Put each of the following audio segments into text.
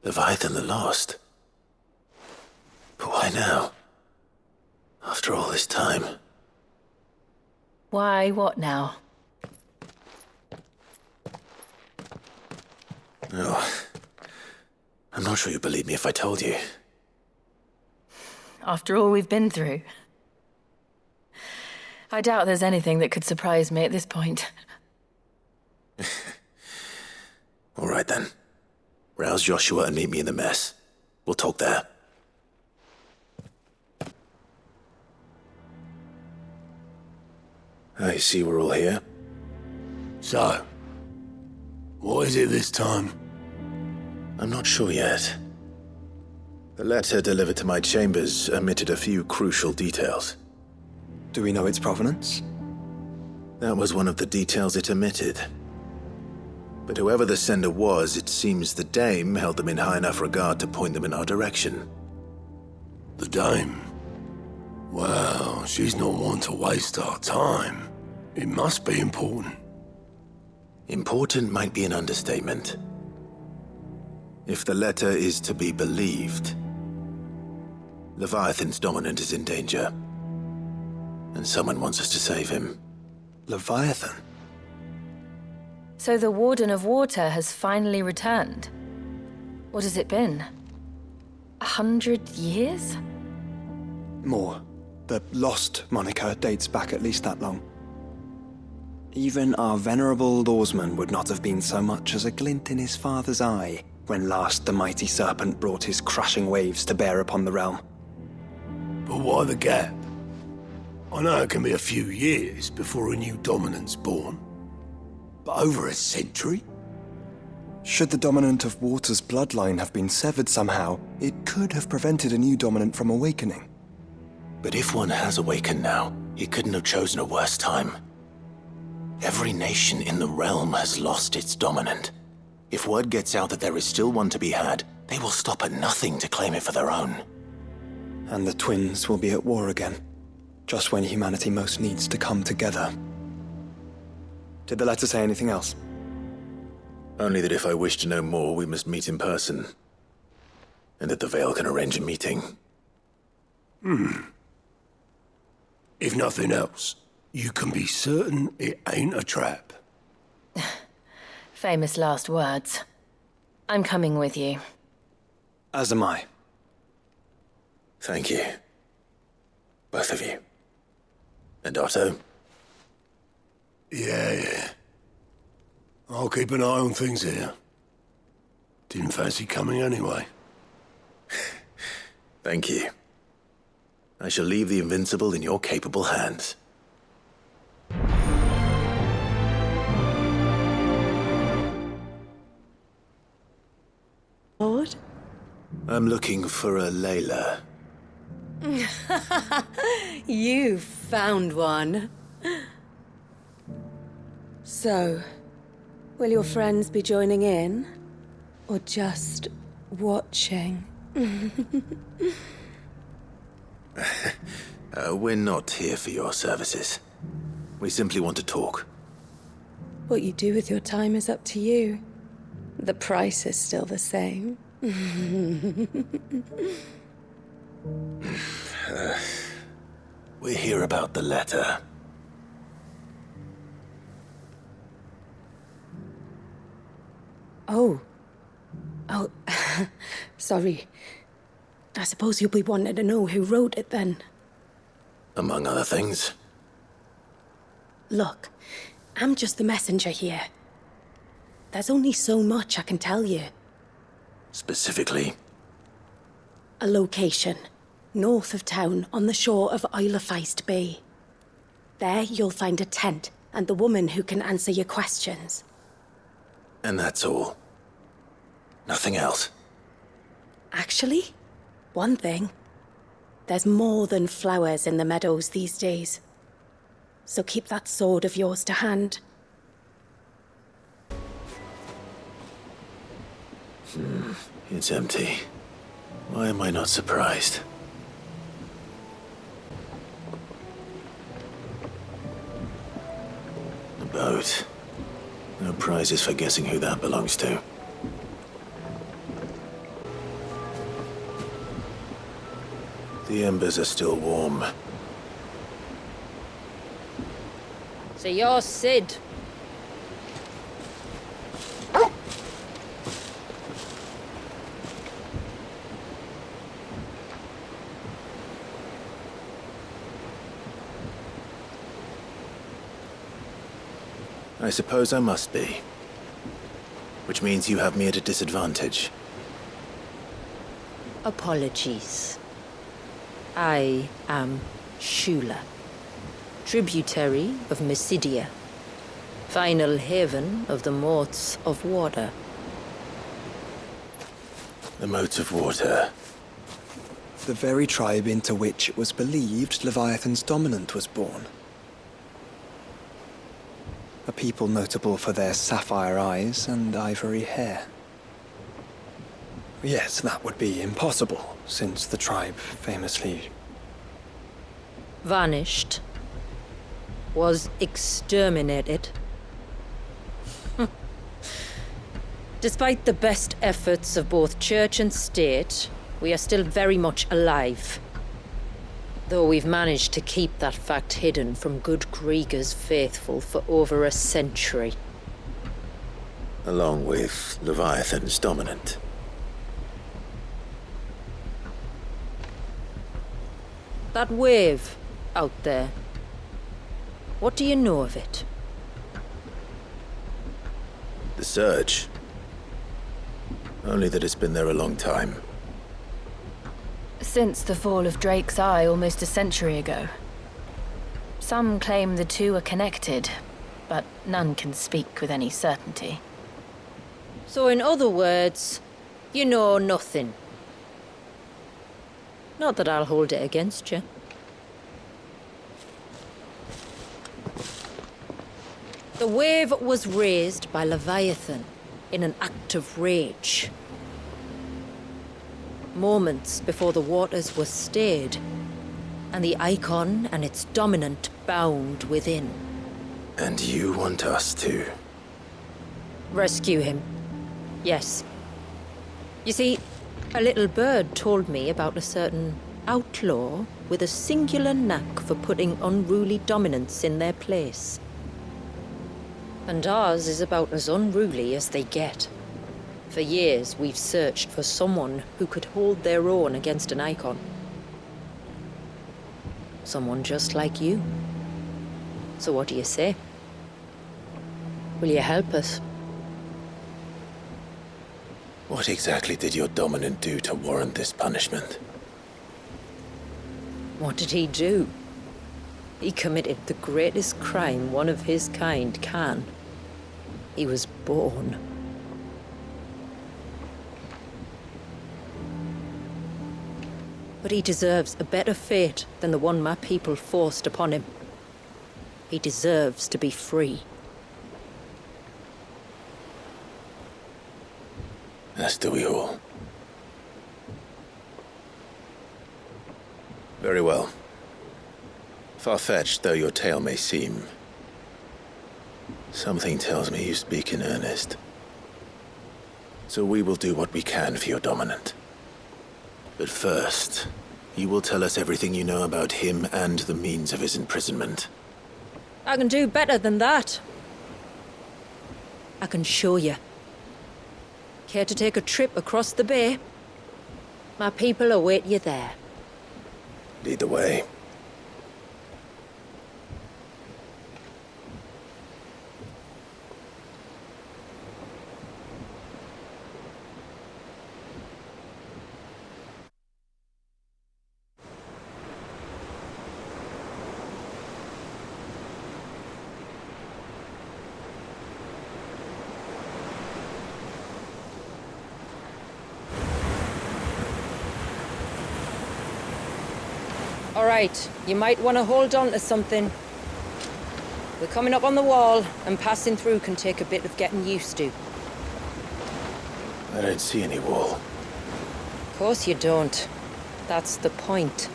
Leviathan the Lost? But why now? After all this time. Why, what now? Oh, I'm not sure you'd believe me if I told you. After all we've been through. I doubt there's anything that could surprise me at this point. All right then. Rouse Joshua and meet me in the mess. We'll talk there. I see we're all here. So, what is it this time? I'm not sure yet. The letter delivered to my chambers omitted a few crucial details. Do we know its provenance? That was one of the details it omitted. But whoever the sender was, it seems the dame held them in high enough regard to point them in our direction. The dame? Well, she's not one to waste our time. It must be important. Important might be an understatement. If the letter is to be believed, Leviathan's dominant is in danger. And someone wants us to save him. Leviathan? So the Warden of Water has finally returned. What has it been? 100 years? More. The Lost moniker dates back at least that long. Even our venerable lawsman would not have been so much as a glint in his father's eye when last the mighty serpent brought his crushing waves to bear upon the realm. But why the gap? I know it can be a few years before a new dominant's born. But over a century? Should the dominant of Water's bloodline have been severed somehow, it could have prevented a new dominant from awakening. But if one has awakened now, he couldn't have chosen a worse time. Every nation in the realm has lost its dominant. If word gets out that there is still one to be had, they will stop at nothing to claim it for their own. And the twins will be at war again, just when humanity most needs to come together. Did the letter say anything else? Only that if I wish to know more, we must meet in person. And that the Veil can arrange a meeting. If nothing else, you can be certain it ain't a trap. Famous last words. I'm coming with you. As am I. Thank you. Both of you. And Otto? Yeah. I'll keep an eye on things here. Didn't fancy coming anyway. Thank you. I shall leave the Invincible in your capable hands. Lord? I'm looking for a Layla. You found one. So, will your friends be joining in? Or just watching? We're not here for your services. We simply want to talk. What you do with your time is up to you. The price is still the same. We're here about the letter. Oh, sorry. I suppose you'll be wanting to know who wrote it then. Among other things. Look, I'm just the messenger here. There's only so much I can tell you. Specifically? A location, north of town, on the shore of Isle of Feist Bay. There you'll find a tent and the woman who can answer your questions. And that's all? Nothing else? Actually, one thing. There's more than flowers in the meadows these days. So keep that sword of yours to hand. It's empty. Why am I not surprised? The boat. No prizes for guessing who that belongs to. The embers are still warm. So you're Sid. I suppose I must be. Which means you have me at a disadvantage. Apologies. I am Shula, tributary of Mysidia, final haven of the Motes of Water. The Motes of Water. The very tribe into which it was believed Leviathan's dominant was born. A people notable for their sapphire eyes and ivory hair. Yes, that would be impossible, since the tribe famously... Vanished. Was exterminated. Despite the best efforts of both church and state, we are still very much alive. Though we've managed to keep that fact hidden from good Grieger's faithful for over a century. Along with Leviathan's dominant. That wave out there. What do you know of it? The Surge. Only that it's been there a long time. Since the fall of Drake's Eye almost a century ago. Some claim the two are connected, but none can speak with any certainty. So in other words, you know nothing. Not that I'll hold it against you. The wave was raised by Leviathan in an act of rage. Moments before the waters were stayed, and the icon and its dominant bound within. And you want us to? Rescue him. Yes. You see, a little bird told me about a certain outlaw with a singular knack for putting unruly dominants in their place. And ours is about as unruly as they get. For years, we've searched for someone who could hold their own against an icon. Someone just like you. So what do you say? Will you help us? What exactly did your dominant do to warrant this punishment? What did he do? He committed the greatest crime one of his kind can. He was born. But he deserves a better fate than the one my people forced upon him. He deserves to be free. As do we all. Very well. Far-fetched though your tale may seem, something tells me you speak in earnest. So we will do what we can for your dominant. But first, you will tell us everything you know about him and the means of his imprisonment. I can do better than that. I can show you. Care to take a trip across the bay? My people await you there. Lead the way. All right, you might want to hold on to something. We're coming up on the wall, and passing through can take a bit of getting used to. I don't see any wall. Of course you don't. That's the point.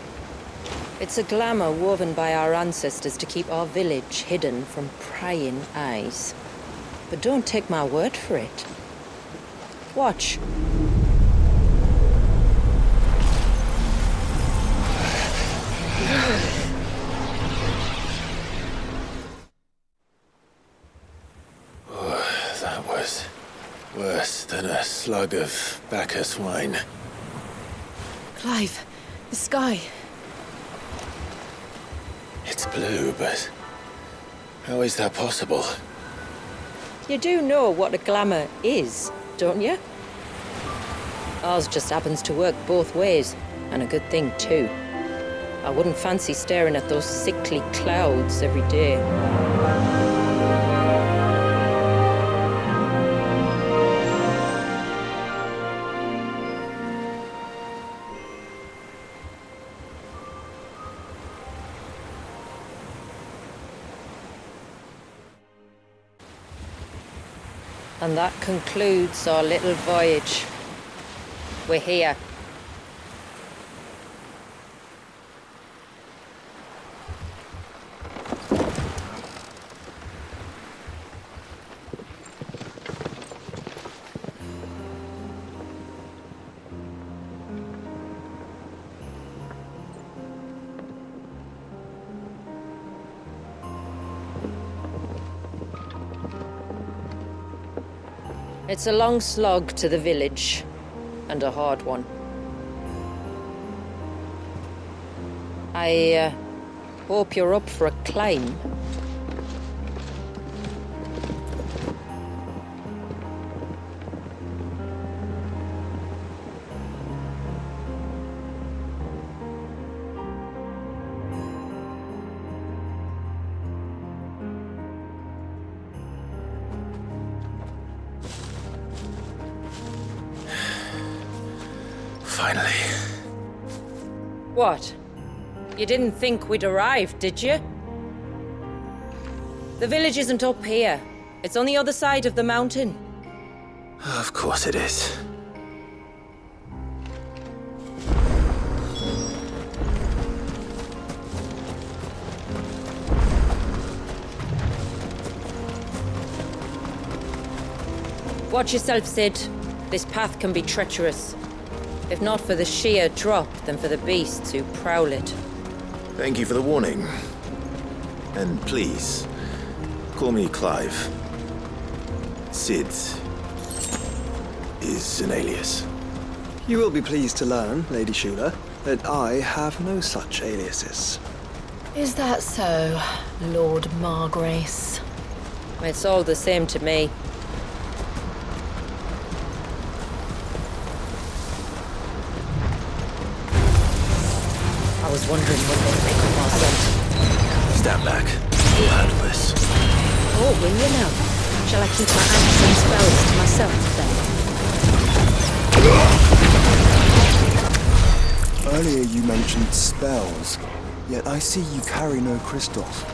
It's a glamour woven by our ancestors to keep our village hidden from prying eyes. But don't take my word for it. Watch. That was worse than a slug of Bacchus wine. Clive, the sky. It's blue, but how is that possible? You do know what a glamour is, don't you? Ours just happens to work both ways, and a good thing too. I wouldn't fancy staring at those sickly clouds every day. And that concludes our little voyage. We're here. It's a long slog to the village, and a hard one. I hope you're up for a climb. Finally. What? You didn't think we'd arrived, did you? The village isn't up here. It's on the other side of the mountain. Of course it is. Watch yourself, Sid. This path can be treacherous. If not for the sheer drop, then for the beasts who prowl it. Thank you for the warning. And please, call me Clive. Sid is an alias. You will be pleased to learn, Lady Shula, that I have no such aliases. Is that so, Lord Margrace? It's all the same to me. I was wondering when they'd pick up our scent. Stand back. We'll handle this. Oh, will you now? Shall I keep my acts and spells to myself then? Earlier you mentioned spells, yet I see you carry no crystals.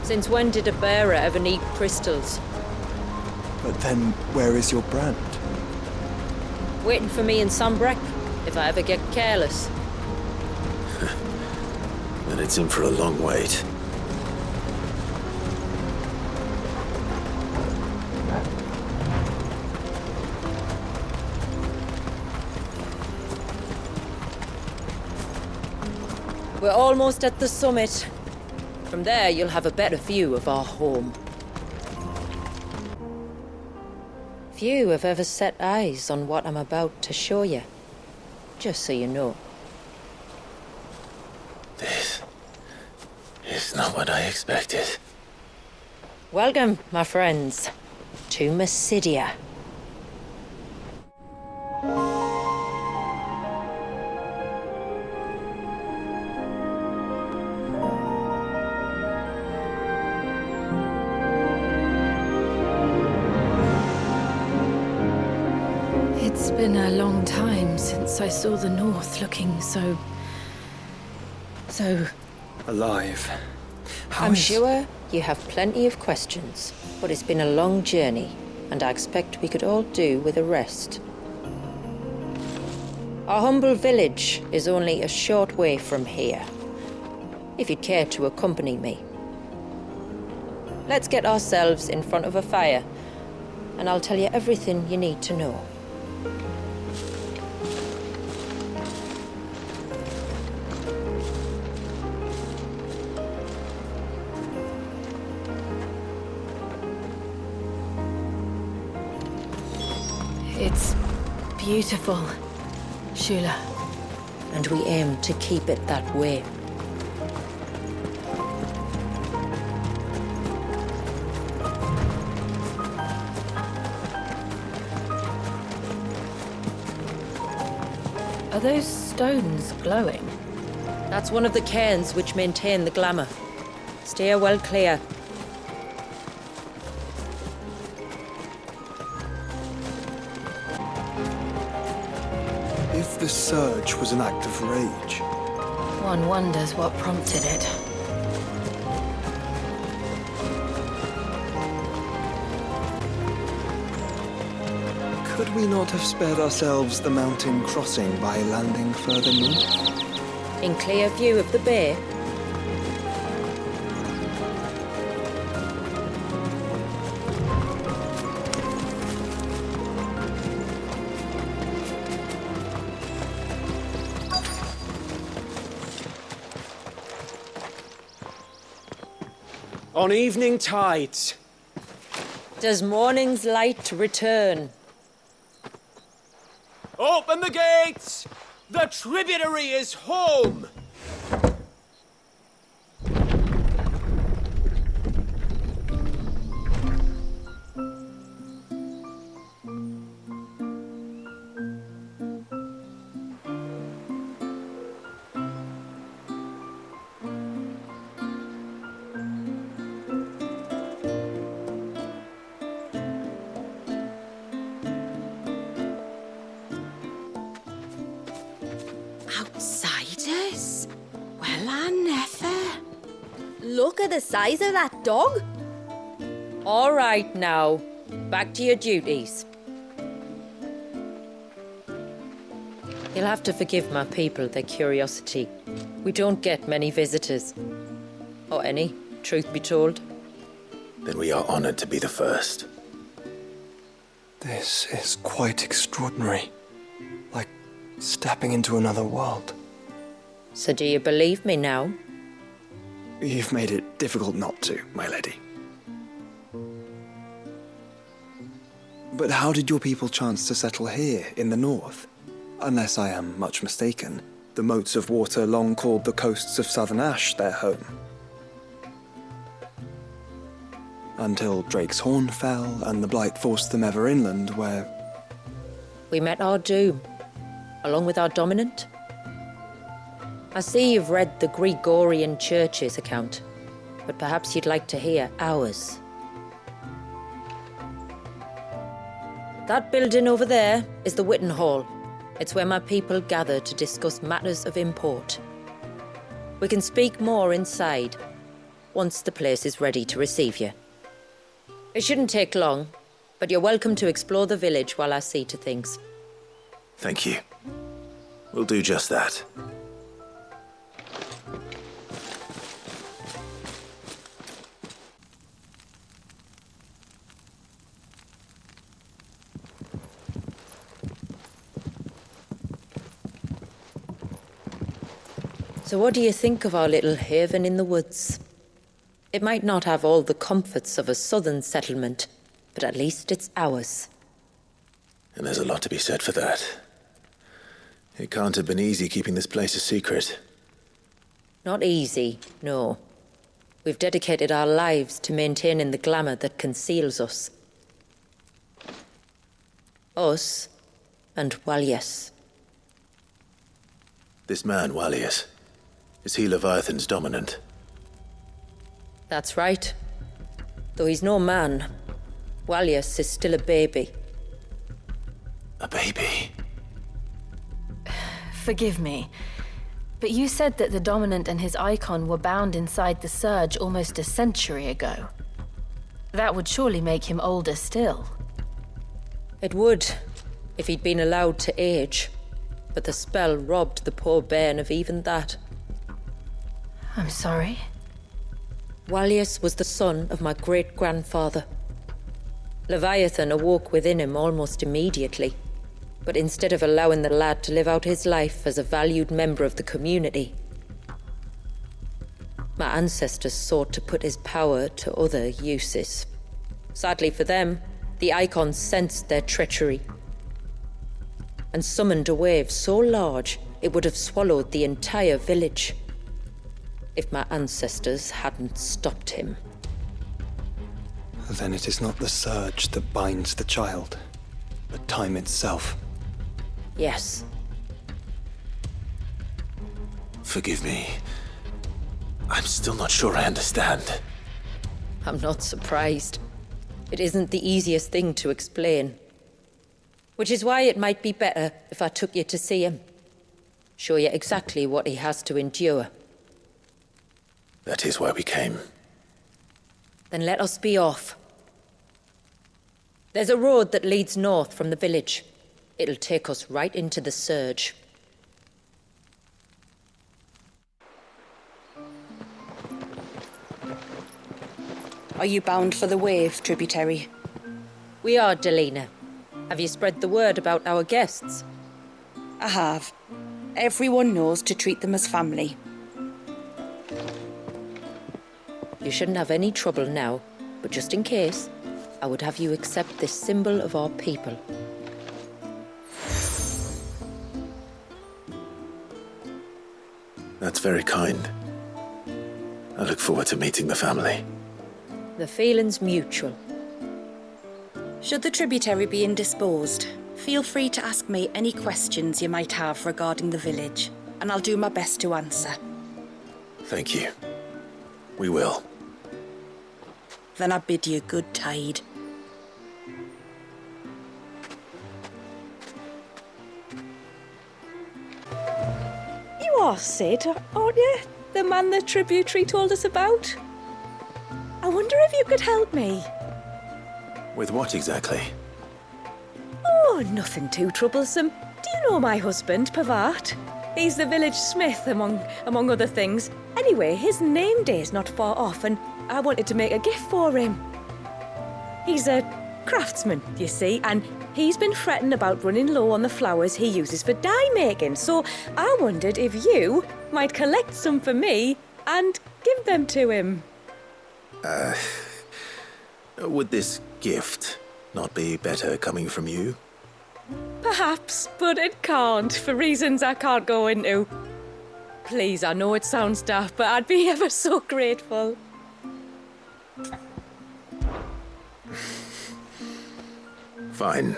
Since when did a bearer ever need crystals? But then, where is your brand? Waiting for me in Sunbreck, if I ever get careless. Then it's in for a long wait. We're almost at the summit. From there, you'll have a better view of our home. Few have ever set eyes on what I'm about to show you. Just so you know. This is not what I expected. Welcome, my friends, to Mysidia. It's been a long time since I saw the North looking so... Alive. I'm sure you have plenty of questions, but it's been a long journey, and I expect we could all do with a rest. Our humble village is only a short way from here, if you'd care to accompany me. Let's get ourselves in front of a fire and I'll tell you everything you need to know. It's beautiful, Shula. And we aim to keep it that way. Are those stones glowing? That's one of the cairns which maintain the glamour. Steer well clear. If the surge was an act of rage, One wonders what prompted it. could we not have spared ourselves the mountain crossing by landing further north? In clear view of the bay, On evening tides. does morning's light return? Open the gates! The tributary is home! Outsiders? Well, I never. Look at the size of that dog. All right now, back to your duties. You'll have to forgive my people their curiosity. We don't get many visitors. Or any, truth be told. Then we are honored to be the first. This is quite extraordinary. Like stepping into another world. So do you believe me now? You've made it difficult not to, my lady. But how did your people chance to settle here in the north? Unless I am much mistaken, the moats of water long called the coasts of southern Ash their home. Until Drake's Horn fell and the Blight forced them ever inland, where... We met our doom, along with our dominant. I see you've read the Gregorian Church's account, but perhaps you'd like to hear ours. That building over there is the Witten Hall. It's where my people gather to discuss matters of import. We can speak more inside, once the place is ready to receive you. It shouldn't take long, but you're welcome to explore the village while I see to things. Thank you. We'll do just that. So what do you think of our little haven in the woods? It might not have all the comforts of a southern settlement, but at least it's ours. And there's a lot to be said for that. It can't have been easy keeping this place a secret. Not easy, no. We've dedicated our lives to maintaining the glamour that conceals us. Us and Walyas. This man, Walyas, is he Leviathan's dominant? That's right. Though he's no man, Walyas is still a baby. A baby? Forgive me, but you said that the Dominant and his icon were bound inside the Surge almost a century ago. That would surely make him older still. It would, if he'd been allowed to age. But the spell robbed the poor bairn of even that. I'm sorry. Walyas was the son of my great-grandfather. Leviathan awoke within him almost immediately. But instead of allowing the lad to live out his life as a valued member of the community, my ancestors sought to put his power to other uses. Sadly for them, the icons sensed their treachery and summoned a wave so large it would have swallowed the entire village if my ancestors hadn't stopped him. Then it is not the surge that binds the child, but time itself. Yes. Forgive me. I'm still not sure I understand. I'm not surprised. It isn't the easiest thing to explain. Which is why it might be better if I took you to see him. Show you exactly what he has to endure. That is why we came. Then let us be off. There's a road that leads north from the village. It'll take us right into the surge. Are you bound for the wave, tributary? We are, Delina. Have you spread the word about our guests? I have. Everyone knows to treat them as family. You shouldn't have any trouble now, but just in case, I would have you accept this symbol of our people. That's very kind. I look forward to meeting the family. The feeling's mutual. Should the tributary be indisposed, feel free to ask me any questions you might have regarding the village, and I'll do my best to answer. Thank you. We will. Then I bid you good tide. You are Sid, aren't you? The man the tributary told us about? I wonder if you could help me. With what exactly? Oh, nothing too troublesome. Do you know my husband, Pavat? He's the village smith, among other things. Anyway, his name day's not far off, and I wanted to make a gift for him. He's a craftsman, you see, and he's been fretting about running low on the flowers he uses for dye making, so I wondered if you might collect some for me and give them to him. Would this gift not be better coming from you? Perhaps, but it can't, for reasons I can't go into. Please, I know it sounds daft, but I'd be ever so grateful. Fine.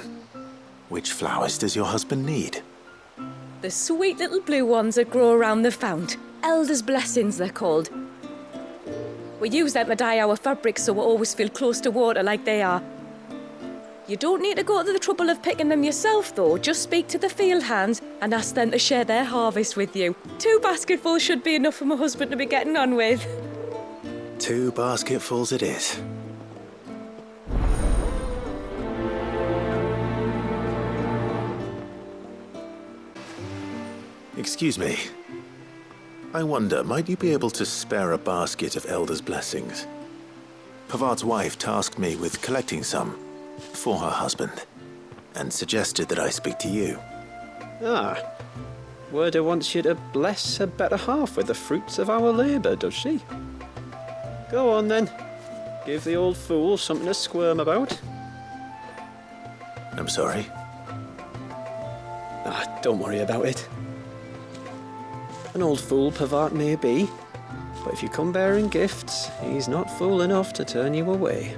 Which flowers does your husband need? The sweet little blue ones that grow around the fount. Elder's blessings, they're called. We use them to dye our fabrics so we always feel close to water like they are. You don't need to go to the trouble of picking them yourself, though. Just speak to the field hands and ask them to share their harvest with you. 2 basketfuls should be enough for my husband to be getting on with. 2 basketfuls it is. Excuse me. I wonder, might you be able to spare a basket of Elder's blessings? Pavart's wife tasked me with collecting some for her husband, and suggested that I speak to you. Ah, Werda wants you to bless her better half with the fruits of our labour, does she? Go on then. Give the old fool something to squirm about. I'm sorry. Ah, don't worry about it. An old fool Pavart may be, but if you come bearing gifts, he's not fool enough to turn you away.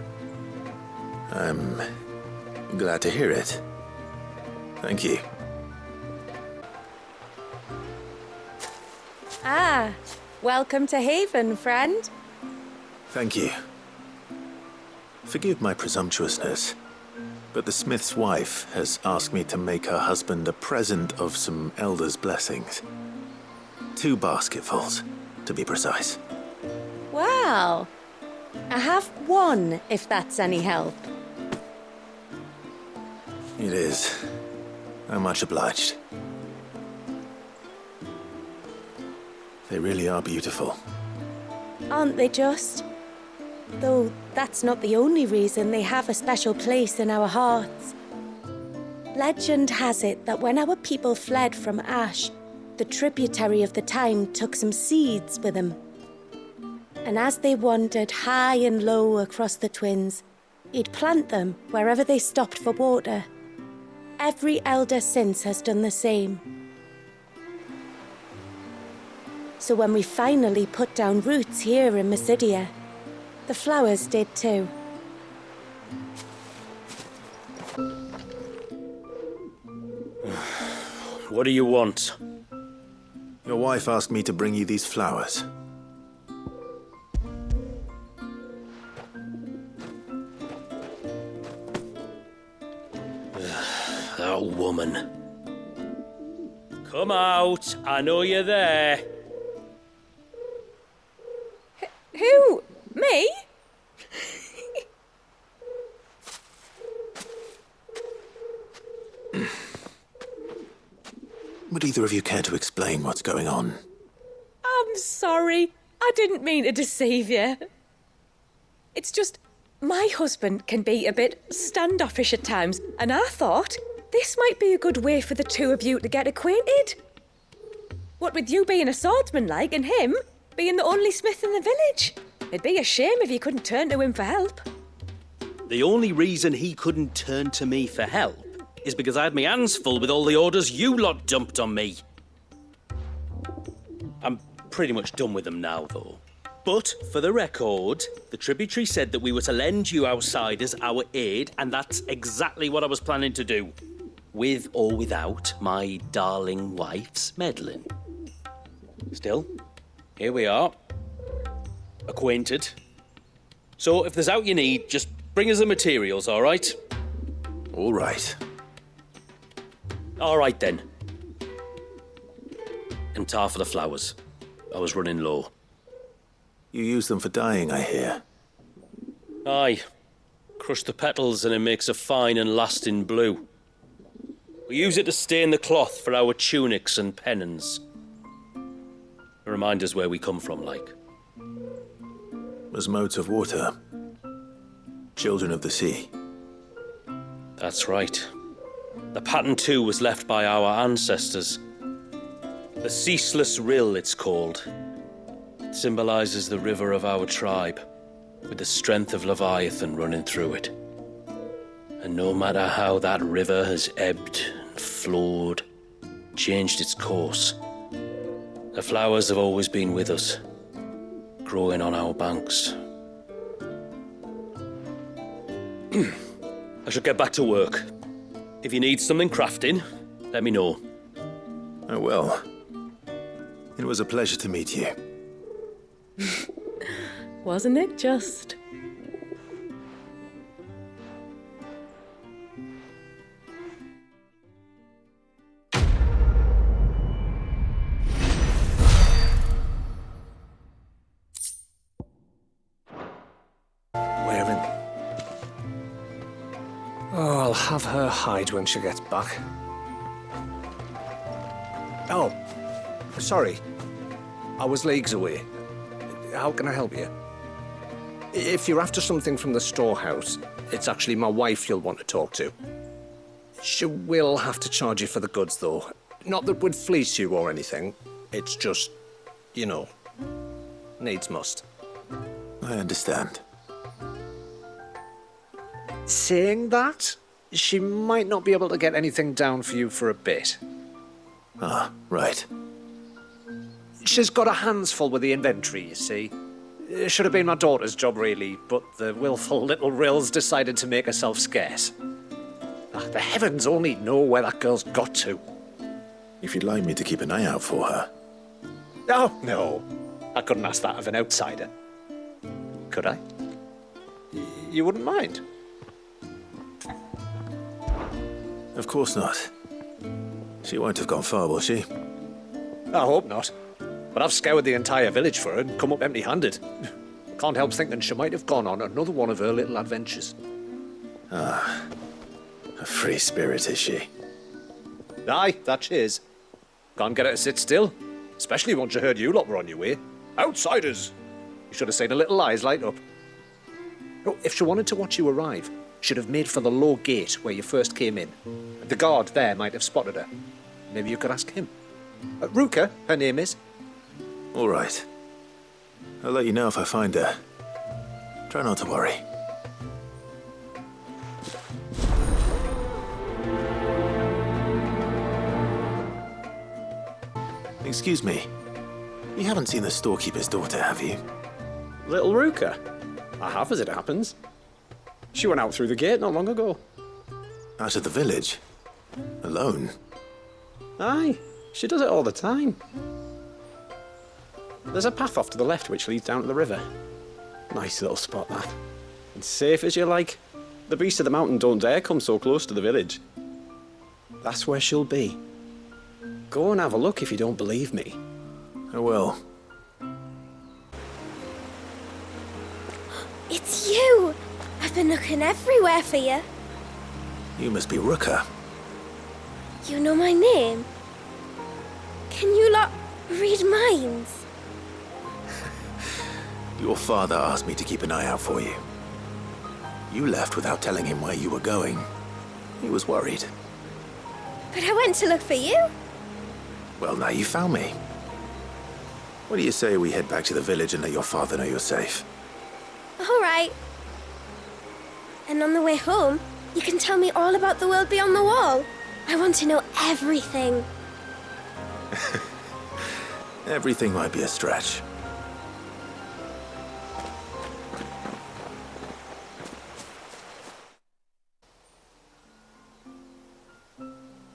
I'm glad to hear it. Thank you. Ah, welcome to Haven, friend. Thank you. Forgive my presumptuousness, but the smith's wife has asked me to make her husband a present of some Elder's blessings. 2 basketfuls, to be precise. Well, I have 1, if that's any help. It is. I'm much obliged. They really are beautiful. Aren't they just? Though that's not the only reason they have a special place in our hearts. Legend has it that when our people fled from Ash, the tributary of the Tyne took some seeds with them. And as they wandered high and low across the Twins, he'd plant them wherever they stopped for water. Every elder since has done the same. So when we finally put down roots here in Mysidia, the flowers did too. What do you want? Your wife asked me to bring you these flowers. That woman. Come out, I know you're there. Who? Me? Would either of you care to explain what's going on? I'm sorry. I didn't mean to deceive you. It's just, my husband can be a bit standoffish at times, and I thought this might be a good way for the two of you to get acquainted. What with you being a swordsman like, and him being the only smith in the village. It'd be a shame if you couldn't turn to him for help. The only reason he couldn't turn to me for help is because I had my hands full with all the orders you lot dumped on me. I'm pretty much done with them now, though. But, for the record, the tributary said that we were to lend you outsiders our aid, and that's exactly what I was planning to do. With or without my darling wife's meddling. Still, here we are. Acquainted. So, if there's out you need, just bring us the materials, all right? All right. All right, then. And tar for the flowers. I was running low. You use them for dyeing, I hear. Aye. Crush the petals and it makes a fine and lasting blue. We use it to stain the cloth for our tunics and pennons. A reminder where we come from, like. As modes of water. Children of the sea. That's right. The pattern too was left by our ancestors. The Ceaseless Rill, it's called. It symbolizes the river of our tribe, with the strength of Leviathan running through it. And no matter how that river has ebbed and flowed, changed its course, the flowers have always been with us, growing on our banks. I should get back to work. If you need something crafting, let me know. I will. It was a pleasure to meet you. Wasn't it just? Oh, I'll have her hide when she gets back. Oh, sorry. I was leagues away. How can I help you? If you're after something from the storehouse, it's actually my wife you'll want to talk to. She will have to charge you for the goods, though. Not that we'd fleece you or anything. It's just, you know, needs must. I understand. Saying that, she might not be able to get anything down for you for a bit. Ah, right. She's got her hands full with the inventory, you see. It should have been my daughter's job, really, but the willful little Rills decided to make herself scarce. The heavens only know where that girl's got to. If you'd like me to keep an eye out for her. Oh, no. I couldn't ask that of an outsider. Could I? You wouldn't mind? Of course not. She won't have gone far, will she? I hope not. But I've scoured the entire village for her and come up empty-handed. Can't help thinking she might have gone on another one of her little adventures. Ah, a free spirit, is she? Aye, that she is. Can't get her to sit still, especially once you heard you lot were on your way. Outsiders! You should have seen her little eyes light up. Oh, if she wanted to watch you arrive, she'd have made for the low gate where you first came in. The guard there might have spotted her. Maybe you could ask him. Ruka, her name is. All right. I'll let you know if I find her. Try not to worry. Excuse me. You haven't seen the storekeeper's daughter, have you? Little Ruka? I have, as it happens. She went out through the gate not long ago. Out of the village? Alone? Aye, she does it all the time. There's a path off to the left which leads down to the river. Nice little spot, that. And safe as you like. The beasts of the mountain don't dare come so close to the village. That's where she'll be. Go and have a look if you don't believe me. I will. It's you! I've been looking everywhere for you. You must be Ruka. You know my name? Can you lot read minds? Your father asked me to keep an eye out for you. You left without telling him where you were going. He was worried. But I went to look for you. Well, now you found me. What do you say we head back to the village and let your father know you're safe? All right. And on the way home, you can tell me all about the world beyond the wall. I want to know everything. Everything might be a stretch.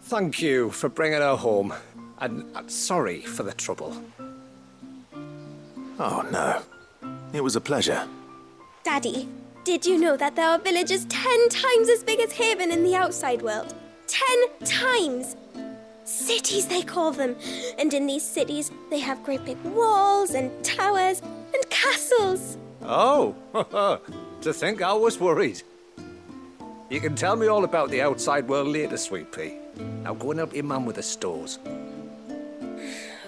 Thank you for bringing her home. And sorry for the trouble. Oh, no. It was a pleasure. Daddy, did you know that there are villages 10 times as big as Haven in the outside world? 10 times! Cities, they call them. And in these cities, they have great big walls and towers and castles. Oh, to think I was worried. You can tell me all about the outside world later, Sweet Pea. Now go and help your mum with the stores.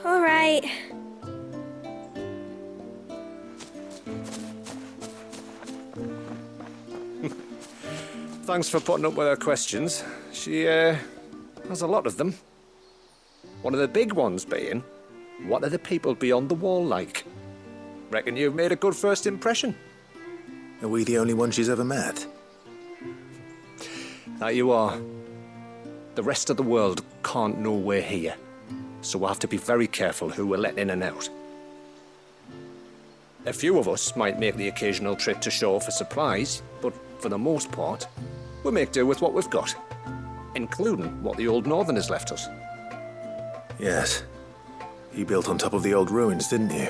All right. Thanks for putting up with her questions. She, has a lot of them. One of the big ones being, what are the people beyond the wall like? Reckon you've made a good first impression. Are we the only ones she's ever met? That you are. The rest of the world can't know we're here, so we'll have to be very careful who we're letting in and out. A few of us might make the occasional trip to shore for supplies, but for the most part, we'll make do with what we've got, including what the old Northerners left us. Yes. You built on top of the old ruins, didn't you?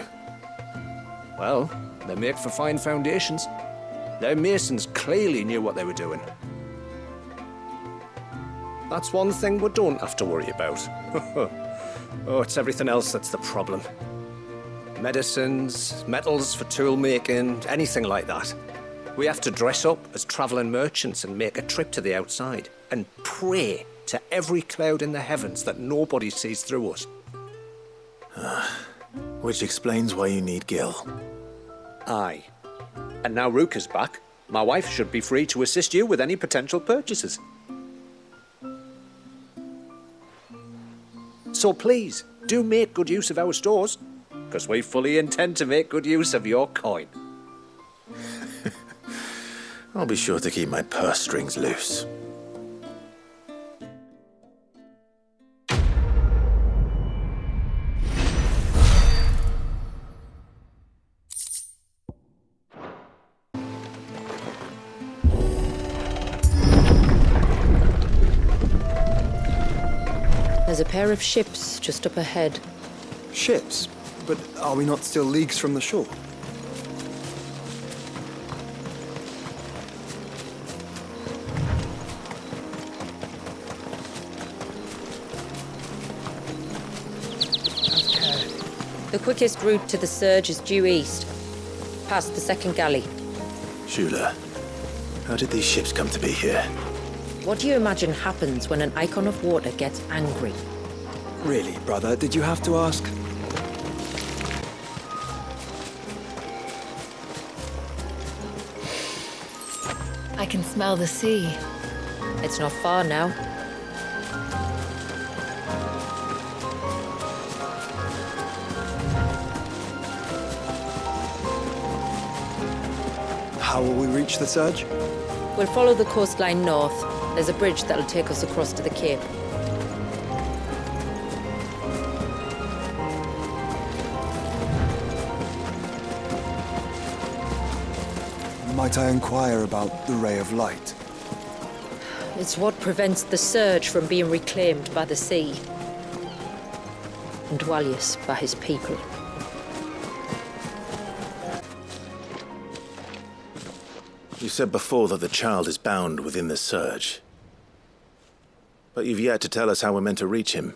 Well, they make for fine foundations. Their masons clearly knew what they were doing. That's one thing we don't have to worry about. Oh, it's everything else that's the problem. Medicines, metals for tool making, anything like that. We have to dress up as travelling merchants and make a trip to the outside and pray to every cloud in the heavens that nobody sees through us. Which explains why you need Gil. Aye. And now Ruka's back, my wife should be free to assist you with any potential purchases. So please, do make good use of our stores, because we fully intend to make good use of your coin. I'll be sure to keep my purse strings loose. There's a pair of ships just up ahead. Ships? But are we not still leagues from the shore? The quickest route to the surge is due east, past the second galley. Shula, how did these ships come to be here? What do you imagine happens when an icon of water gets angry? Really, brother, did you have to ask? can smell the sea. It's not far now. How will we reach the surge? We'll follow the coastline north. There's a bridge that'll take us across to the cape. Might I inquire about the ray of light? It's what prevents the surge from being reclaimed by the sea. And Dwalius by his people. You said before that the child is bound within the surge. But you've yet to tell us how we're meant to reach him.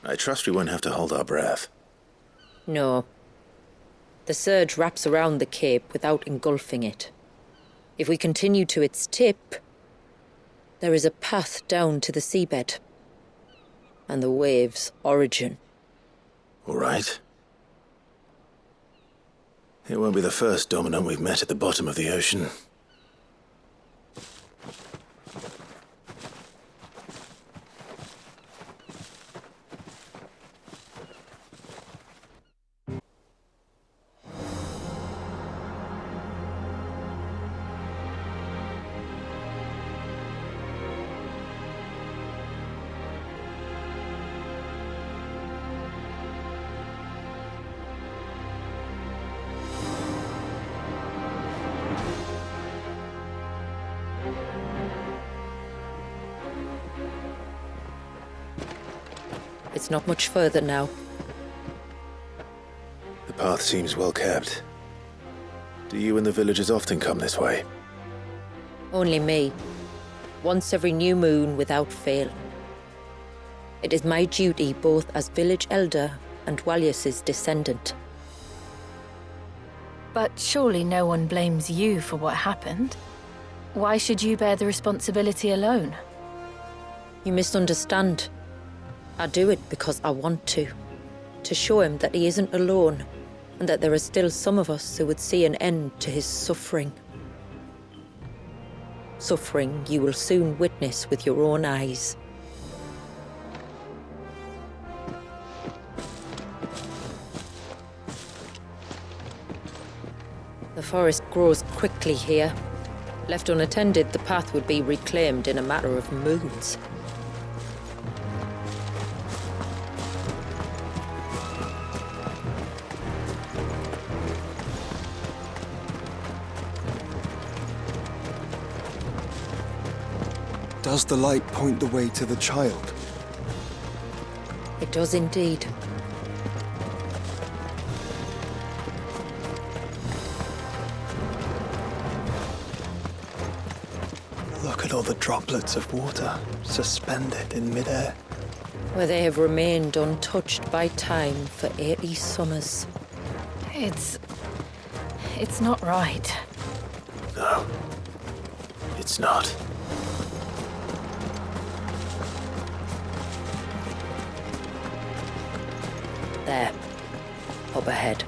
I trust we won't have to hold our breath. No. The surge wraps around the cape without engulfing it. If we continue to its tip, there is a path down to the seabed. And the wave's origin. All right. It won't be the first dominant we've met at the bottom of the ocean. It's not much further now. The path seems well kept. Do you and the villagers often come this way? Only me. Once every new moon without fail. It is my duty both as village elder and Dwalius's descendant. But surely no one blames you for what happened. Why should you bear the responsibility alone? You misunderstand. I do it because I want to show him that he isn't alone, and that there are still some of us who would see an end to his suffering. Suffering you will soon witness with your own eyes. The forest grows quickly here. Left unattended, the path would be reclaimed in a matter of moons. Does the light point the way to the child? It does indeed. Look at all the droplets of water suspended in midair. Where they have remained untouched by time for 80 summers. It's not right. No. It's not. There. Up ahead.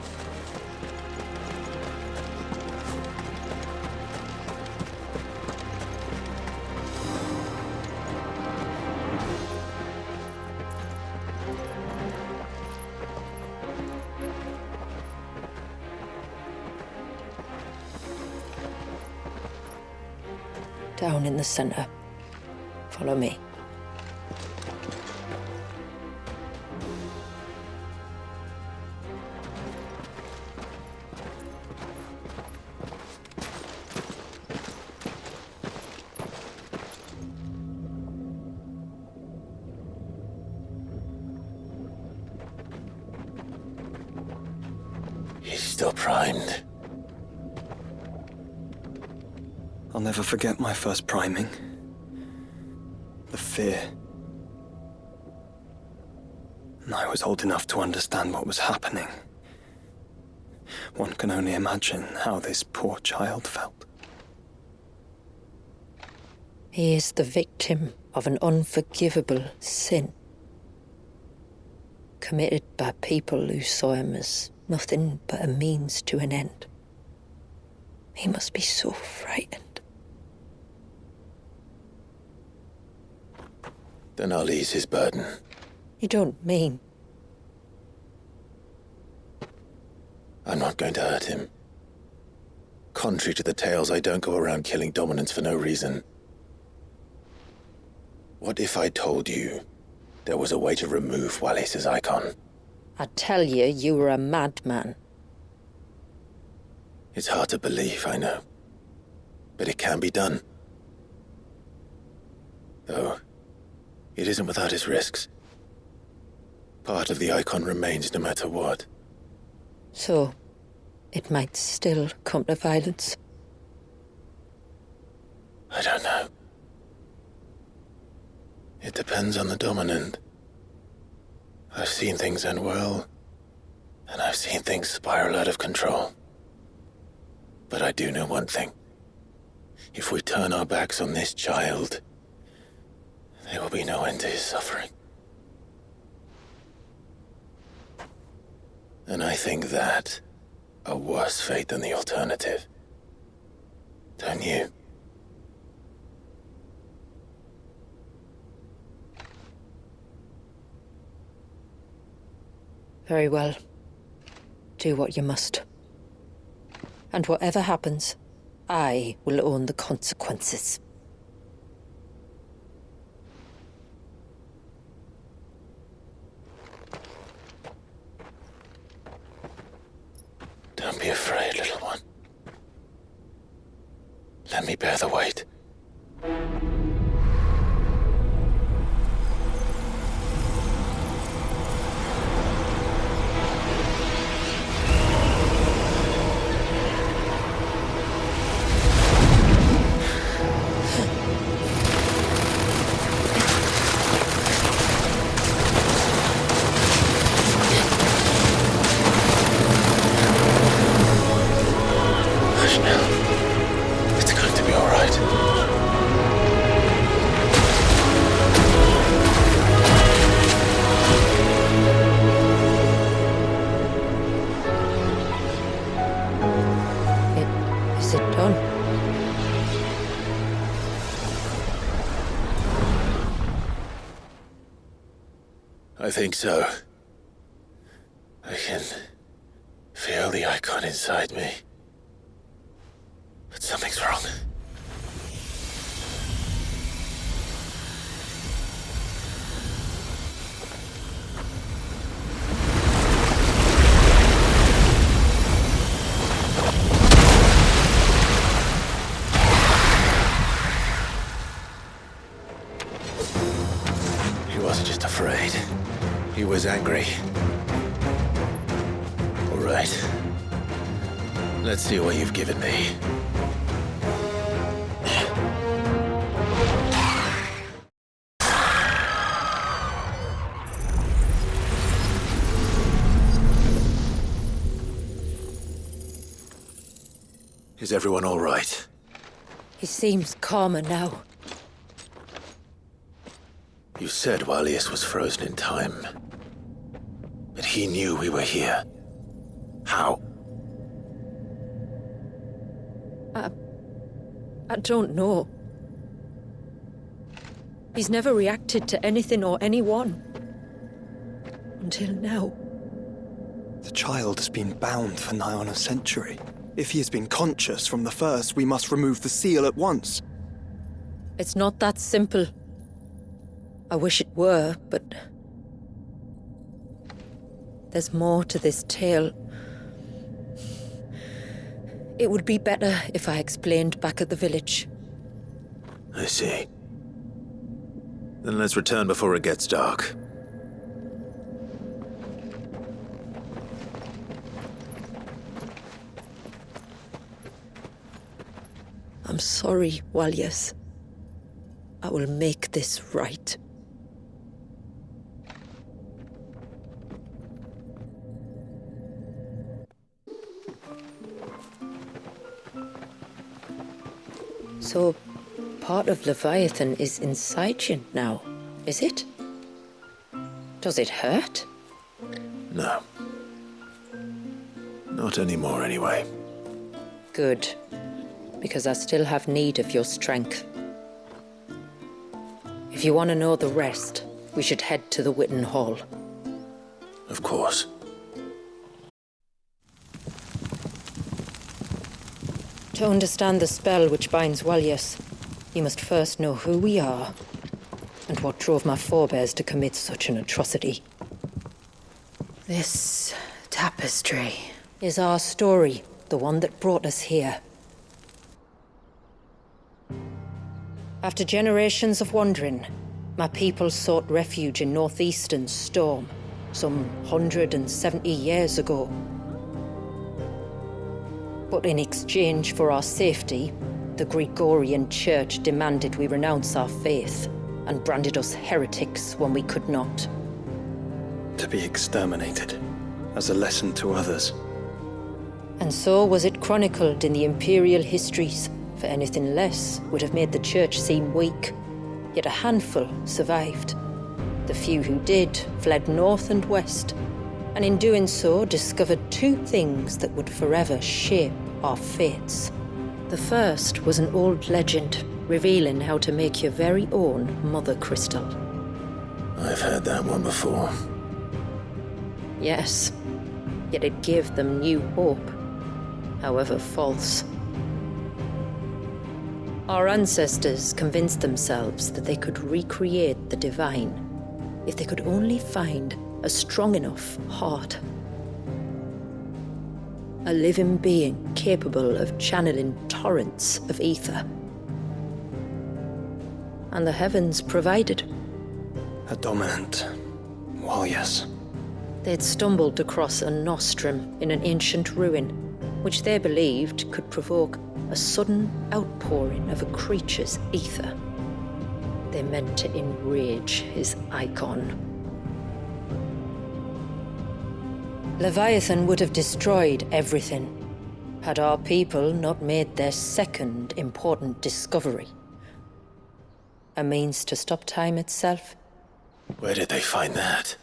Down in the center. Follow me. He's still primed. I'll never forget my first priming. The fear. And I was old enough to understand what was happening. One can only imagine how this poor child felt. He is the victim of an unforgivable sin. Committed by people who saw him as nothing but a means to an end. He must be so frightened. Then I'll ease his burden. You don't mean... I'm not going to hurt him. Contrary to the tales, I don't go around killing dominants for no reason. What if I told you there was a way to remove Wallis's icon? I tell you, you were a madman. It's hard to believe, I know. But it can be done. Though, it isn't without its risks. Part of the icon remains no matter what. So, it might still come to violence. I don't know. It depends on the dominant. I've seen things end well, and I've seen things spiral out of control. But I do know one thing. If we turn our backs on this child, there will be no end to his suffering. And I think that a worse fate than the alternative. Don't you? Very well. Do what you must. And whatever happens, I will own the consequences. Don't be afraid, little one. Let me bear the weight. Is it done? I think so. I can feel the icon inside me. But something's wrong. He wasn't just afraid. He was angry. All right. Let's see what you've given me. Is everyone all right? He seems calmer now. You said Wallius was frozen in time. But he knew we were here. How? I don't know. He's never reacted to anything or anyone. Until now. The child has been bound for nigh on a century. If he has been conscious from the first, we must remove the seal at once. It's not that simple. I wish it were, but... there's more to this tale. It would be better if I explained back at the village. I see. Then let's return before it gets dark. I'm sorry, Wallius. I will make this right. So, part of Leviathan is inside you now, is it? Does it hurt? No. Not anymore, anyway. Good. because I still have need of your strength. If you want to know the rest, we should head to the Witten Hall. Of course. To understand the spell which binds Walyas, you must first know who we are, and what drove my forebears to commit such an atrocity. This tapestry is our story, the one that brought us here. After generations of wandering, my people sought refuge in northeastern Storm, some 170 years ago. But in exchange for our safety, the Gregorian Church demanded we renounce our faith and branded us heretics when we could not. To be exterminated, as a lesson to others. And so was it chronicled in the imperial histories, for anything less would have made the Church seem weak. Yet a handful survived. The few who did fled north and west, and in doing so discovered two things that would forever shape our fates. The first was an old legend revealing how to make your very own mother crystal. I've heard that one before. Yes, yet it gave them new hope, however false. Our ancestors convinced themselves that they could recreate the divine if they could only find a strong enough heart. A living being capable of channeling torrents of ether. And the heavens provided. A dominant. Well, yes. They'd stumbled across a nostrum in an ancient ruin, which they believed could provoke a sudden outpouring of a creature's ether. They meant to enrage his icon. Leviathan would have destroyed everything, had our people not made their second important discovery. A means to stop time itself. Where did they find that?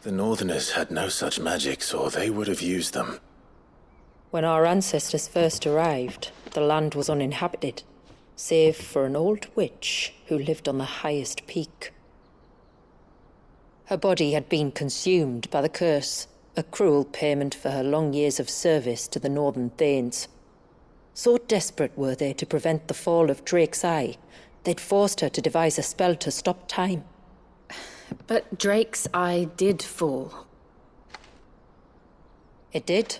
The Northerners had no such magics, or they would have used them. When our ancestors first arrived, the land was uninhabited, save for an old witch who lived on the highest peak. Her body had been consumed by the curse, a cruel payment for her long years of service to the Northern Thanes. So desperate were they to prevent the fall of Drake's Eye, they'd forced her to devise a spell to stop time. But Drake's Eye did fall. It did.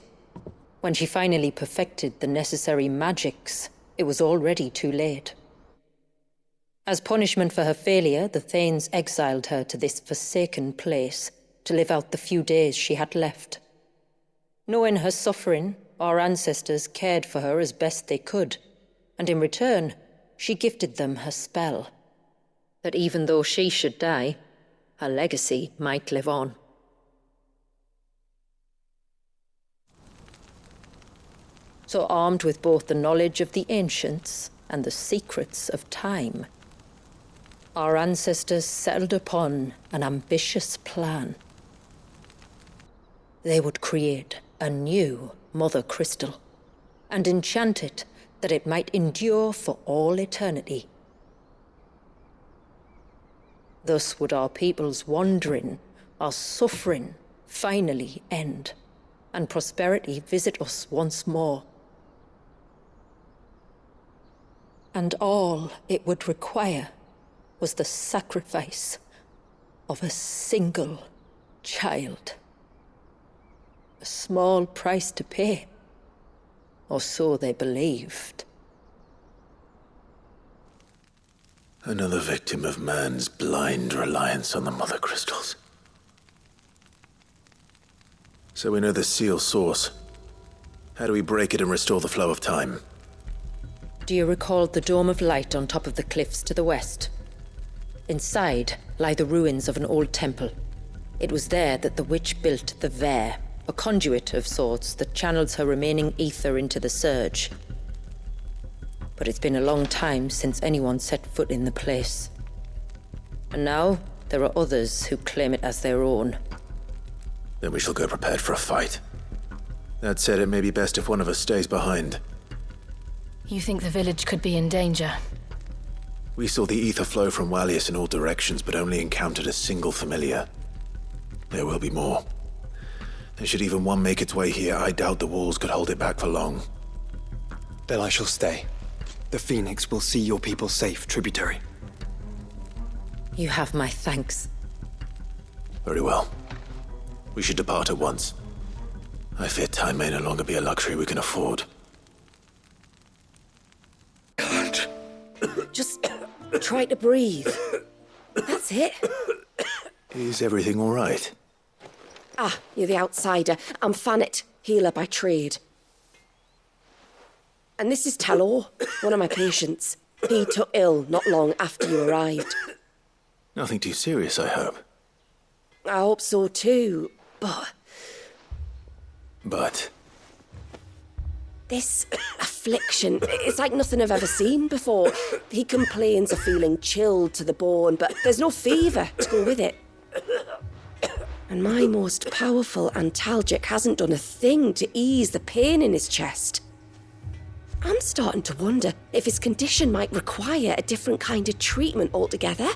When she finally perfected the necessary magics, it was already too late. As punishment for her failure, the Thanes exiled her to this forsaken place to live out the few days she had left. Knowing her suffering, our ancestors cared for her as best they could, and in return, she gifted them her spell. That even though she should die, her legacy might live on. So armed with both the knowledge of the ancients and the secrets of time, our ancestors settled upon an ambitious plan. They would create a new Mother Crystal and enchant it that it might endure for all eternity. Thus would our people's wandering, our suffering, finally end, and prosperity visit us once more. And all it would require was the sacrifice of a single child. A small price to pay, or so they believed. Another victim of man's blind reliance on the Mother Crystals. So we know the seal source. How do we break it and restore the flow of time? Do you recall the dome of light on top of the cliffs to the west? Inside lie the ruins of an old temple. It was there that the witch built the Vare, a conduit of sorts that channels her remaining ether into the surge. But it's been a long time since anyone set foot in the place. And now there are others who claim it as their own. Then we shall go prepared for a fight. That said, it may be best if one of us stays behind. You think the village could be in danger? We saw the ether flow from Wallius in all directions, but only encountered a single familiar. There will be more. And should even one make its way here, I doubt the walls could hold it back for long. Then I shall stay. The Phoenix will see your people safe, tributary. You have my thanks. Very well. We should depart at once. I fear time may no longer be a luxury we can afford. Just try to breathe. That's it. Is everything all right? Ah, you're the outsider. I'm Fannet, healer by trade. And this is Talor, one of my patients. He took ill not long after you arrived. Nothing too serious, I hope. I hope so too, but... But? This affliction, it's like nothing I've ever seen before. He complains of feeling chilled to the bone, but there's no fever to go with it. And my most powerful antalgic hasn't done a thing to ease the pain in his chest. I'm starting to wonder if his condition might require a different kind of treatment altogether.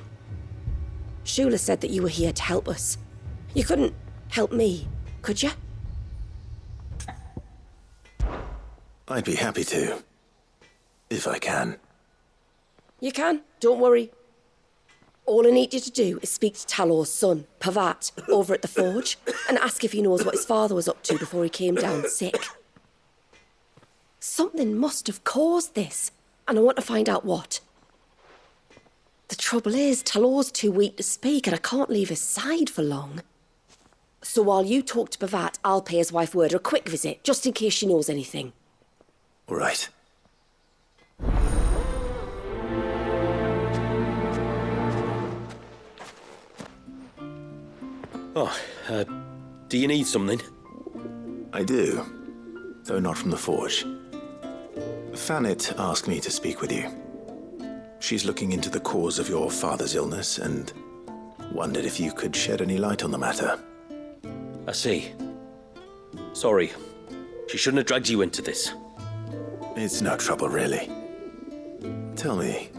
Shula said that you were here to help us. You couldn't help me, could you? I'd be happy to. If I can. You can, don't worry. All I need you to do is speak to Talor's son, Pavat, over at the forge, and ask if he knows what his father was up to before he came down sick. Something must have caused this, and I want to find out what. The trouble is, Talor's too weak to speak, and I can't leave his side for long. So while you talk to Pavat, I'll pay his wife word a quick visit, just in case she knows anything. All right. Oh, do you need something? I do, though not from the forge. Fannet asked me to speak with you. She's looking into the cause of your father's illness and wondered if you could shed any light on the matter. I see. Sorry. She shouldn't have dragged you into this. It's no trouble, really. Tell me,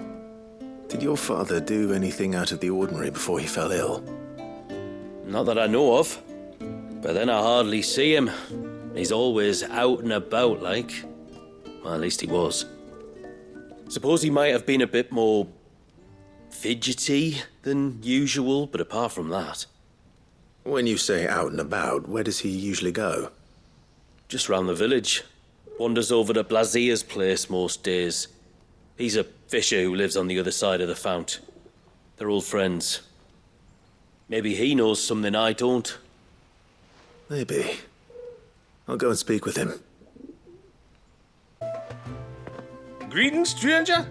did your father do anything out of the ordinary before he fell ill? Not that I know of. But then I hardly see him. He's always out and about, like. Well, at least he was. Suppose he might have been a bit more fidgety than usual, but apart from that... When you say out and about, where does he usually go? Just round the village. Wanders over to Blazier's place most days. He's a fisher who lives on the other side of the fount. They're old friends. Maybe he knows something I don't. Maybe. I'll go and speak with him. Greetings, stranger.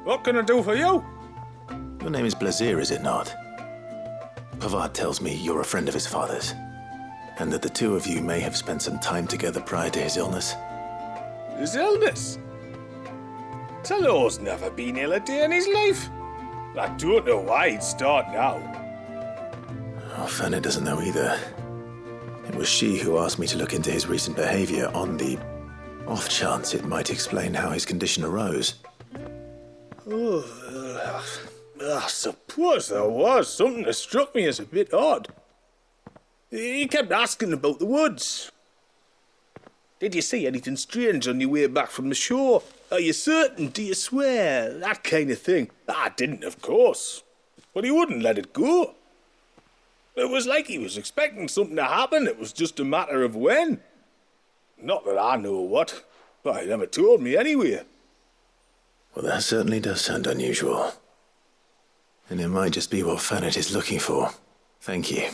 What can I do for you? Your name is Blazier, is it not? Pavat tells me you're a friend of his father's, and that the two of you may have spent some time together prior to his illness. His illness? Talor's never been ill a day in his life. I don't know why he'd start now. Oh, Fanny doesn't know either. It was she who asked me to look into his recent behavior on the off chance it might explain how his condition arose. I suppose there was something that struck me as a bit odd. He kept asking about the woods. Did you see anything strange on your way back from the shore? Are you certain? Do you swear? That kind of thing. I didn't, of course. But he wouldn't let it go. It was like he was expecting something to happen. It was just a matter of when. Not that I know what. But he never told me anyway. Well, that certainly does sound unusual. And it might just be what Fannet is looking for. Thank you.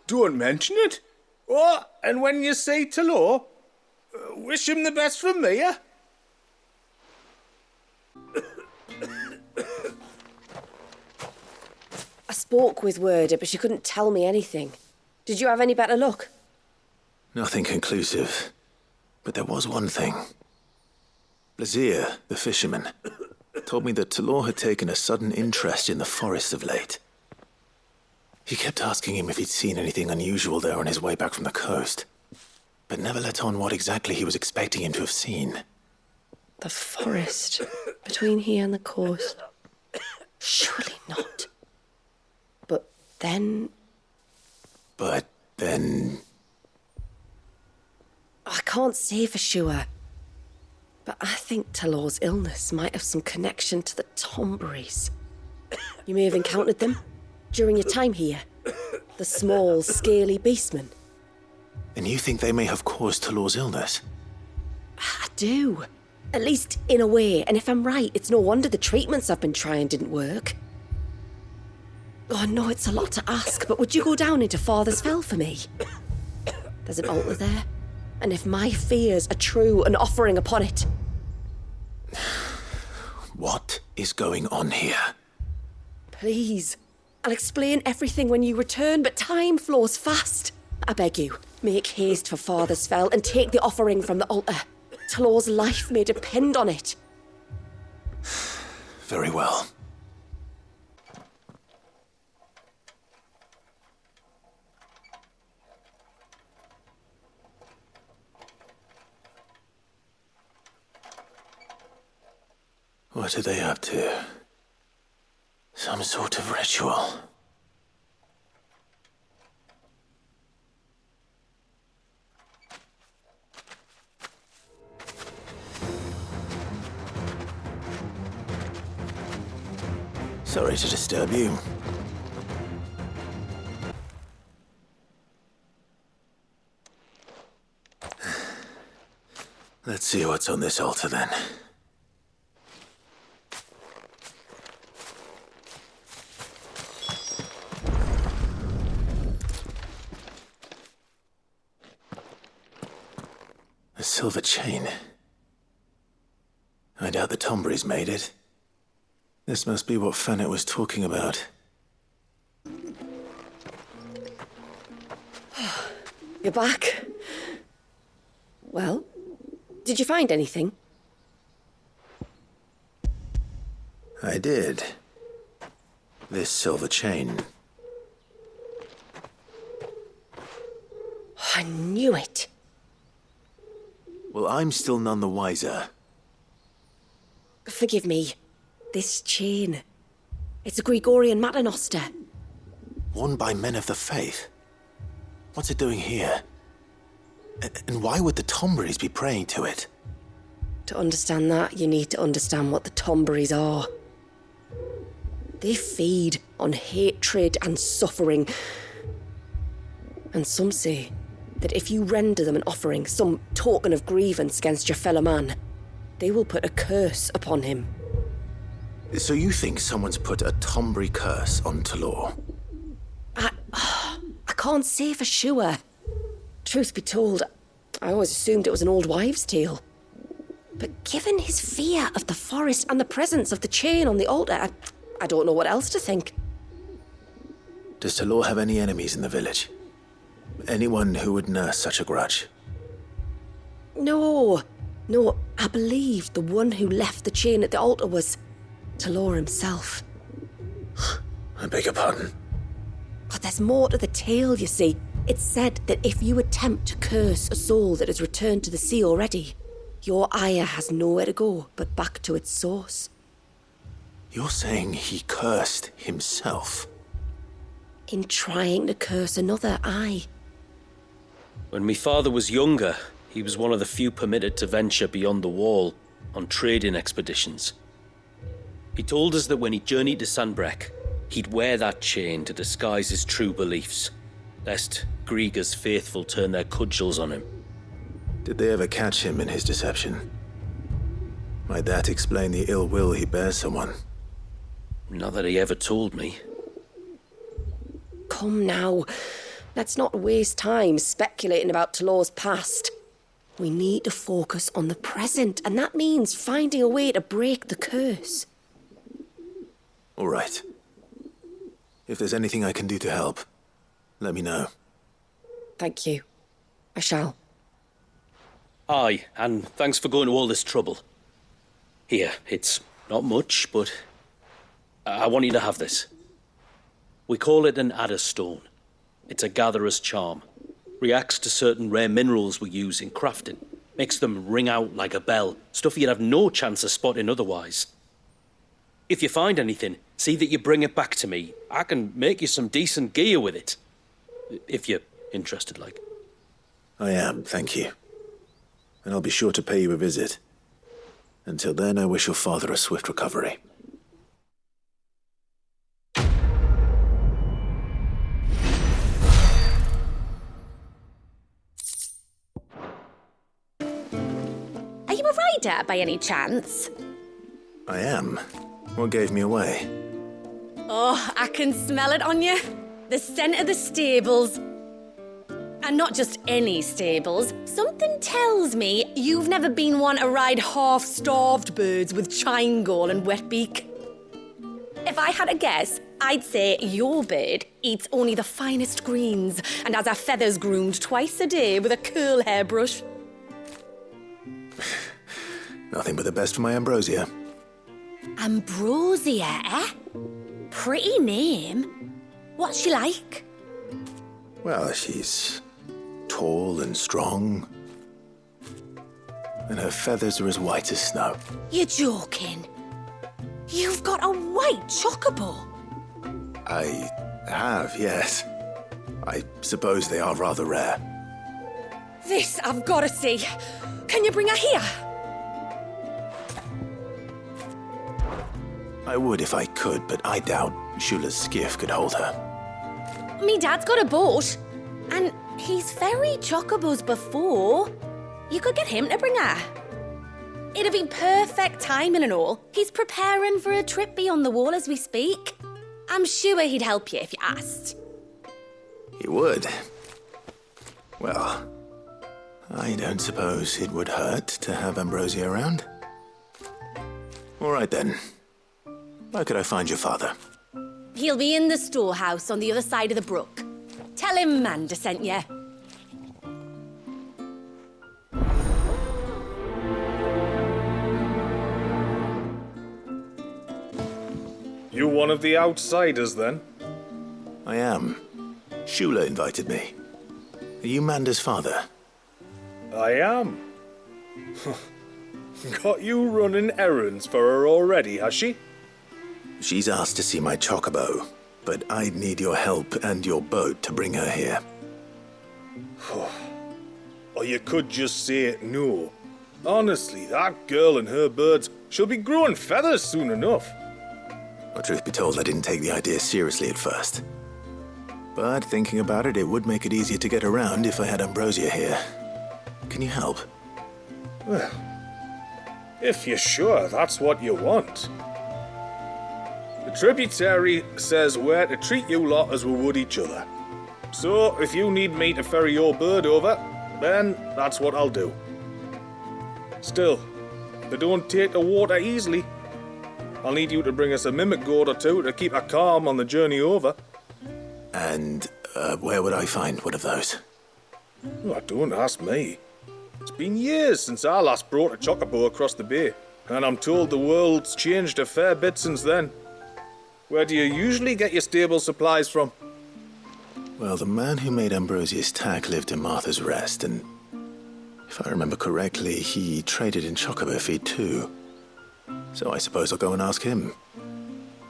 Don't mention it. Oh, and when you say Talor, wish him the best from me, eh? I spoke with Werder, but she couldn't tell me anything. Did you have any better luck? Nothing conclusive. But there was one thing. Blazier, the fisherman, told me that Talor had taken a sudden interest in the forest of late. He kept asking him if he'd seen anything unusual there on his way back from the coast, but never let on what exactly he was expecting him to have seen. The forest between here and the coast. Surely not. But then... I can't say for sure. But I think Talor's illness might have some connection to the Tomberries. You may have encountered them during your time here. The small, scaly beastmen. And you think they may have caused Talor's illness? I do. At least in a way. And if I'm right, it's no wonder the treatments I've been trying didn't work. Oh, I know it's a lot to ask, but would you go down into Father's Fell for me? There's an altar there. And if my fears are true, an offering upon it. What is going on here? Please. I'll explain everything when you return, but time flows fast. I beg you, make haste for Father's Fell and take the offering from the altar. Talor's life may depend on it. Very well. What are they up to? Some sort of ritual. Sorry to disturb you. Let's see what's on this altar then. A silver chain. I doubt the Tomberries made it. This must be what Fennec was talking about. You're back. Well, did you find anything? I did. This silver chain. I knew it. Well, I'm still none the wiser. Forgive me. This chain. It's a Gregorian Maternoster. Worn by men of the faith. What's it doing here? And why would the Tomberries be praying to it? To understand that, you need to understand what the Tomberries are. They feed on hatred and suffering. And some say that if you render them an offering, some token of grievance against your fellow man, they will put a curse upon him. So you think someone's put a Tomberry curse on Talor? I can't say for sure. Truth be told, I always assumed it was an old wives' tale. But given his fear of the forest and the presence of the chain on the altar, I don't know what else to think. Does Talor have any enemies in the village? Anyone who would nurse such a grudge? No, I believe the one who left the chain at the altar was Talor himself. I beg your pardon? But there's more to the tale, you see. It's said that if you attempt to curse a soul that has returned to the sea already, your ire has nowhere to go but back to its source. You're saying he cursed himself? In trying to curse another, aye. When my father was younger, he was one of the few permitted to venture beyond the wall on trading expeditions. He told us that when he journeyed to Sanbreque, he'd wear that chain to disguise his true beliefs, lest Griega's faithful turn their cudgels on him. Did they ever catch him in his deception? Might that explain the ill will he bears someone? Not that he ever told me. Come now. Let's not waste time speculating about Talor's past. We need to focus on the present, and that means finding a way to break the curse. All right. If there's anything I can do to help, let me know. Thank you. I shall. Aye, and thanks for going to all this trouble. Here, it's not much, but I want you to have this. We call it an adder stone. It's a gatherer's charm. Reacts to certain rare minerals we use in crafting. Makes them ring out like a bell, stuff you'd have no chance of spotting otherwise. If you find anything, see that you bring it back to me. I can make you some decent gear with it. If you're interested, like. I am, thank you. And I'll be sure to pay you a visit. Until then, I wish your father a swift recovery. Are you a rider by any chance? I am. What gave me away? Oh, I can smell it on you. The scent of the stables. And not just any stables. Something tells me you've never been one to ride half-starved birds with chine-gall and wet beak. If I had a guess, I'd say your bird eats only the finest greens and has her feathers groomed twice a day with a curl hairbrush. Nothing but the best for my Ambrosia. Ambrosia, eh? Pretty name. What's she like? Well, she's tall and strong. And her feathers are as white as snow. You're joking. You've got a white chocobo. I have, yes. I suppose they are rather rare. This I've got to see. Can you bring her here? I would if I could, but I doubt Shula's skiff could hold her. Me dad's got a boat, and he's ferried chocobos before. You could get him to bring her. It'd be perfect timing and all. He's preparing for a trip beyond the wall as we speak. I'm sure he'd help you if you asked. He would. Well, I don't suppose it would hurt to have Ambrosia around. All right then. Where could I find your father? He'll be in the storehouse on the other side of the brook. Tell him Manda sent you. You one of the outsiders, then? I am. Shula invited me. Are you Manda's father? I am. Got you running errands for her already, has she? She's asked to see my chocobo, but I'd need your help and your boat to bring her here. Or you could just say no. Honestly, that girl and her birds, she'll be growing feathers soon enough. Well, truth be told, I didn't take the idea seriously at first. But thinking about it, it would make it easier to get around if I had Ambrosia here. Can you help? Well, if you're sure that's what you want. The tributary says we're to treat you lot as we would each other. So, if you need me to ferry your bird over, then that's what I'll do. Still, they don't take the water easily. I'll need you to bring us a mimic gourd or two to keep her calm on the journey over. And where would I find one of those? Oh, don't ask me. It's been years since I last brought a chocobo across the bay, and I'm told the world's changed a fair bit since then. Where do you usually get your stable supplies from? Well, the man who made Ambrosia's tack lived in Martha's Rest, and if I remember correctly, he traded in chocobo feed too. So I suppose I'll go and ask him.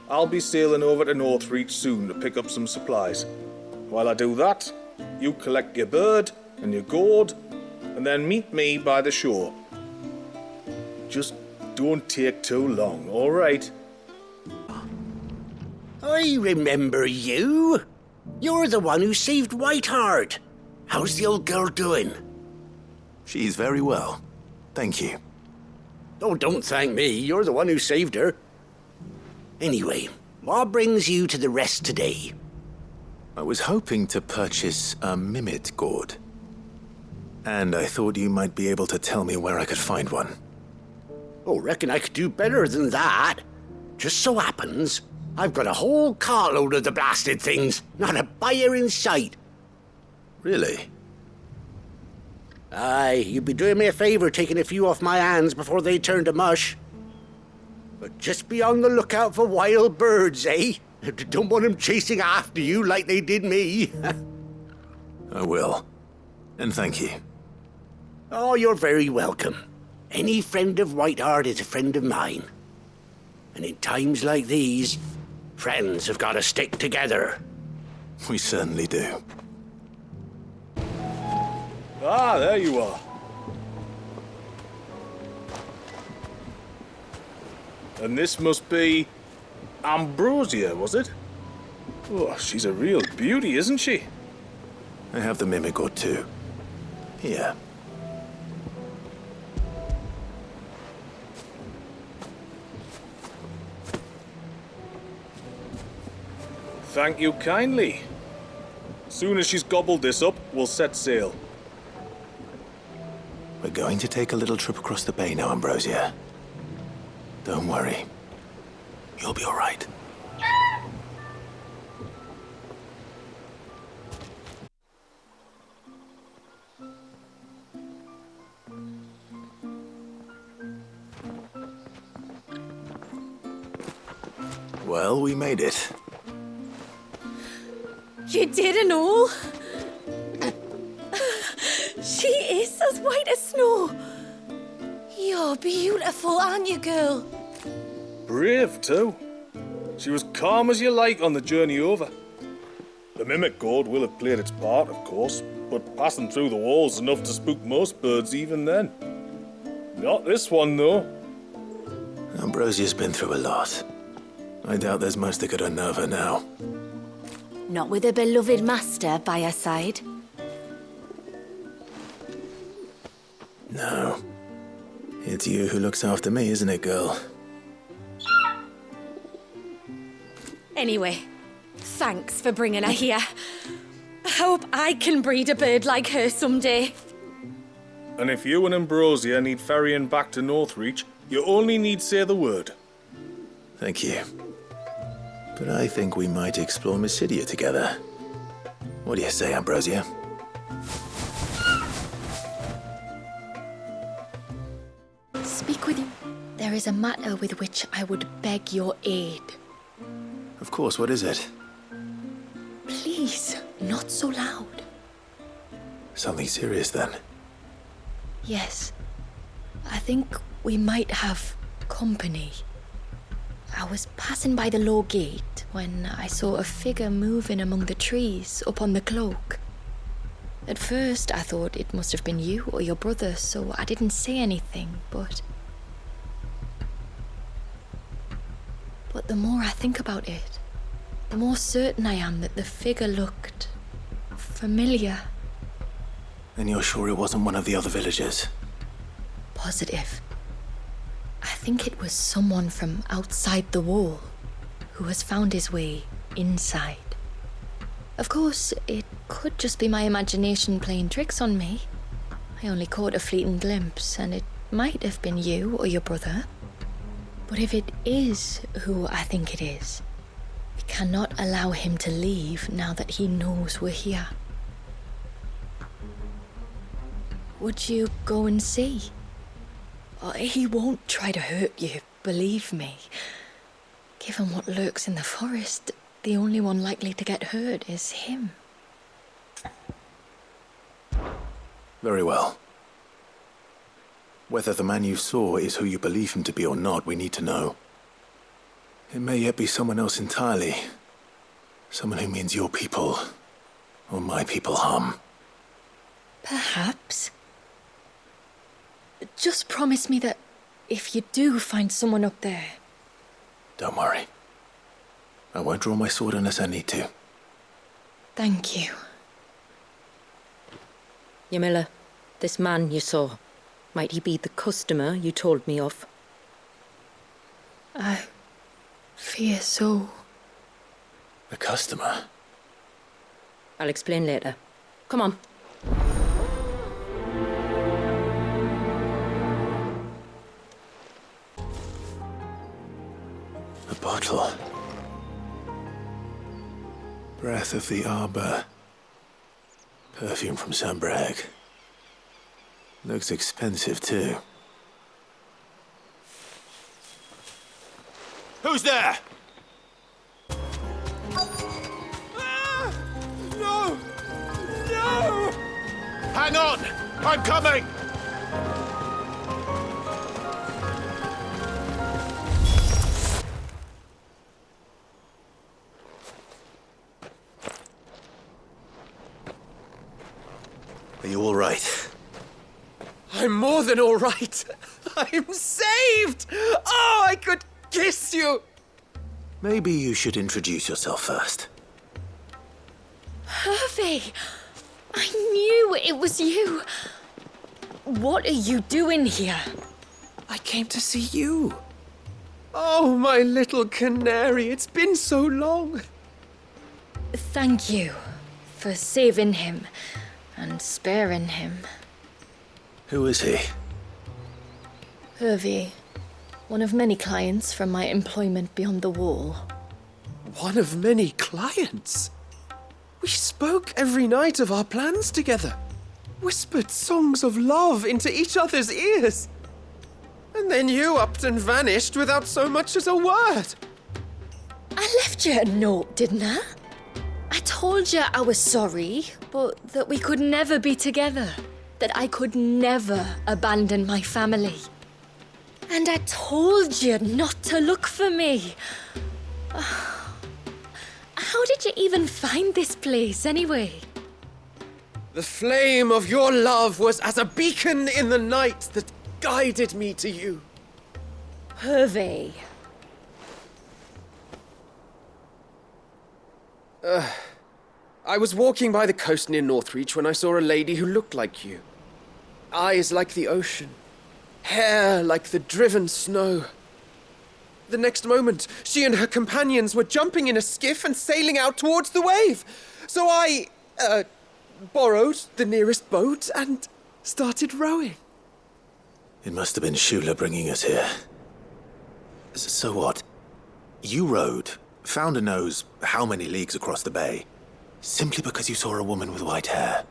I'll be sailing over to Northreach soon to pick up some supplies. While I do that, you collect your bird and your gourd, and then meet me by the shore. Just don't take too long, all right? I remember you. You're the one who saved Whiteheart. How's the old girl doing? She's very well. Thank you. Oh, don't thank me. You're the one who saved her. Anyway, what brings you to the rest today? I was hoping to purchase a mimit gourd. And I thought you might be able to tell me where I could find one. Oh, reckon I could do better than that. Just so happens, I've got a whole cartload of the blasted things. Not a buyer in sight. Really? Aye, you'd be doing me a favour taking a few off my hands before they turn to mush. But just be on the lookout for wild birds, eh? Don't want them chasing after you like they did me. I will. And thank you. Oh, you're very welcome. Any friend of Whiteheart is a friend of mine. And in times like these, friends have got to stick together. We certainly do. Ah, there you are. And this must be Ambrosia, was it? Oh, she's a real beauty, isn't she? I have the mimic or two. Here. Thank you kindly. Soon as she's gobbled this up, we'll set sail. We're going to take a little trip across the bay now, Ambrosia. Don't worry. You'll be all right. Well, we made it. You did and all? She is as white as snow. You're beautiful, aren't you, girl? Brave, too. She was calm as you like on the journey over. The mimic gourd will have played its part, of course, but passing through the walls enough to spook most birds even then. Not this one, though. Ambrosia's been through a lot. I doubt there's much that could unnerve her now. Not with a beloved master by her side. No. It's you who looks after me, isn't it, girl? Anyway, thanks for bringing her here. I hope I can breed a bird like her someday. And if you and Ambrosia need ferrying back to Northreach, you only need say the word. Thank you. But I think we might explore Mysidia together. What do you say, Ambrosia? Speak with you. There is a matter with which I would beg your aid. Of course, what is it? Please, not so loud. Something serious, then? Yes. I think we might have company. I was passing by the low gate when I saw a figure moving among the trees up on the cloak. At first, I thought it must have been you or your brother, so I didn't say anything, but the more I think about it, the more certain I am that the figure looked familiar. And you're sure it wasn't one of the other villagers? Positive. I think it was someone from outside the wall who has found his way inside. Of course, it could just be my imagination playing tricks on me. I only caught a fleeting glimpse, and it might have been you or your brother. But if it is who I think it is, we cannot allow him to leave now that he knows we're here. Would you go and see? He won't try to hurt you, believe me. Given what lurks in the forest, the only one likely to get hurt is him. Very well. Whether the man you saw is who you believe him to be or not, we need to know. It may yet be someone else entirely. Someone who means your people, or my people, harm. Perhaps. Just promise me that if you do find someone up there... Don't worry. I won't draw my sword unless I need to. Thank you. Yamila, this man you saw, might he be the customer you told me of? I fear so. The customer? I'll explain later. Come on. A bottle. Breath of the arbor. Perfume from Sambrag. Looks expensive, too. Who's there? No! No! Hang on! I'm coming! you all right? I'm more than all right. I'm saved! Oh, I could kiss you! Maybe you should introduce yourself first. Hervey! I knew it was you! What are you doing here? I came to see you. Oh, my little canary, it's been so long. Thank you for saving him and sparing him. Who is he? Hervey, one of many clients from my employment beyond the wall. One of many clients? We spoke every night of our plans together. Whispered songs of love into each other's ears. And then you upped and vanished without so much as a word. I left you a note, didn't I? I told you I was sorry, but that we could never be together. That I could never abandon my family. And I told you not to look for me. How did you even find this place, anyway? The flame of your love was as a beacon in the night that guided me to you. Hervey. I was walking by the coast near Northreach when I saw a lady who looked like you. Eyes like the ocean. Hair like the driven snow. The next moment, she and her companions were jumping in a skiff and sailing out towards the wave. So I, borrowed the nearest boat and started rowing. It must have been Shula bringing us here. So what? You rowed, found a nose how many leagues across the bay, simply because you saw a woman with white hair.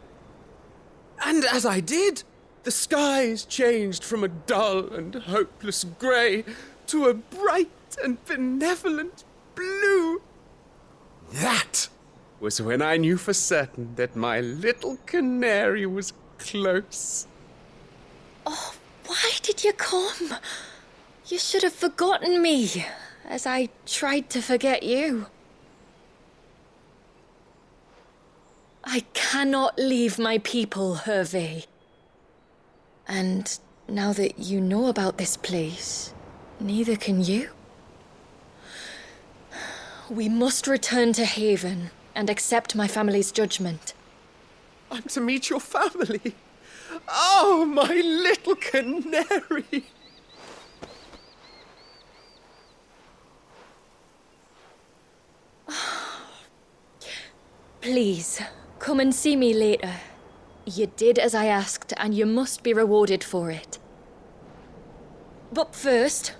And as I did, the skies changed from a dull and hopeless grey to a bright and benevolent blue. That was when I knew for certain that my little canary was close. Oh, why did you come? You should have forgotten me, as I tried to forget you. I cannot leave my people, Hervey. And now that you know about this place, neither can you. We must return to Haven and accept my family's judgment. I'm to meet your family. Oh, my little canary. Please, come and see me later. You did as I asked, and you must be rewarded for it. But first,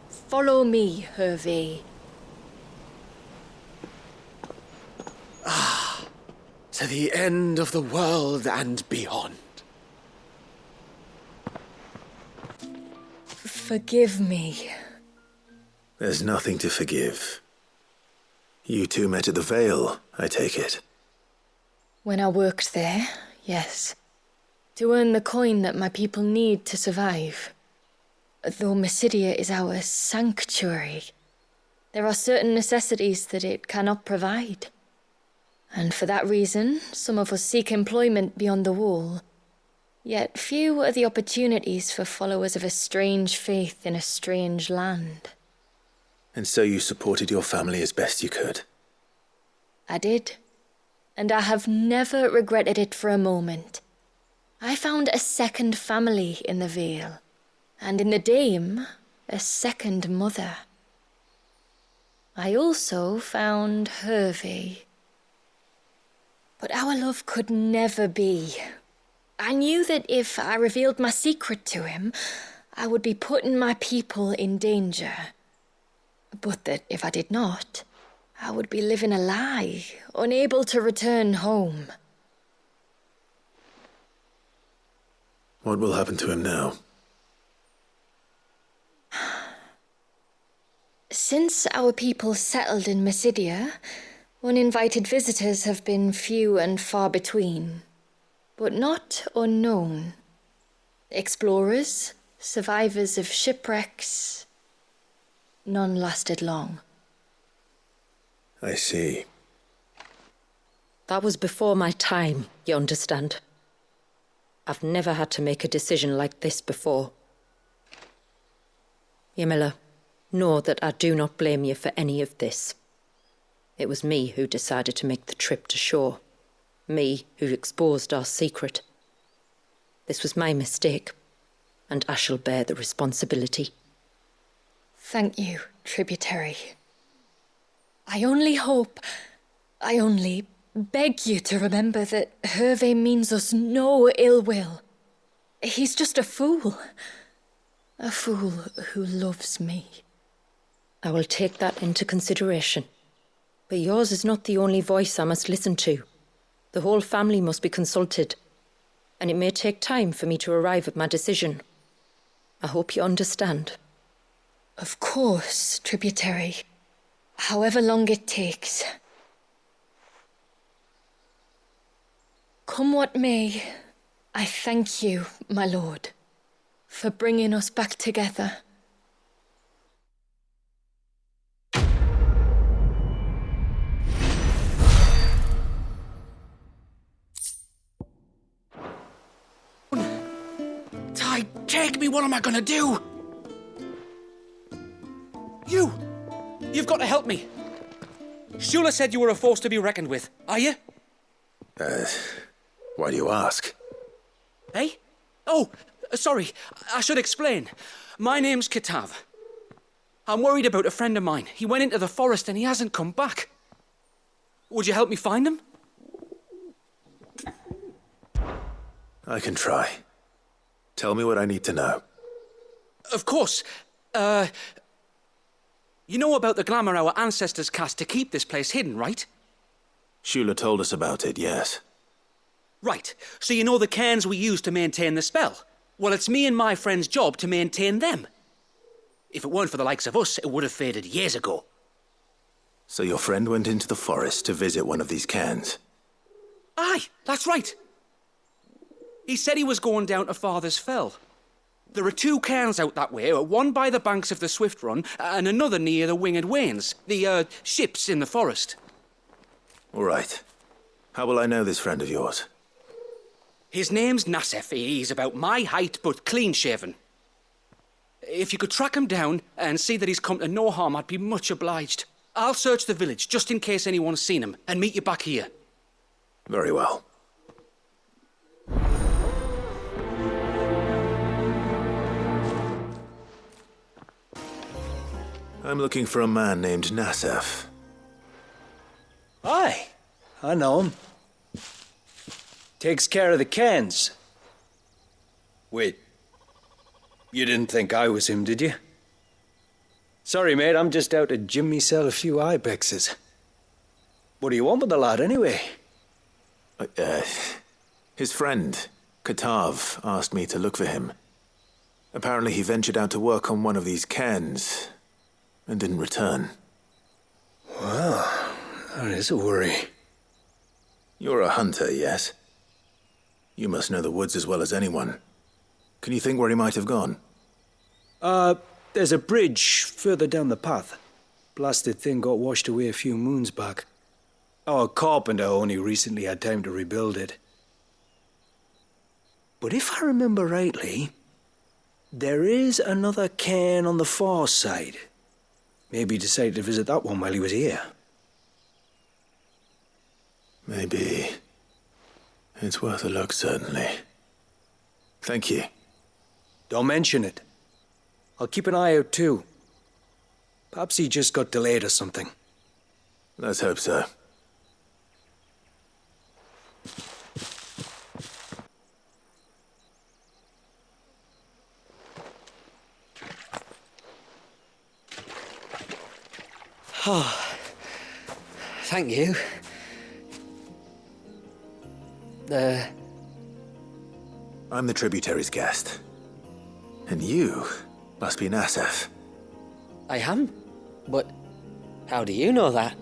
follow me, Hervey. To the end of the world and beyond. Forgive me. There's nothing to forgive. You two met at the Vale, I take it. When I worked there, yes. To earn the coin that my people need to survive. Though Mysidia is our sanctuary, there are certain necessities that it cannot provide. And for that reason, some of us seek employment beyond the wall. Yet few are the opportunities for followers of a strange faith in a strange land. And so you supported your family as best you could? I did. And I have never regretted it for a moment. I found a second family in the Vale. And in the Dame, a second mother. I also found Hervey. But our love could never be. I knew that if I revealed my secret to him, I would be putting my people in danger. But that if I did not, I would be living a lie, unable to return home. What will happen to him now? Since our people settled in Mysidia, uninvited visitors have been few and far between, but not unknown. Explorers, survivors of shipwrecks, none lasted long. I see. That was before my time, you understand. I've never had to make a decision like this before. Ymila, know that I do not blame you for any of this. It was me who decided to make the trip to shore. Me who exposed our secret. This was my mistake, and I shall bear the responsibility. Thank you, tributary. I only beg you to remember that Hervé means us no ill will. He's just a fool. A fool who loves me. I will take that into consideration. But yours is not the only voice I must listen to. The whole family must be consulted, and it may take time for me to arrive at my decision. I hope you understand. Of course, tributary. However long it takes. Come what may, I thank you, my lord, for bringing us back together. Ty, take me, what am I gonna do? You've got to help me. Shula said you were a force to be reckoned with. Are you? Why do you ask? Eh? Oh, sorry. I should explain. My name's Kitav. I'm worried about a friend of mine. He went into the forest and he hasn't come back. Would you help me find him? I can try. Tell me what I need to know. Of course. You know about the glamour our ancestors cast to keep this place hidden, right? Shula told us about it, yes. Right. So you know the cairns we use to maintain the spell? Well, it's me and my friend's job to maintain them. If it weren't for the likes of us, it would have faded years ago. So your friend went into the forest to visit one of these cairns? Aye, that's right. He said he was going down to Father's Fell. There are 2 cairns out that way, one by the banks of the Swift Run, and another near the Winged Wains, the ships in the forest. All right. How will I know this friend of yours? His name's Nassef. He's about my height, but clean-shaven. If you could track him down and see that he's come to no harm, I'd be much obliged. I'll search the village, just in case anyone's seen him, and meet you back here. Very well. I'm looking for a man named Nassef. Aye, I know him. Takes care of the cairns. Wait, you didn't think I was him, did you? Sorry, mate, I'm just out to gym myself a few ibexes. What do you want with the lad, anyway? His friend, Katav, asked me to look for him. Apparently he ventured out to work on one of these cairns and didn't return. Well, that is a worry. You're a hunter, yes? You must know the woods as well as anyone. Can you think where he might have gone? There's a bridge further down the path. Blasted thing got washed away a few moons back. Our carpenter only recently had time to rebuild it. But if I remember rightly, there is another cairn on the far side. Maybe he decided to visit that one while he was here. Maybe. It's worth a look, certainly. Thank you. Don't mention it. I'll keep an eye out too. Perhaps he just got delayed or something. Let's hope so. Oh, thank you. I'm the tributary's guest. And you must be Nassef. I am? But how do you know that?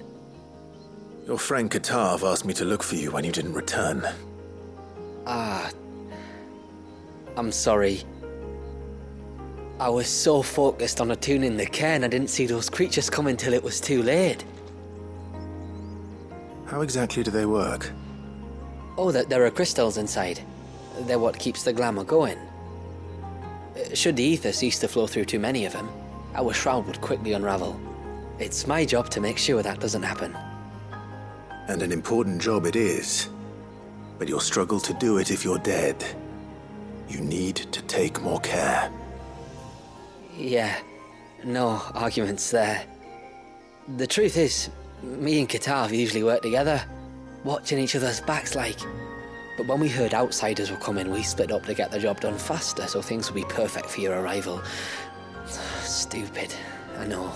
Your friend Katav asked me to look for you when you didn't return. I'm sorry. I was so focused on attuning the cairn, I didn't see those creatures coming till it was too late. How exactly do they work? Oh, there are crystals inside. They're what keeps the glamour going. Should the ether cease to flow through too many of them, our shroud would quickly unravel. It's my job to make sure that doesn't happen. And an important job it is. But you'll struggle to do it if you're dead. You need to take more care. Yeah, no arguments there. The truth is, me and Katav usually work together, watching each other's backs like. But when we heard outsiders were coming, we split up to get the job done faster so things would be perfect for your arrival. Stupid, I know.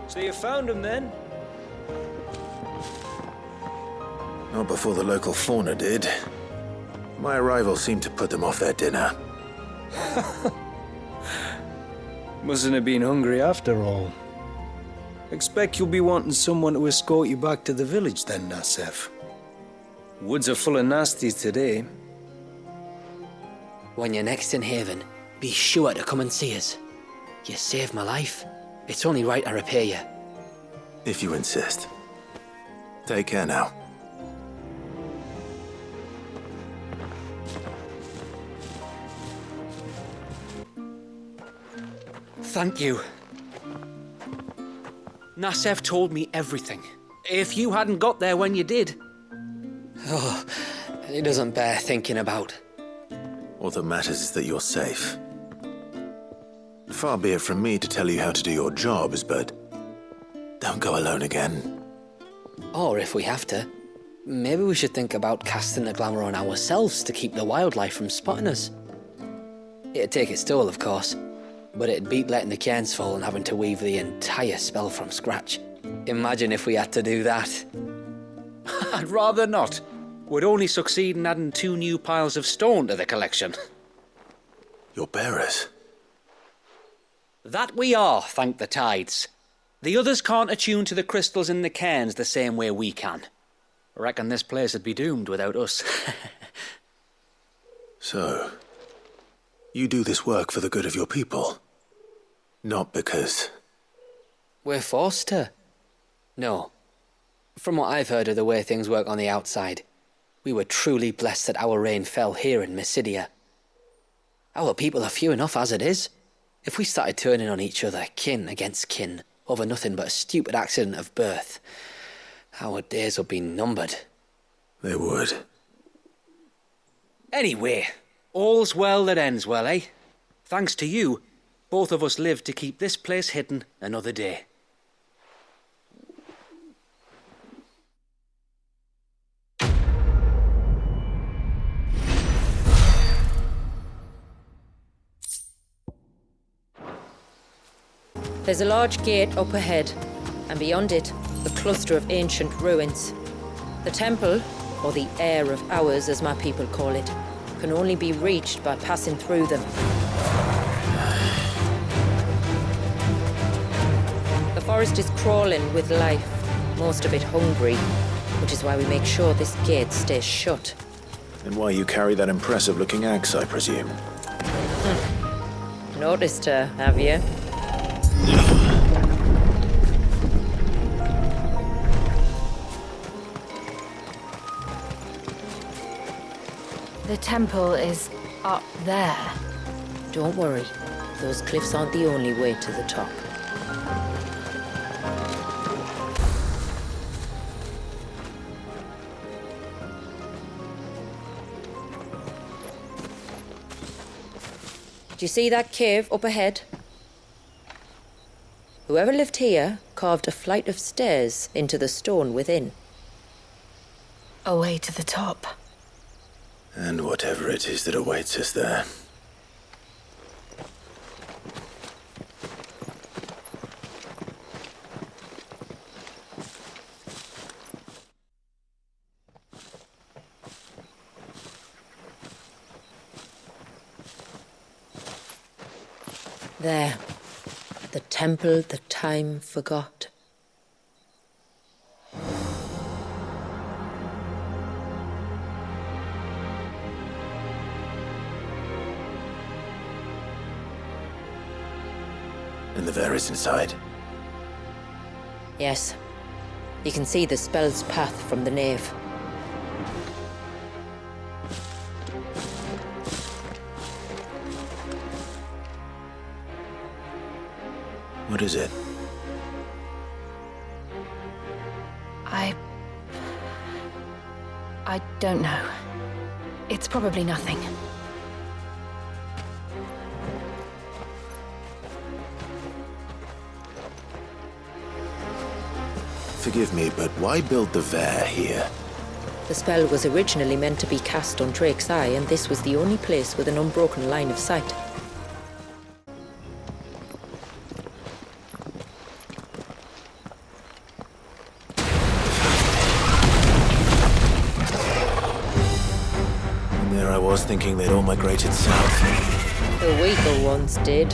So you found him then? Not before the local fauna did. My arrival seemed to put them off their dinner. Mustn't have been hungry after all. Expect you'll be wanting someone to escort you back to the village then, Nasef. Woods are full of nasties today. When you're next in Haven, be sure to come and see us. You saved my life. It's only right I repay you. If you insist. Take care now. Thank you. Nasef told me everything. If you hadn't got there when you did... Oh, it doesn't bear thinking about. All that matters is that you're safe. Far be it from me to tell you how to do your jobs, but don't go alone again. Or if we have to, maybe we should think about casting the glamour on ourselves to keep the wildlife from spotting us. It'd take its toll, of course, but it'd beat letting the cairns fall and having to weave the entire spell from scratch. Imagine if we had to do that. I'd rather not. Would only succeed in adding 2 new piles of stone to the collection. Your bearers? That we are, thank the tides. The others can't attune to the crystals in the cairns the same way we can. I reckon this place would be doomed without us. So, you do this work for the good of your people? Not because... We're forced to. No. From what I've heard of the way things work on the outside, we were truly blessed that our rain fell here in Mysidia. Our people are few enough as it is. If we started turning on each other, kin against kin, over nothing but a stupid accident of birth, our days would be numbered. They would. Anyway, all's well that ends well, eh? Thanks to you, both of us lived to keep this place hidden another day. There's a large gate up ahead, and beyond it, a cluster of ancient ruins. The temple, or the Heir of Hours as my people call it, can only be reached by passing through them. The forest is crawling with life, most of it hungry, which is why we make sure this gate stays shut. And why you carry that impressive-looking axe, I presume? Noticed her, have you? The temple is up there. Don't worry, those cliffs aren't the only way to the top. Do you see that cave up ahead? Whoever lived here carved a flight of stairs into the stone within. A way to the top. And whatever it is that awaits us there. There. The temple the time forgot. And the Varys inside? Yes. You can see the spell's path from the nave. What is it? I don't know. It's probably nothing. Forgive me, but why build the Ver here? The spell was originally meant to be cast on Drake's Eye, and this was the only place with an unbroken line of sight. And there I was thinking they'd all migrated south. The weaker ones did.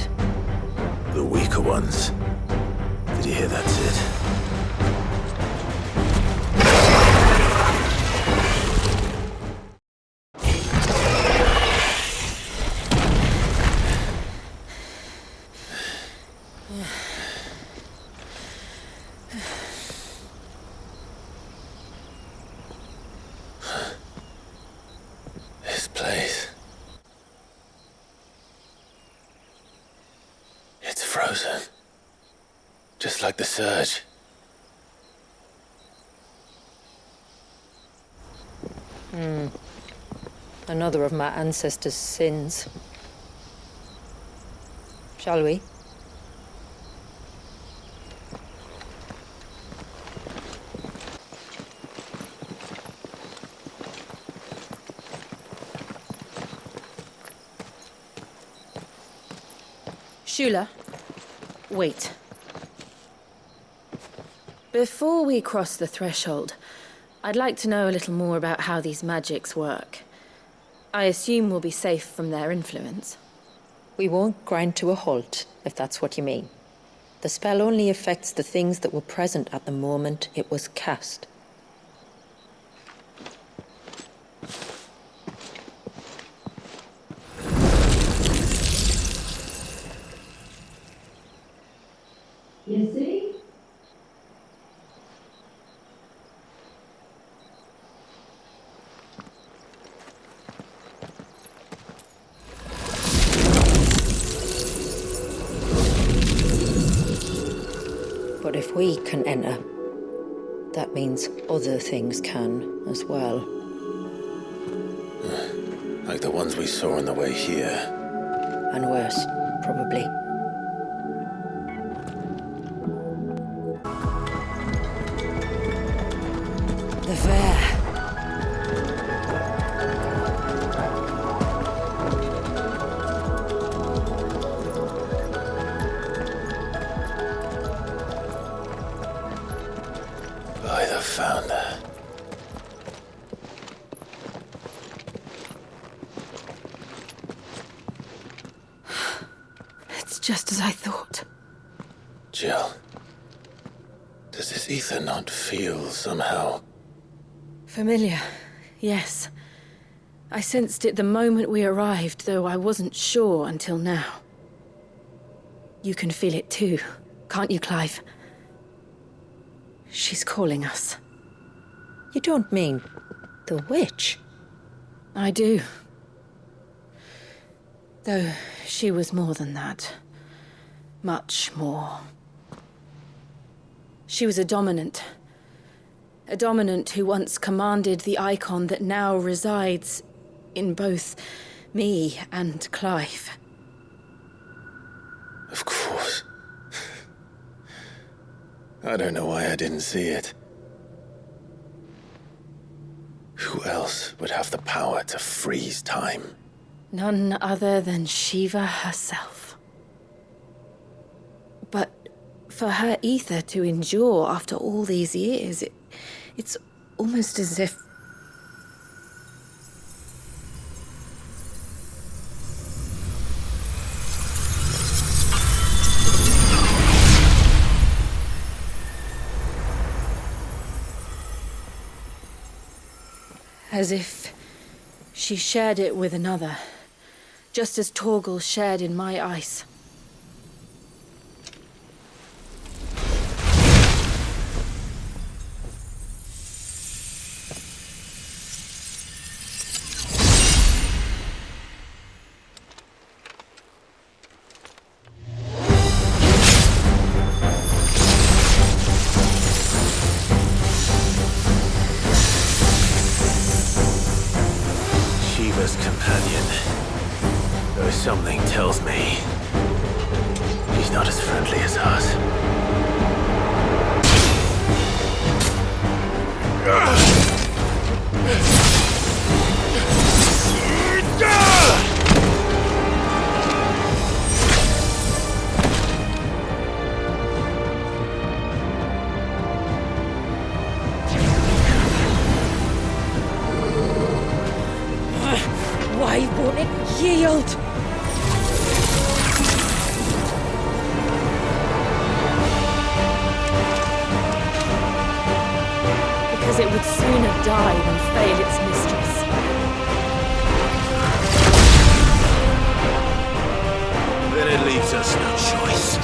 The weaker ones? Did you hear that, Sid? This place. It's frozen. Just like the surge. Another of my ancestors' sins. Shall we? Shula, wait. Before we cross the threshold, I'd like to know a little more about how these magics work. I assume we'll be safe from their influence. We won't grind to a halt, if that's what you mean. The spell only affects the things that were present at the moment it was cast. You see? But if we can enter, that means other things can as well. Like the ones we saw on the way here. And worse, probably. The Ver. By the Founder. It's just as I thought. Jill, does this ether not feel somehow? Familiar, yes. I sensed it the moment we arrived, though I wasn't sure until now. You can feel it too, can't you, Clive? She's calling us. You don't mean the witch? I do. Though she was more than that. Much more. She was a dominant. A dominant who once commanded the icon that now resides in both me and Clive. Of course. I don't know why I didn't see it. Who else would have the power to freeze time? None other than Shiva herself. But for her ether to endure after all these years, it's almost as if... As if she shared it with another, just as Torgal shared in my ice. as friendly as ours. Why won't it yield? Because it would sooner die than fail its mistress. Then it leaves us no choice.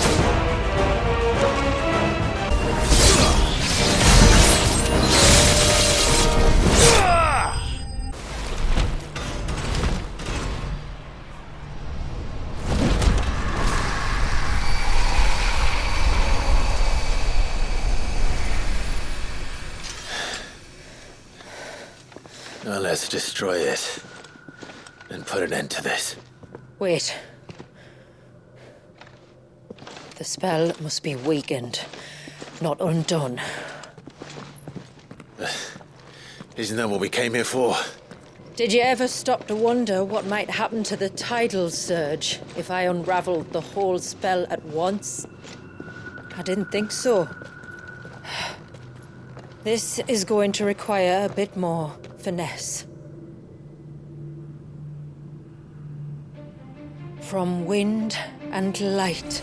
Now let's destroy it and put an end to this. Wait. The spell must be weakened, not undone. Isn't that what we came here for? Did you ever stop to wonder what might happen to the tidal surge if I unraveled the whole spell at once? I didn't think so. This is going to require a bit more finesse. From wind and light,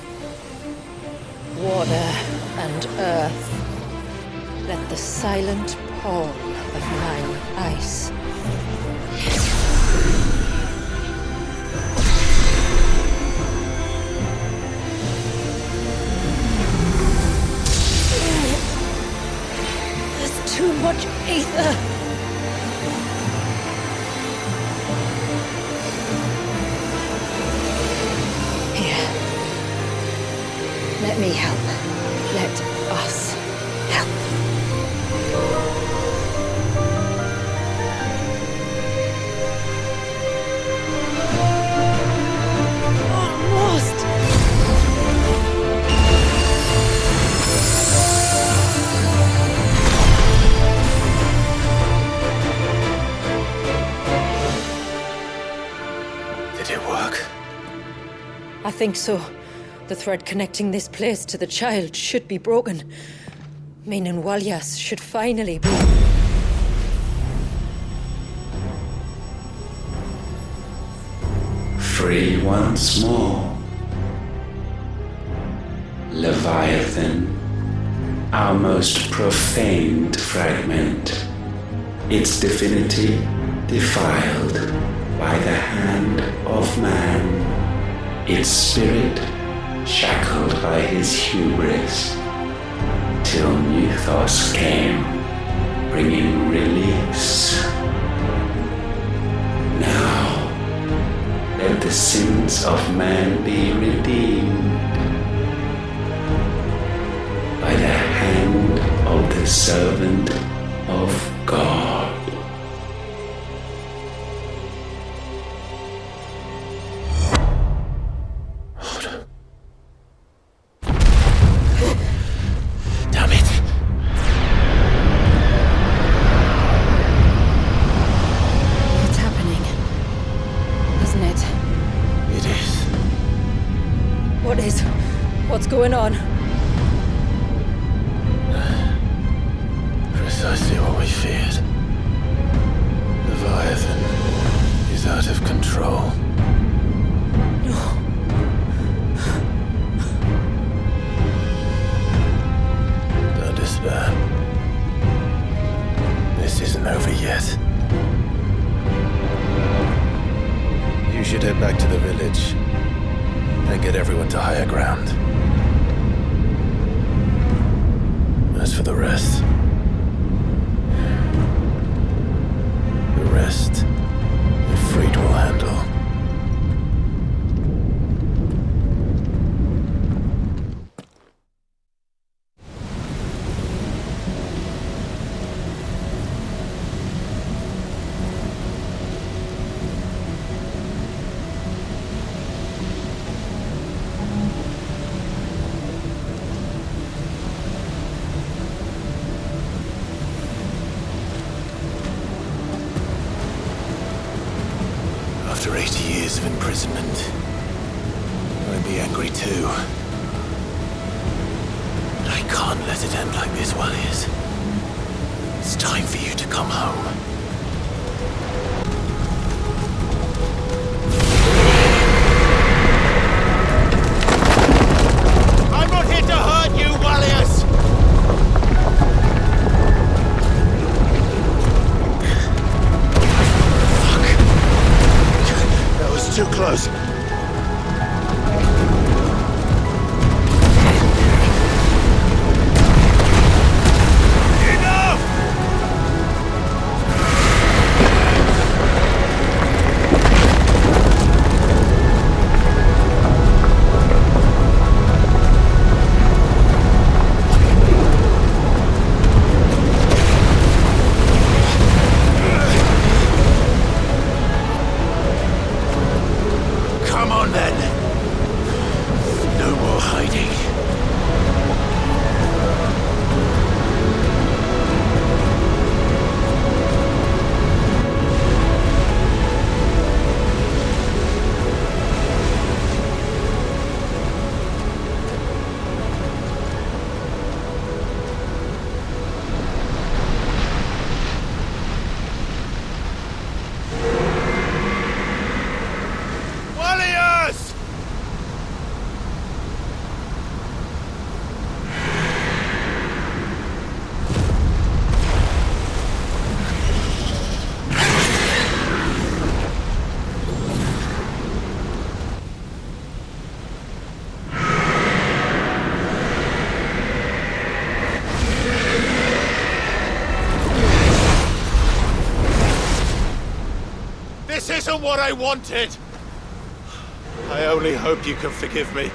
water and earth, let the silent pall of mine ice. There's too much ether. Let me help. Let us help. Almost. Did it work? I think so. The thread connecting this place to the child should be broken, meaning Walyas should finally be... Free once more. Leviathan, our most profaned fragment, its divinity defiled by the hand of man, its spirit shackled by his hubris, till Mythos came, bringing release. Now, let the sins of man be redeemed by the hand of the servant of God. What's going on? Precisely what we feared. Leviathan is out of control. No. Don't despair. This isn't over yet. You should head back to the village and get everyone to higher ground. As for the rest, the Ifrit will handle. imprisonment. I'd be angry too. But I can't let it end like this, Warriors. It's time for you to come home. I'm not here to hurt you, Warriors! That was too close. Come on then. No more hiding. Warriors! This isn't what I wanted! I only hope you can forgive me.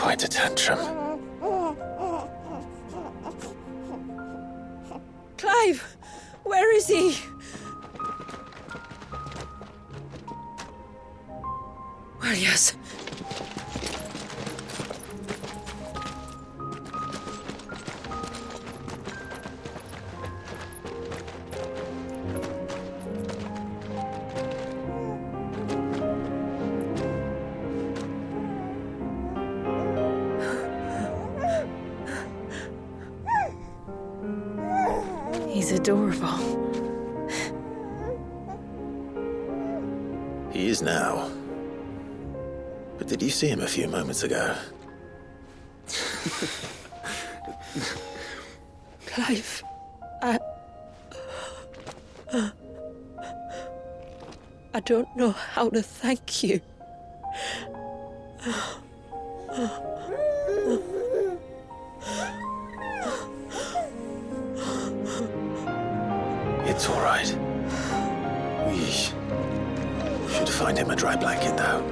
quite a tantrum. Clive! Where is he? Well, yes. He's adorable. He is now. But did you see him a few moments ago? Clive, I don't know how to thank you. It's all right. We should find him a dry blanket, though.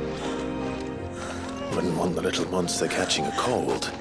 Wouldn't want the little monster catching a cold.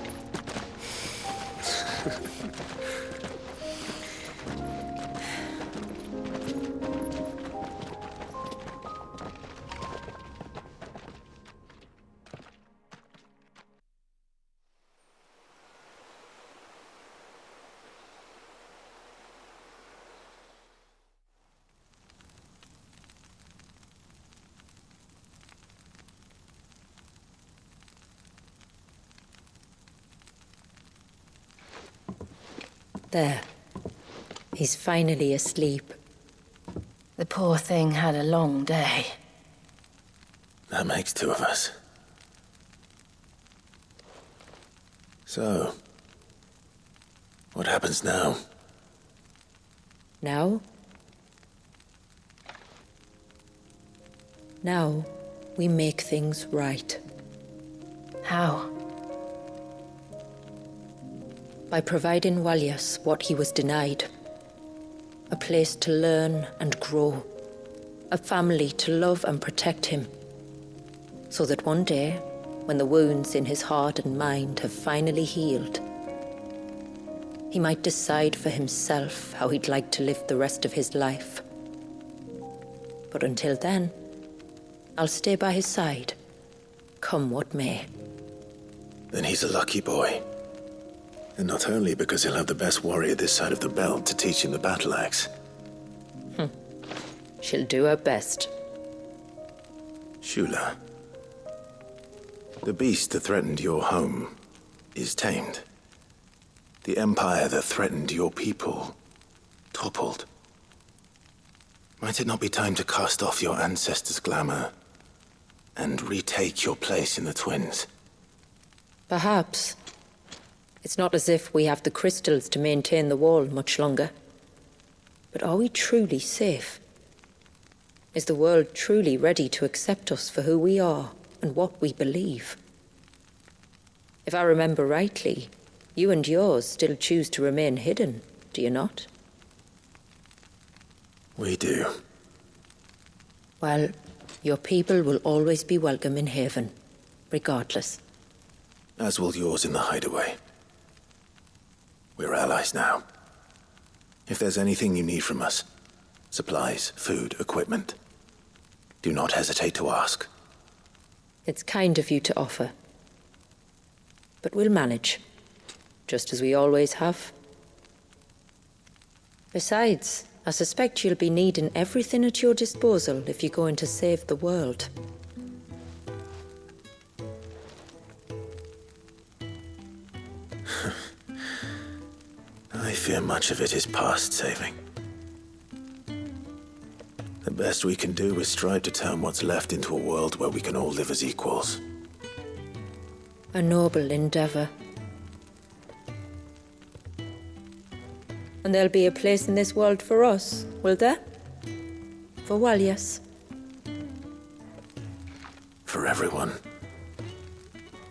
There. He's finally asleep. The poor thing had a long day. That makes two of us. So, what happens now? Now? Now, we make things right. How? By providing Walyas what he was denied. A place to learn and grow. A family to love and protect him. So that one day, when the wounds in his heart and mind have finally healed, he might decide for himself how he'd like to live the rest of his life. But until then, I'll stay by his side, come what may. Then he's a lucky boy. And not only because he'll have the best warrior this side of the belt to teach him the battle axe. She'll do her best. Shula, the beast that threatened your home is tamed. The empire that threatened your people toppled. Might it not be time to cast off your ancestors' glamour and retake your place in the Twins? Perhaps. It's not as if we have the crystals to maintain the wall much longer. But are we truly safe? Is the world truly ready to accept us for who we are and what we believe? If I remember rightly, you and yours still choose to remain hidden, do you not? We do. Well, your people will always be welcome in Haven, regardless. As will yours in the hideaway. We're allies now. If there's anything you need from us, supplies, food, equipment, do not hesitate to ask. It's kind of you to offer. But we'll manage, just as we always have. Besides, I suspect you'll be needing everything at your disposal if you're going to save the world. I fear much of it is past saving. The best we can do is strive to turn what's left into a world where we can all live as equals. A noble endeavor. And there'll be a place in this world for us, will there? For Walyas? For everyone.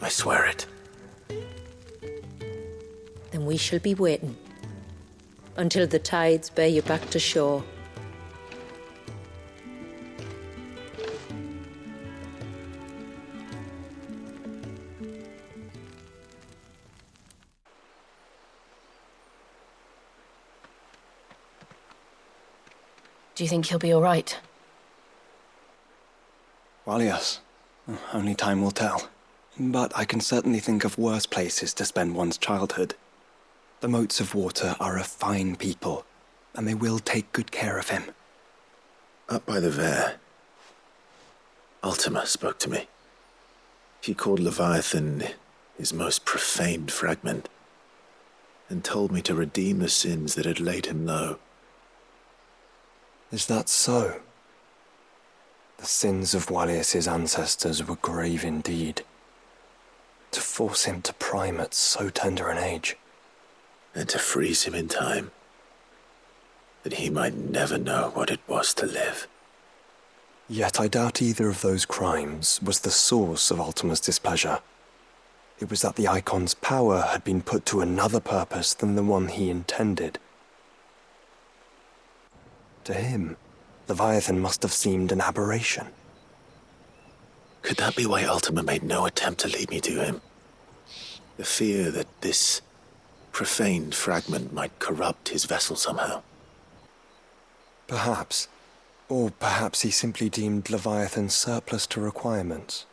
I swear it. Then we shall be waiting. Until the tides bear you back to shore. Do you think he'll be all right? Well, yes. Only time will tell. But I can certainly think of worse places to spend one's childhood. The Moats of Water are a fine people, and they will take good care of him. Up by the Vare, Ultima spoke to me. He called Leviathan his most profaned fragment, and told me to redeem the sins that had laid him low. Is that so? The sins of Wallius's ancestors were grave indeed. To force him to prime at so tender an age. And to freeze him in time, that he might never know what it was to live. Yet I doubt either of those crimes was the source of Ultima's displeasure. It was that the Icon's power had been put to another purpose than the one he intended. To him, Leviathan must have seemed an aberration. Could that be why Ultima made no attempt to lead me to him? The fear that this profaned fragment might corrupt his vessel somehow. Perhaps. Or perhaps he simply deemed Leviathan surplus to requirements.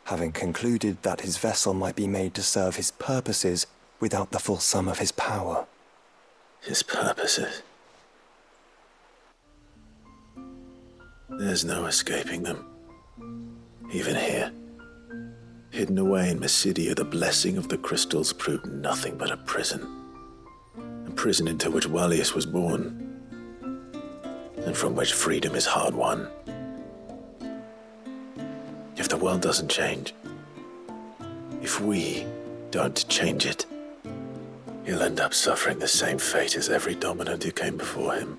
Having concluded that his vessel might be made to serve his purposes without the full sum of his power. His purposes? There's no escaping them. Even here. Hidden away in Mysidia, the blessing of the crystals proved nothing but a prison. A prison into which Wallius was born, and from which freedom is hard won. If the world doesn't change, if we don't change it, he'll end up suffering the same fate as every dominant who came before him.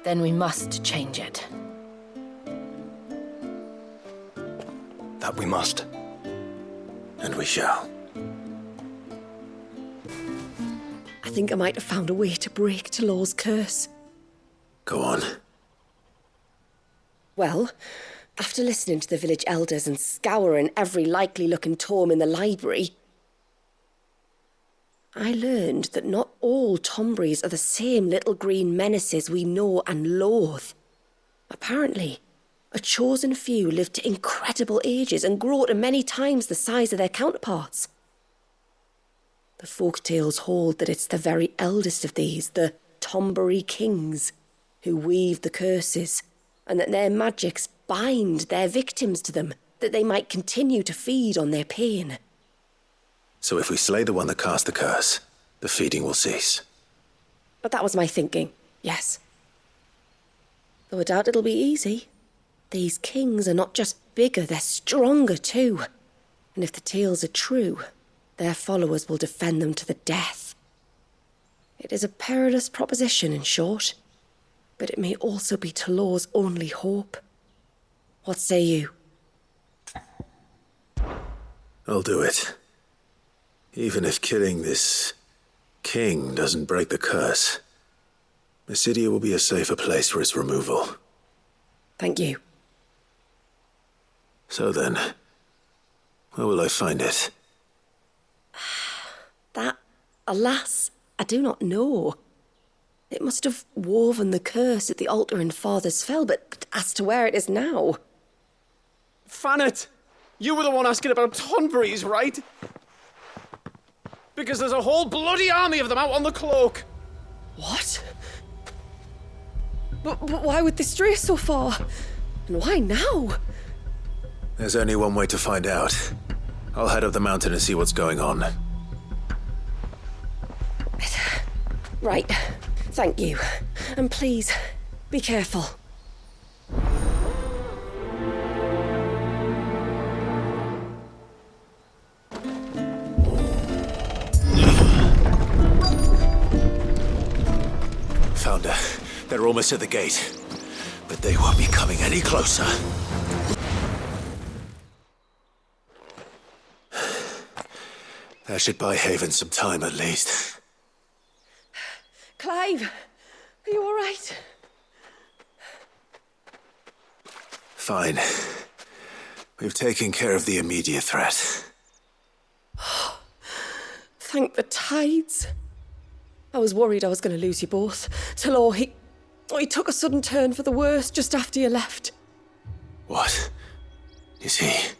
Then we must change it. That we must. And we shall. I think I might have found a way to break Talor's curse. Go on. Well, after listening to the village elders and scouring every likely-looking tome in the library, I learned that not all Tombries are the same little green menaces we know and loathe. Apparently, a chosen few live to incredible ages and grow to many times the size of their counterparts. The folktales hold that it's the very eldest of these, the Tombury kings, who weave the curses, and that their magics bind their victims to them, that they might continue to feed on their pain. So if we slay the one that cast the curse, the feeding will cease. But that was my thinking, yes. Though I doubt it'll be easy. These kings are not just bigger, they're stronger too. And if the tales are true, their followers will defend them to the death. It is a perilous proposition, in short, but it may also be Talor's only hope. What say you? I'll do it. Even if killing this king doesn't break the curse, Mysidia will be a safer place for its removal. Thank you. So then, where will I find it? That, alas, I do not know. It must have woven the curse at the altar in Father's Fell, but as to where it is now... Fannet! You were the one asking about Tonburies, right? Because there's a whole bloody army of them out on the cloak! What? But why would they stray so far? And why now? There's only one way to find out. I'll head up the mountain and see what's going on. Right. Thank you. And please, be careful. Found her. They're almost at the gate. But they won't be coming any closer. That should buy Haven some time at least. Clive, are you all right? Fine. We've taken care of the immediate threat. Thank the tides. I was worried I was going to lose you both. Talor, he took a sudden turn for the worse just after you left. What? Is he?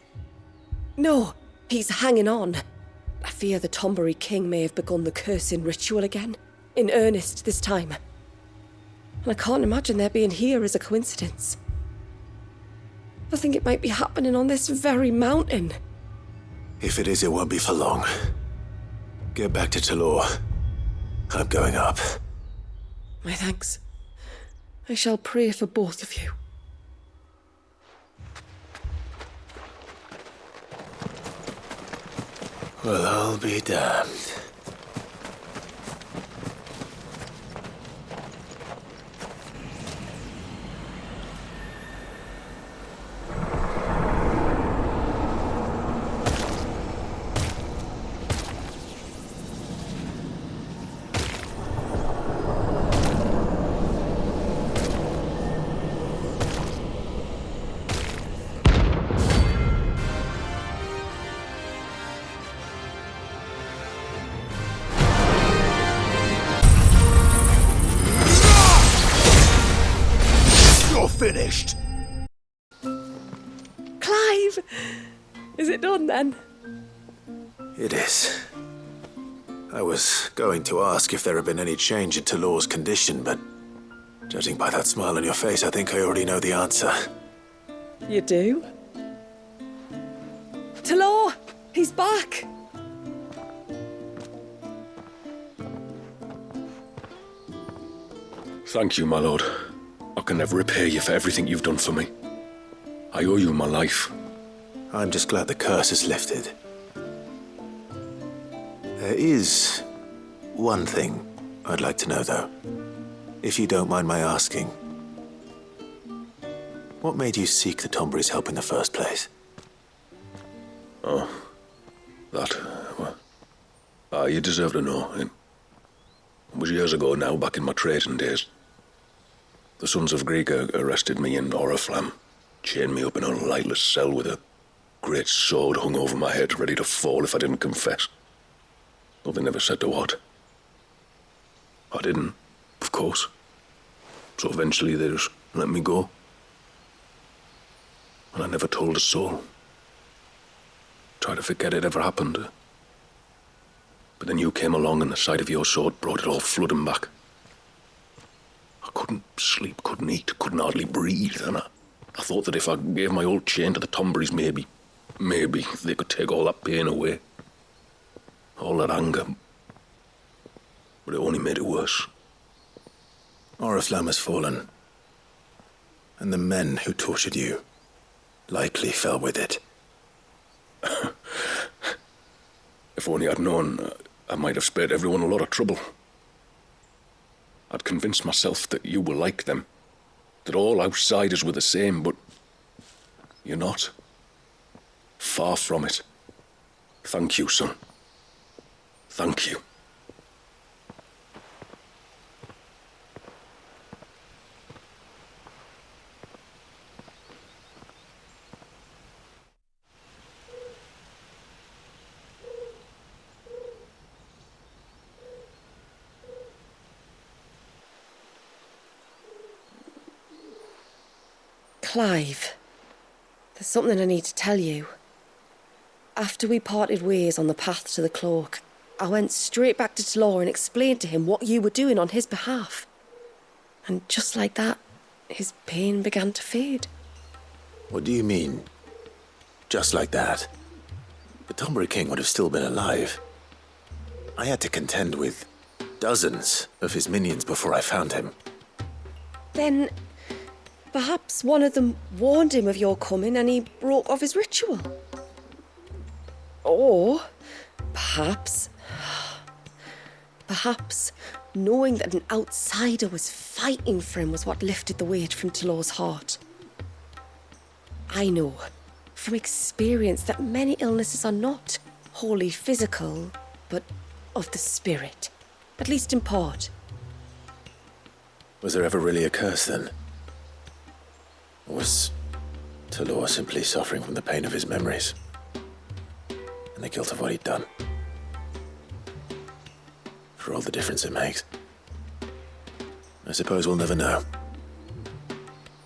No, he's hanging on. I fear the Tombury King may have begun the cursing ritual again. In earnest this time. And I can't imagine their being here as a coincidence. I think it might be happening on this very mountain. If it is, it won't be for long. Get back to Talor. I'm going up. My thanks. I shall pray for both of you. Well, I'll be damned. Finished. Clive! Is it done then? It is. I was going to ask if there had been any change in Talor's condition, but judging by that smile on your face, I think I already know the answer. You do? Talor! He's back! Thank you, my lord. I can never repay you for everything you've done for me. I owe you my life. I'm just glad the curse is lifted. There is one thing I'd like to know, though. If you don't mind my asking. What made you seek the Tombury's help in the first place? Oh, that, well, you deserve to know. It was years ago now, back in my trading days. The Sons of Greek arrested me in Oriflamme, chained me up in a lightless cell with a great sword hung over my head, ready to fall if I didn't confess. Though they never said to what. I didn't, of course. So eventually they just let me go. And I never told a soul. Tried to forget it ever happened. But then you came along and the sight of your sword brought it all flooding back. I couldn't sleep, couldn't eat, couldn't hardly breathe, and I thought that if I gave my old chain to the Tomburys, maybe they could take all that pain away. All that anger. But it only made it worse. Oriflamme has fallen. And the men who tortured you likely fell with it. If only I'd known, I might have spared everyone a lot of trouble. I'd convinced myself that you were like them, that all outsiders were the same, but you're not. Far from it. Thank you, son. Thank you. Clive, there's something I need to tell you. After we parted ways on the path to the cloak, I went straight back to Talor and explained to him what you were doing on his behalf. And just like that, his pain began to fade. What do you mean? Just like that? The Tombury King would have still been alive. I had to contend with dozens of his minions before I found him. Then perhaps one of them warned him of your coming and he broke off his ritual. Or perhaps knowing that an outsider was fighting for him was what lifted the weight from Talor's heart. I know from experience that many illnesses are not wholly physical, but of the spirit, at least in part. Was there ever really a curse then? Or was Talor simply suffering from the pain of his memories and the guilt of what he'd done? for all the difference it makes. I suppose we'll never know.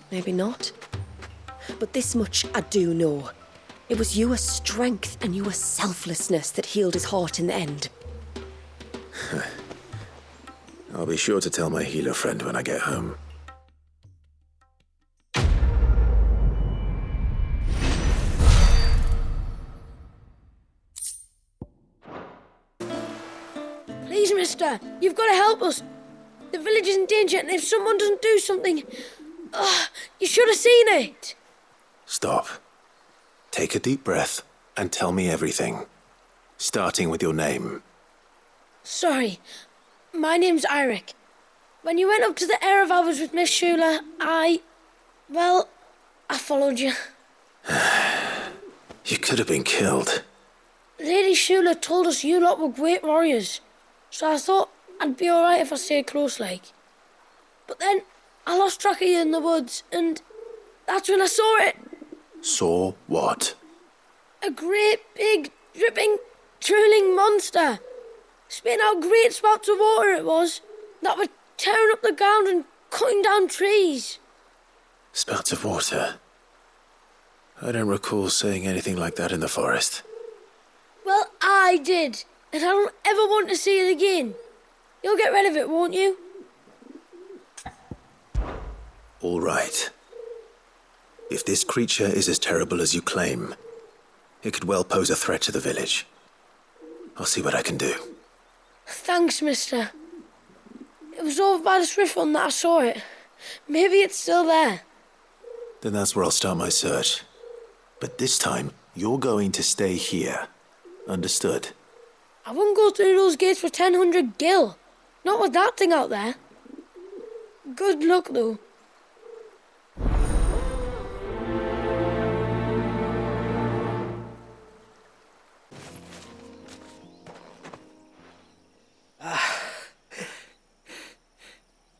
Maybe not. But this much I do know. It was your strength and your selflessness that healed his heart in the end. I'll be sure to tell my healer friend when I get home. Please, mister, you've got to help us. The village is in danger, and if someone doesn't do something... you should have seen it. Stop. Take a deep breath and tell me everything. Starting with your name. Sorry, my name's Eirik. When you went up to the Ereval was with Miss Shula, I followed you. You could have been killed. Lady Shula told us you lot were great warriors, so I thought I'd be alright if I stayed close like. But then I lost track of you in the woods, and that's when I saw it. Saw what? A great, big, dripping, drooling monster. Spitting out great spouts of water it was, that were tearing up the ground and cutting down trees. Spouts of water? I don't recall seeing anything like that in the forest. Well, I did, and I don't ever want to see it again. You'll get rid of it, won't you? All right. If this creature is as terrible as you claim, it could well pose a threat to the village. I'll see what I can do. Thanks, mister. It was over by the Swift one that I saw it. Maybe it's still there. Then that's where I'll start my search. But this time, you're going to stay here. Understood? I wouldn't go through those gates for 1,000 gil. Not with that thing out there. Good luck, though.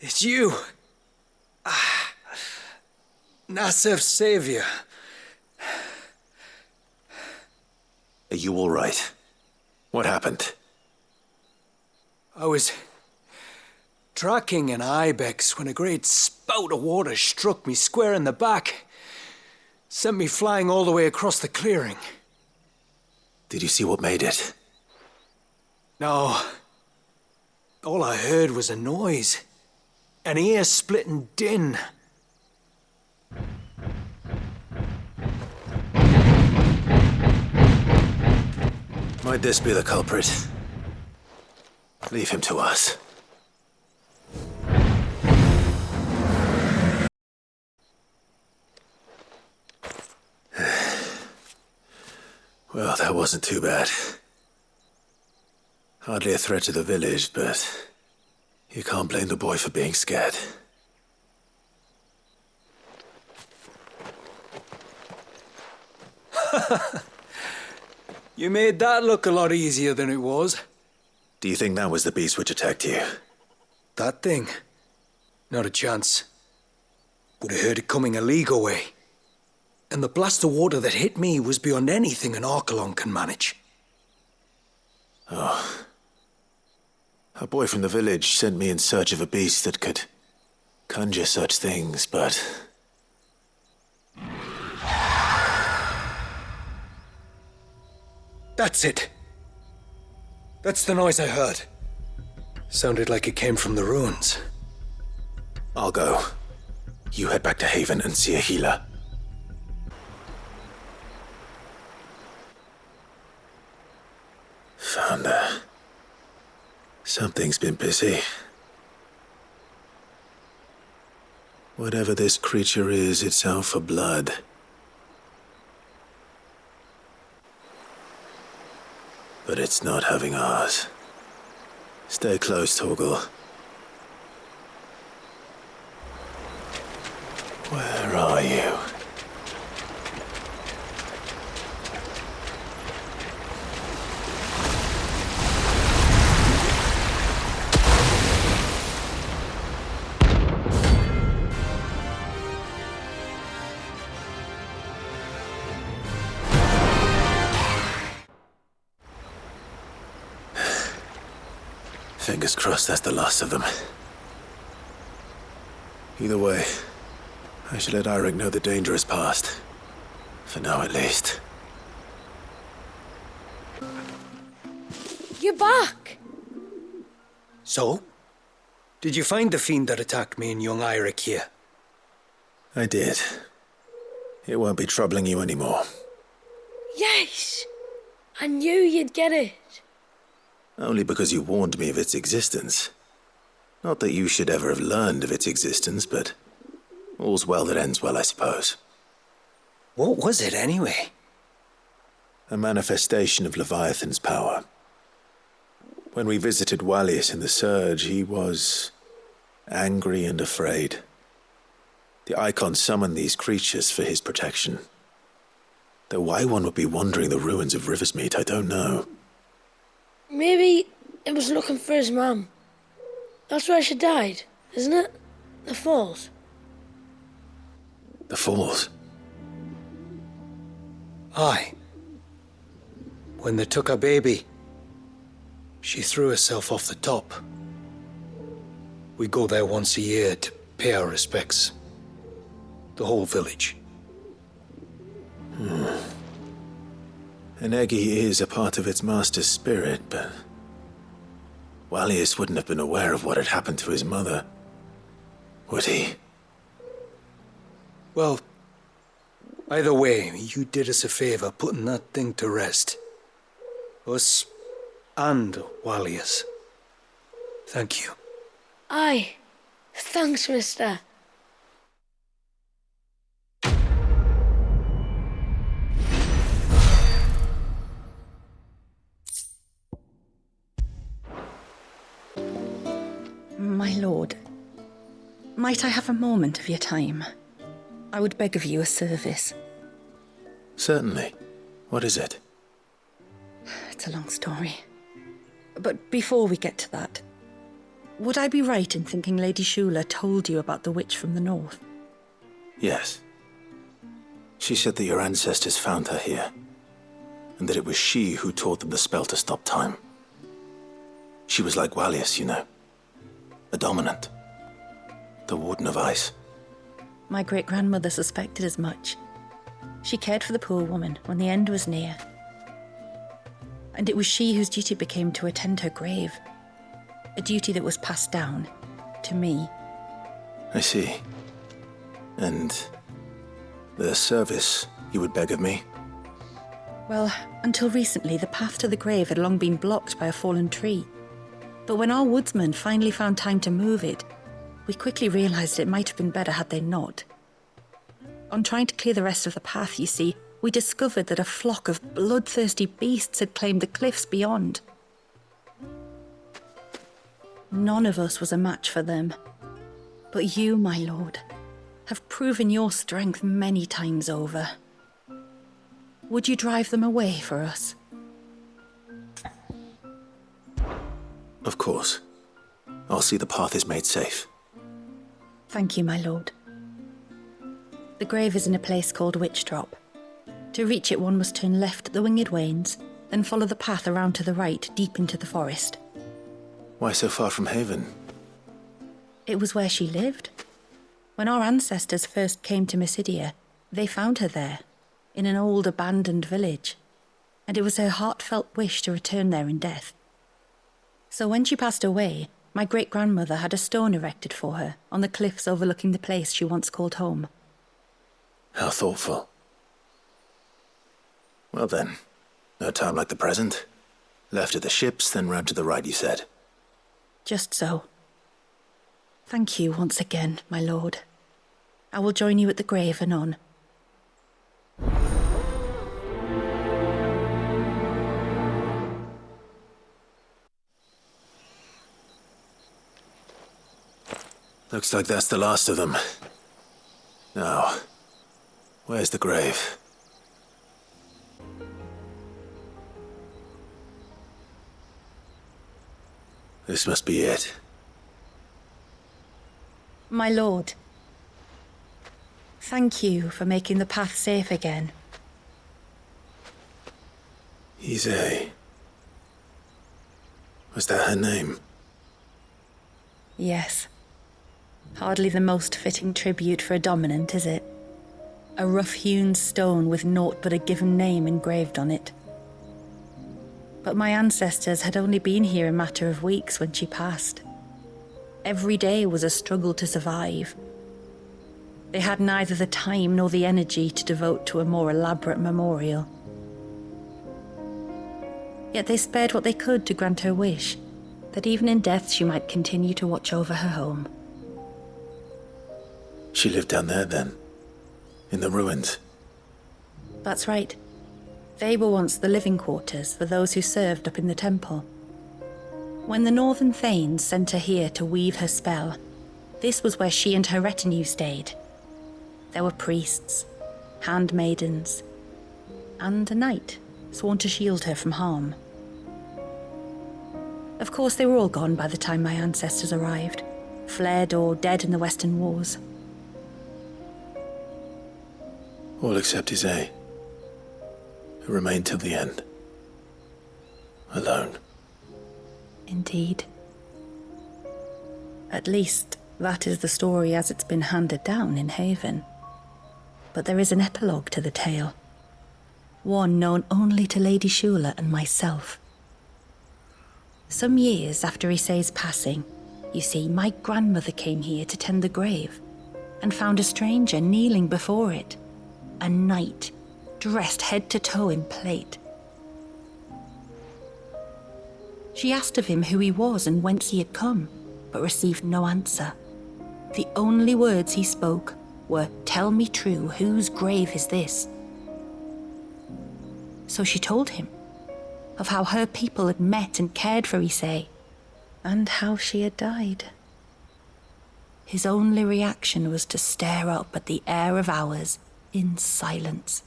It's you. Nasef's savior. Are you all right? What happened? I was tracking an ibex when a great spout of water struck me square in the back. Sent me flying all the way across the clearing. Did you see what made it? No. All I heard was a noise. An ear-splitting din. Might this be the culprit? Leave him to us. Well, that wasn't too bad. Hardly a threat to the village, but you can't blame the boy for being scared. You made that look a lot easier than it was. Do you think that was the beast which attacked you? That thing? Not a chance. Would have heard it coming a league away. And the blast of water that hit me was beyond anything an Archelon can manage. Oh. A boy from the village sent me in search of a beast that could conjure such things, but... That's it. That's the noise I heard. Sounded like it came from the ruins. I'll go. You head back to Haven and see a healer. Found her. Something's been busy. Whatever this creature is, it's out for blood. But it's not having ours. Stay close, Torgal. Where are you? Fingers crossed that's the last of them. Either way, I should let Eirik know the danger is past. For now, at least. You're back! So? Did you find the fiend that attacked me and young Eirik here? I did. It won't be troubling you anymore. Yes! I knew you'd get it. Only because you warned me of its existence. Not that you should ever have learned of its existence, but all's well that ends well, I suppose. What was it, anyway? A manifestation of Leviathan's power. When we visited Wallius in the Surge, he was angry and afraid. The Icon summoned these creatures for his protection. Though why one would be wandering the ruins of Riversmeet, I don't know. Maybe it was looking for his mum. That's where she died, isn't it? The Falls. The Falls? Aye. When they took her baby, she threw herself off the top. We go there once a year to pay our respects. The whole village. An Eggy is a part of its master's spirit, but Wallius wouldn't have been aware of what had happened to his mother, would he? Well, either way, you did us a favor putting that thing to rest. Us and Wallius. Thank you. Aye. Thanks, mister. My lord, might I have a moment of your time? I would beg of you a service. Certainly. What is it? It's a long story. But before we get to that, would I be right in thinking Lady Shula told you about the witch from the north? Yes. She said that your ancestors found her here, and that it was she who taught them the spell to stop time. She was like Wallius, you know. A dominant. The Warden of Ice. My great-grandmother suspected as much. She cared for the poor woman when the end was near. And it was she whose duty became to attend her grave. A duty that was passed down to me. I see. And the service you would beg of me? Well, until recently, the path to the grave had long been blocked by a fallen tree. But when our woodsmen finally found time to move it, we quickly realized it might have been better had they not. On trying to clear the rest of the path, you see, we discovered that a flock of bloodthirsty beasts had claimed the cliffs beyond. None of us was a match for them. But you, my lord, have proven your strength many times over. Would you drive them away for us? Of course. I'll see the path is made safe. Thank you, my lord. The grave is in a place called Witch Drop. To reach it, one must turn left at the Winged Wains, then follow the path around to the right, deep into the forest. Why so far from Haven? It was where she lived. When our ancestors first came to Mysidia, they found her there, in an old abandoned village, and it was her heartfelt wish to return there in death. So when she passed away, my great-grandmother had a stone erected for her on the cliffs overlooking the place she once called home. How thoughtful. Well then, no time like the present. Left at the ships, then round to the right, you said. Just so. Thank you once again, my lord. I will join you at the grave anon. Looks like that's the last of them. Now, where's the grave? This must be it. My lord, thank you for making the path safe again. Ise. Was that her name? Yes. Hardly the most fitting tribute for a dominant, is it? A rough-hewn stone with naught but a given name engraved on it. But my ancestors had only been here a matter of weeks when she passed. Every day was a struggle to survive. They had neither the time nor the energy to devote to a more elaborate memorial. Yet they spared what they could to grant her wish, that even in death she might continue to watch over her home. She lived down there then? In the ruins? That's right. They were once the living quarters for those who served up in the temple. When the Northern Thanes sent her here to weave her spell, this was where she and her retinue stayed. There were priests, handmaidens, and a knight sworn to shield her from harm. Of course, they were all gone by the time my ancestors arrived, fled or dead in the Western Wars. All except Isay, who remained till the end. Alone. Indeed. At least, that is the story as it's been handed down in Haven. But there is an epilogue to the tale. One known only to Lady Shula and myself. Some years after Isay's passing, you see, my grandmother came here to tend the grave and found a stranger kneeling before it. A knight, dressed head to toe in plate. She asked of him who he was and whence he had come, but received no answer. The only words he spoke were, "Tell me true, whose grave is this?" So she told him of how her people had met and cared for Isay, and how she had died. His only reaction was to stare up at the air of hours in silence.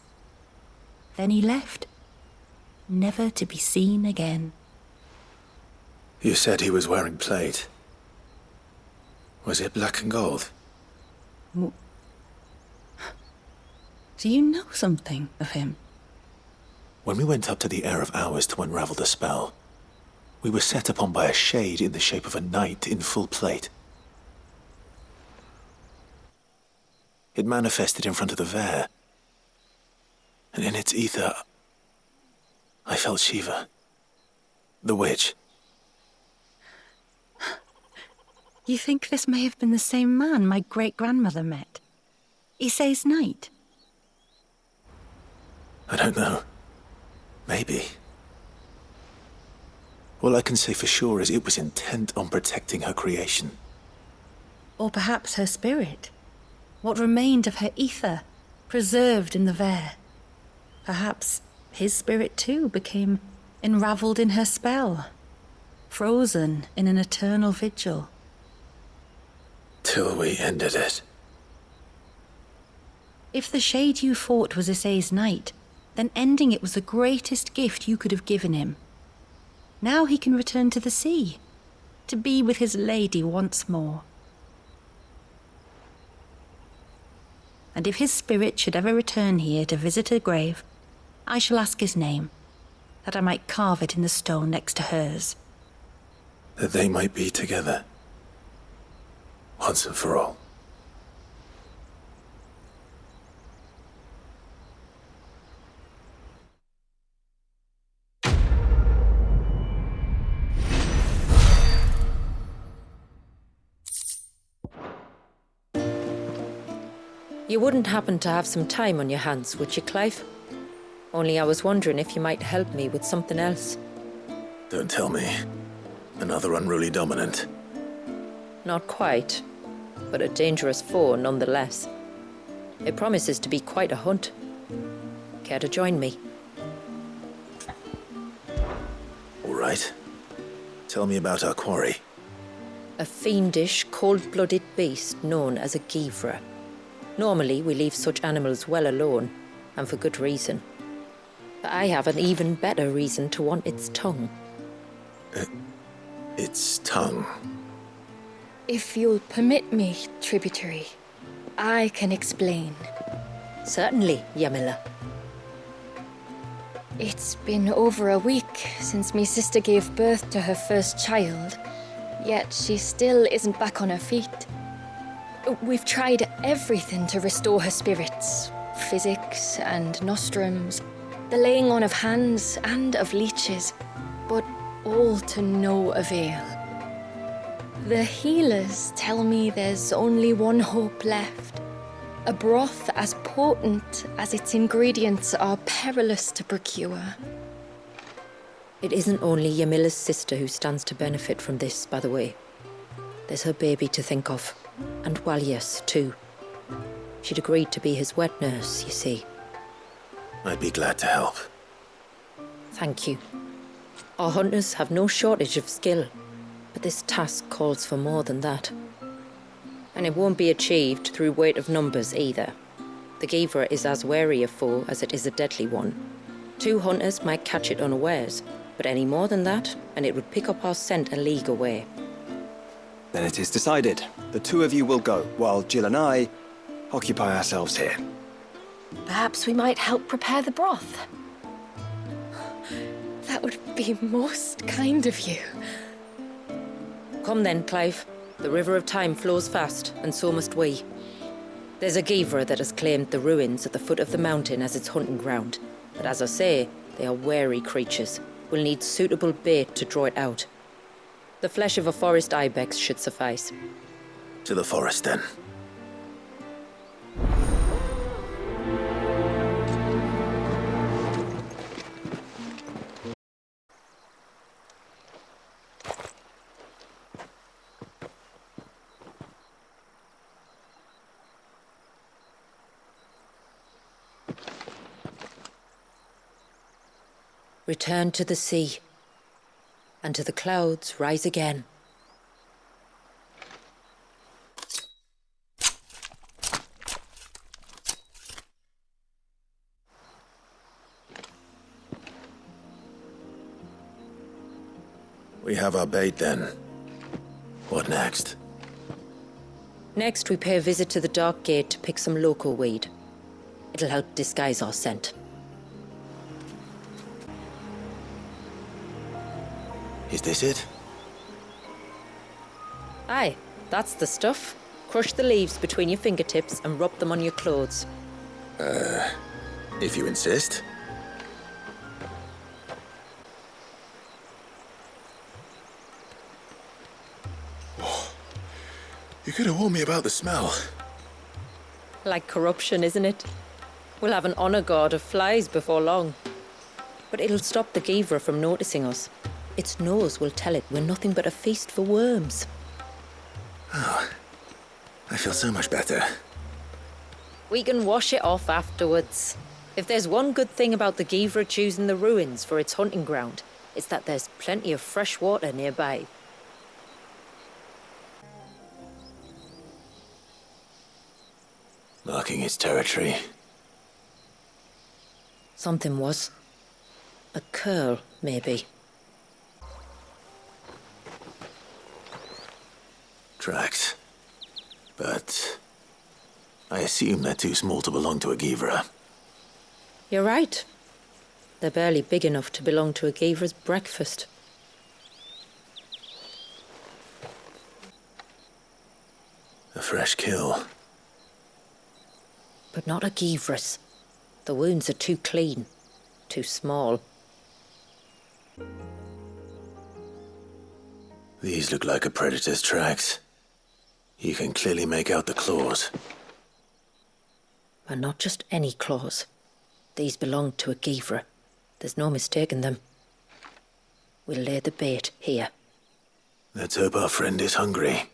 Then he left, never to be seen again. You said he was wearing plate. Was it black and gold? Do you know something of him? When we went up to the Air of Hours to unravel the spell, we were set upon by a shade in the shape of a knight in full plate. It manifested in front of the Vare, and in its ether, I felt Shiva, the witch. You think this may have been the same man my great-grandmother met? Isay's knight? I don't know. Maybe. All I can say for sure is it was intent on protecting her creation. Or perhaps her spirit? What remained of her ether, preserved in the Vare? Perhaps his spirit too became enravelled in her spell, frozen in an eternal vigil. Till we ended it. If the shade you fought was Isay's knight, then ending it was the greatest gift you could have given him. Now he can return to the sea, to be with his lady once more. And if his spirit should ever return here to visit her grave, I shall ask his name, that I might carve it in the stone next to hers. That they might be together. Once and for all. You wouldn't happen to have some time on your hands, would you, Clive? Only I was wondering if you might help me with something else. Don't tell me. Another unruly dominant. Not quite, but a dangerous foe nonetheless. It promises to be quite a hunt. Care to join me? All right. Tell me about our quarry. A fiendish, cold-blooded beast known as a Givra. Normally, we leave such animals well alone, and for good reason. But I have an even better reason to want its tongue. Its tongue? If you'll permit me, tributary, I can explain. Certainly, Yamila. It's been over a week since me sister gave birth to her first child, yet she still isn't back on her feet. We've tried everything to restore her spirits. Physics and nostrums, the laying on of hands and of leeches, but all to no avail. The healers tell me there's only one hope left. A broth as potent as its ingredients are perilous to procure. It isn't only Yamila's sister who stands to benefit from this, by the way. There's her baby to think of, and Walius, too. She'd agreed to be his wet nurse, you see. I'd be glad to help. Thank you. Our hunters have no shortage of skill, but this task calls for more than that. And it won't be achieved through weight of numbers either. The Givra is as wary a foe as it is a deadly one. 2 hunters might catch it unawares, but any more than that, and it would pick up our scent a league away. Then it is decided. The 2 of you will go, while Jill and I occupy ourselves here. Perhaps we might help prepare the broth. That would be most kind of you. Come then, Clive. The river of time flows fast, and so must we. There's a Givra that has claimed the ruins at the foot of the mountain as its hunting ground. But as I say, they are wary creatures. We'll need suitable bait to draw it out. The flesh of a forest ibex should suffice. To the forest, then. Return to the sea, and to the clouds rise again. We have our bait, then. What next? Next, we pay a visit to the Dark Gate to pick some local weed. It'll help disguise our scent. Is this it? Aye, that's the stuff. Crush the leaves between your fingertips and rub them on your clothes. If you insist. You could have warned me about the smell. Like corruption, isn't it? We'll have an honor guard of flies before long. But it'll stop the Givra from noticing us. Its nose will tell it we're nothing but a feast for worms. Oh, I feel so much better. We can wash it off afterwards. If there's one good thing about the Givra choosing the ruins for its hunting ground, it's that there's plenty of fresh water nearby. Marking its territory. Something was. A curl, maybe. Tracks. But I assume they're too small to belong to a Givra. You're right. They're barely big enough to belong to a Givra's breakfast. A fresh kill. But not a Givra's. The wounds are too clean, too small. These look like a predator's tracks. You can clearly make out the claws. And not just any claws. These belong to a Givra. There's no mistaking them. We'll lay the bait here. Let's hope our friend is hungry.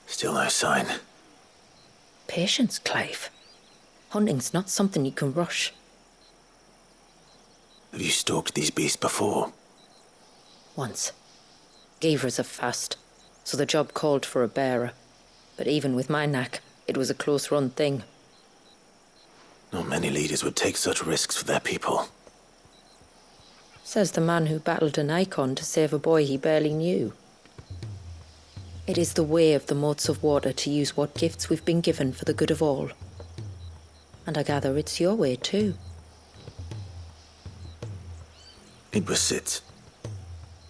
Still no sign. Patience, Clive. Hunting's not something you can rush. Have you stalked these beasts before? Once. Givras are fast, so the job called for a bearer. But even with my knack, it was a close-run thing. Not many leaders would take such risks for their people. Says the man who battled an icon to save a boy he barely knew. It is the way of the motes of water to use what gifts we've been given for the good of all. And I gather it's your way too. It was Sid,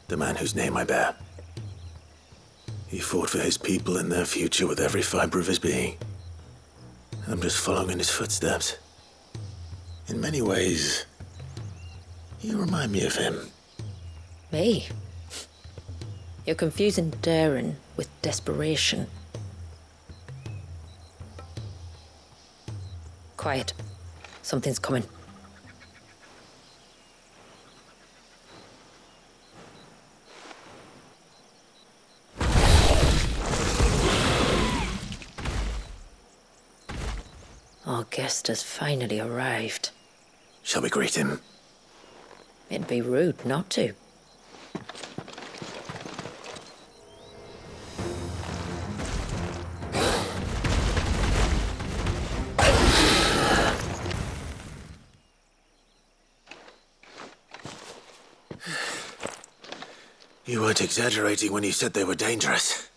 the man whose name I bear. He fought for his people and their future with every fiber of his being. I'm just following in his footsteps. In many ways, you remind me of him. Me? You're confusing daring with desperation. Quiet. Something's coming. Our guest has finally arrived. Shall we greet him? It'd be rude not to. You weren't exaggerating when you said they were dangerous.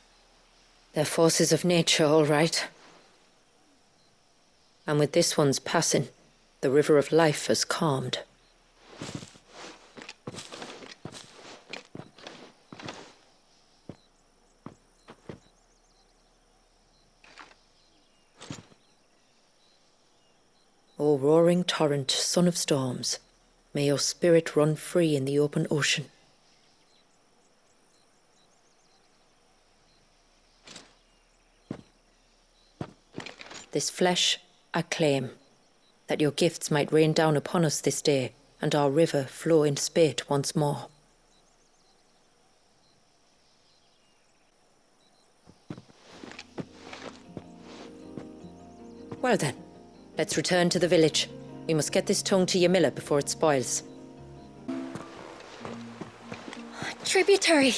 They're forces of nature, all right. And with this one's passing, the river of life has calmed. O roaring torrent, son of storms, may your spirit run free in the open ocean. This flesh I claim, that your gifts might rain down upon us this day, and our river flow in spate once more. Well then, let's return to the village. We must get this tongue to Yamila before it spoils. Tributary,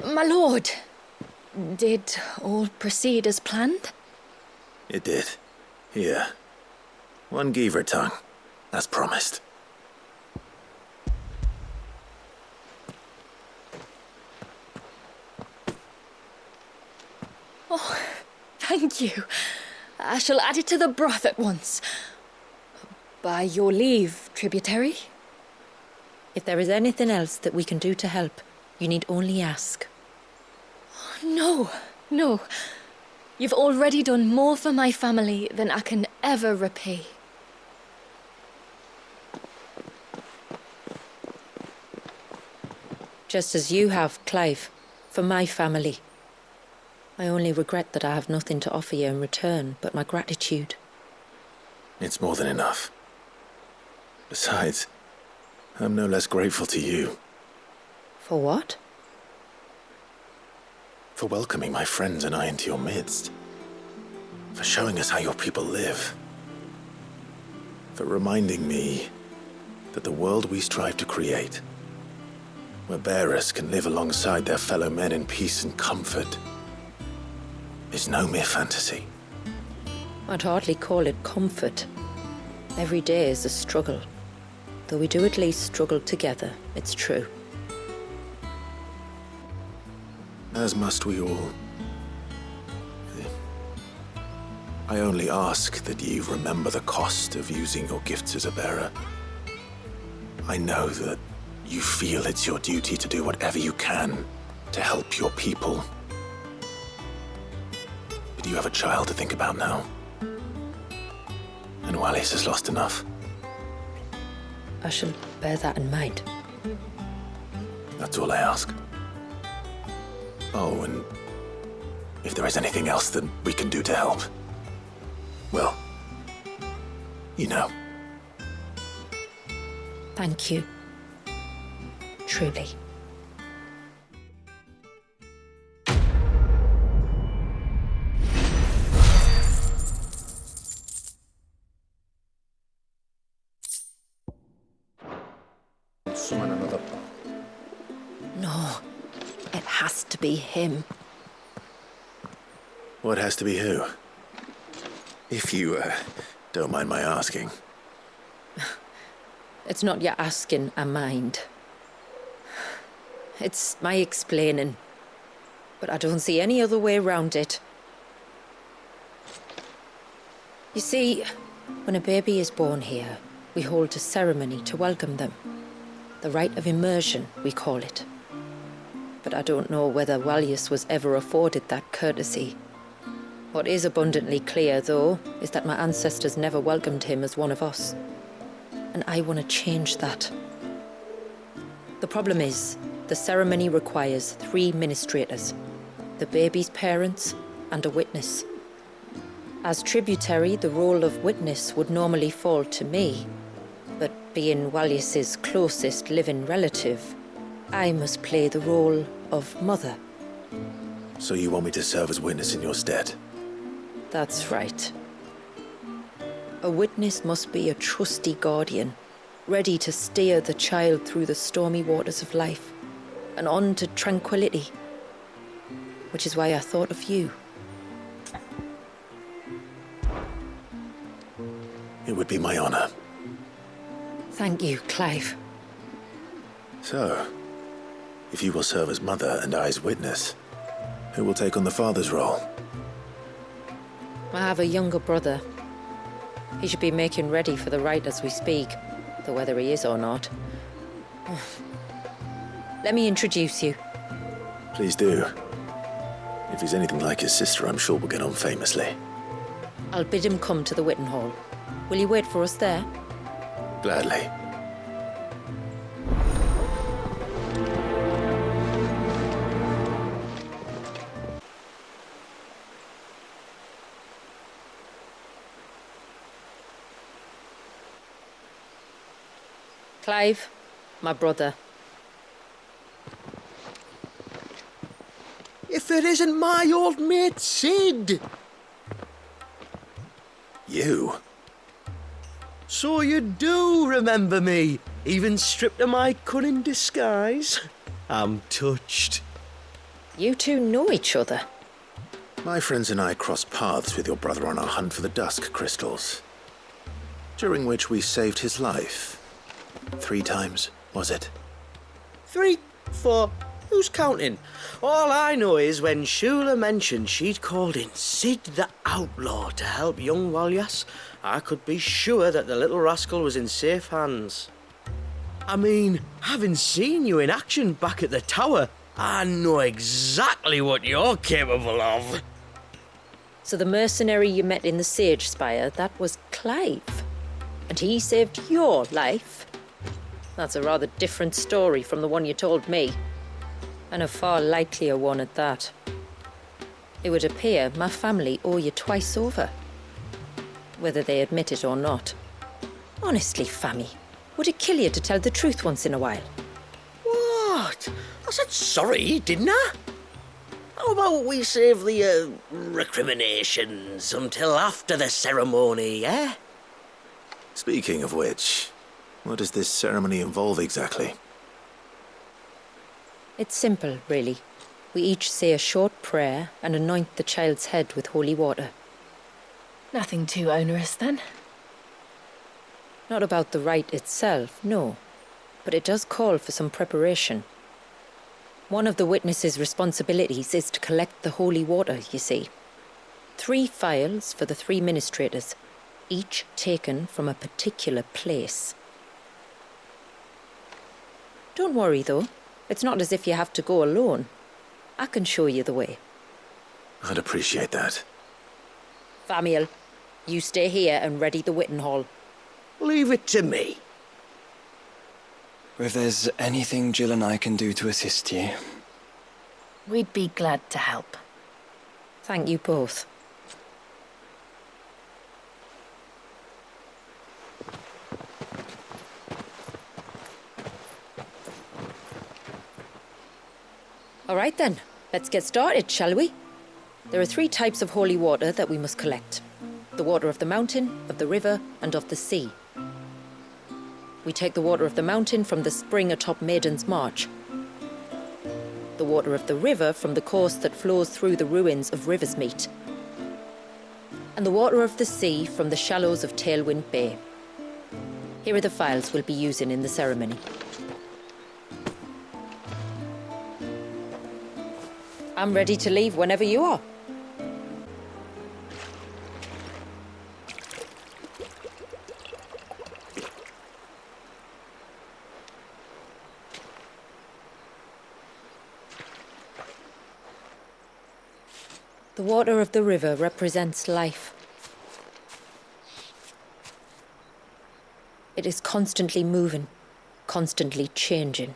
my lord. Did all proceed as planned? It did. Here. One Geaver tongue, as promised. Oh, thank you. I shall add it to the broth at once. By your leave, tributary. If there is anything else that we can do to help, you need only ask. No, no. You've already done more for my family than I can ever repay. Just as you have, Clive, for my family. I only regret that I have nothing to offer you in return but my gratitude. It's more than enough. Besides, I'm no less grateful to you. For what? For welcoming my friends and I into your midst. For showing us how your people live. For reminding me that the world we strive to create, where bearers can live alongside their fellow men in peace and comfort, is no mere fantasy. I'd hardly call it comfort. Every day is a struggle. Though we do at least struggle together, it's true. As must we all. I only ask that you remember the cost of using your gifts as a bearer. I know that you feel it's your duty to do whatever you can to help your people. But you have a child to think about now. And Wallis has lost enough. I shall bear that in mind. That's all I ask. Oh, and if there is anything else that we can do to help, well, you know. Thank you. Truly. Summon another. No, it has to be him. What has to be who? If you, don't mind my asking. It's not your asking, I mind. It's my explaining. but I don't see any other way around it. You see, when a baby is born here, we hold a ceremony to welcome them. The rite of immersion, we call it. But I don't know whether Walius was ever afforded that courtesy. What is abundantly clear, though, is that my ancestors never welcomed him as one of us. And I want to change that. The problem is, the ceremony requires 3 ministrators, the baby's parents and a witness. As tributary, the role of witness would normally fall to me, but being Walius's closest living relative, I must play the role of mother. So you want me to serve as witness in your stead? That's right. A witness must be a trusty guardian, ready to steer the child through the stormy waters of life and on to tranquility. Which is why I thought of you. It would be my honor. Thank you, Clive. So, if you will serve as mother and I as witness, who will take on the father's role? I have a younger brother. He should be making ready for the rite as we speak, though whether he is or not. Let me introduce you. Please do. If he's anything like his sister, I'm sure we'll get on famously. I'll bid him come to the Witten Hall. Will you wait for us there? Gladly. Clive, my brother. If it isn't my old mate Sid! You? So you do remember me, even stripped of my cunning disguise? I'm touched. You two know each other? My friends and I crossed paths with your brother on our hunt for the dusk crystals, during which we saved his life. 3 times, was it? 3, 4, who's counting? All I know is when Shula mentioned she'd called in Sid the Outlaw to help young Walias, I could be sure that the little rascal was in safe hands. I mean, having seen you in action back at the tower, I know exactly what you're capable of. So the mercenary you met in the Sage Spire, that was Clive. And he saved your life? That's a rather different story from the one you told me. And a far likelier one at that. It would appear my family owe you twice over. Whether they admit it or not. Honestly, Fammy, would it kill you to tell the truth once in a while? What? I said sorry, didn't I? How about we save the, recriminations until after the ceremony, eh? Speaking of which, what does this ceremony involve exactly? It's simple, really. We each say a short prayer and anoint the child's head with holy water. Nothing too onerous, then? Not about the rite itself, no. But it does call for some preparation. One of the witness's responsibilities is to collect the holy water, you see. 3 phials for the 3 ministrators, each taken from a particular place. Don't worry, though. It's not as if you have to go alone. I can show you the way. I'd appreciate that. Famiel, you stay here and ready the Witten Hall. Leave it to me. If there's anything Jill and I can do to assist you... We'd be glad to help. Thank you both. All right then, let's get started, shall we? There are 3 types of holy water that we must collect. The water of the mountain, of the river, and of the sea. We take the water of the mountain from the spring atop Maiden's March. The water of the river from the course that flows through the ruins of Riversmeet. And the water of the sea from the shallows of Tailwind Bay. Here are the phials we'll be using in the ceremony. I'm ready to leave whenever you are. The water of the river represents life. It is constantly moving, constantly changing.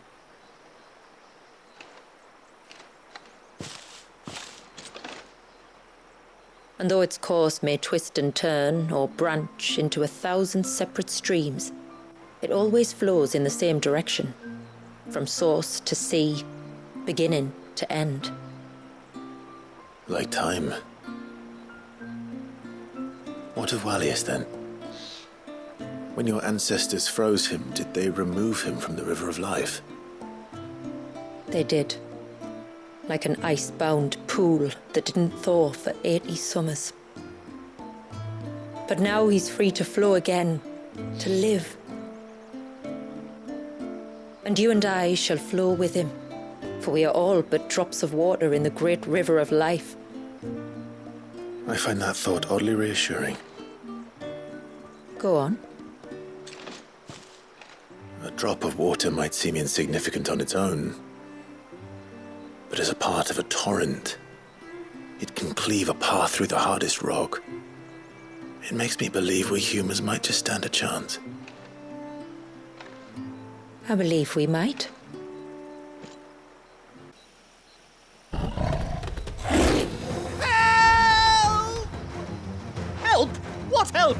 And though its course may twist and turn or branch into 1,000 separate streams, it always flows in the same direction, from source to sea, beginning to end. Like time. What of Wallius then? When your ancestors froze him, did they remove him from the River of Life? They did. Like an ice-bound pool that didn't thaw for 80 summers. But now he's free to flow again, to live. And you and I shall flow with him, for we are all but drops of water in the great river of life. I find that thought oddly reassuring. Go on. A drop of water might seem insignificant on its own, but as a part of a torrent, it can cleave a path through the hardest rock. It makes me believe we humans might just stand a chance. I believe we might. Help! What help?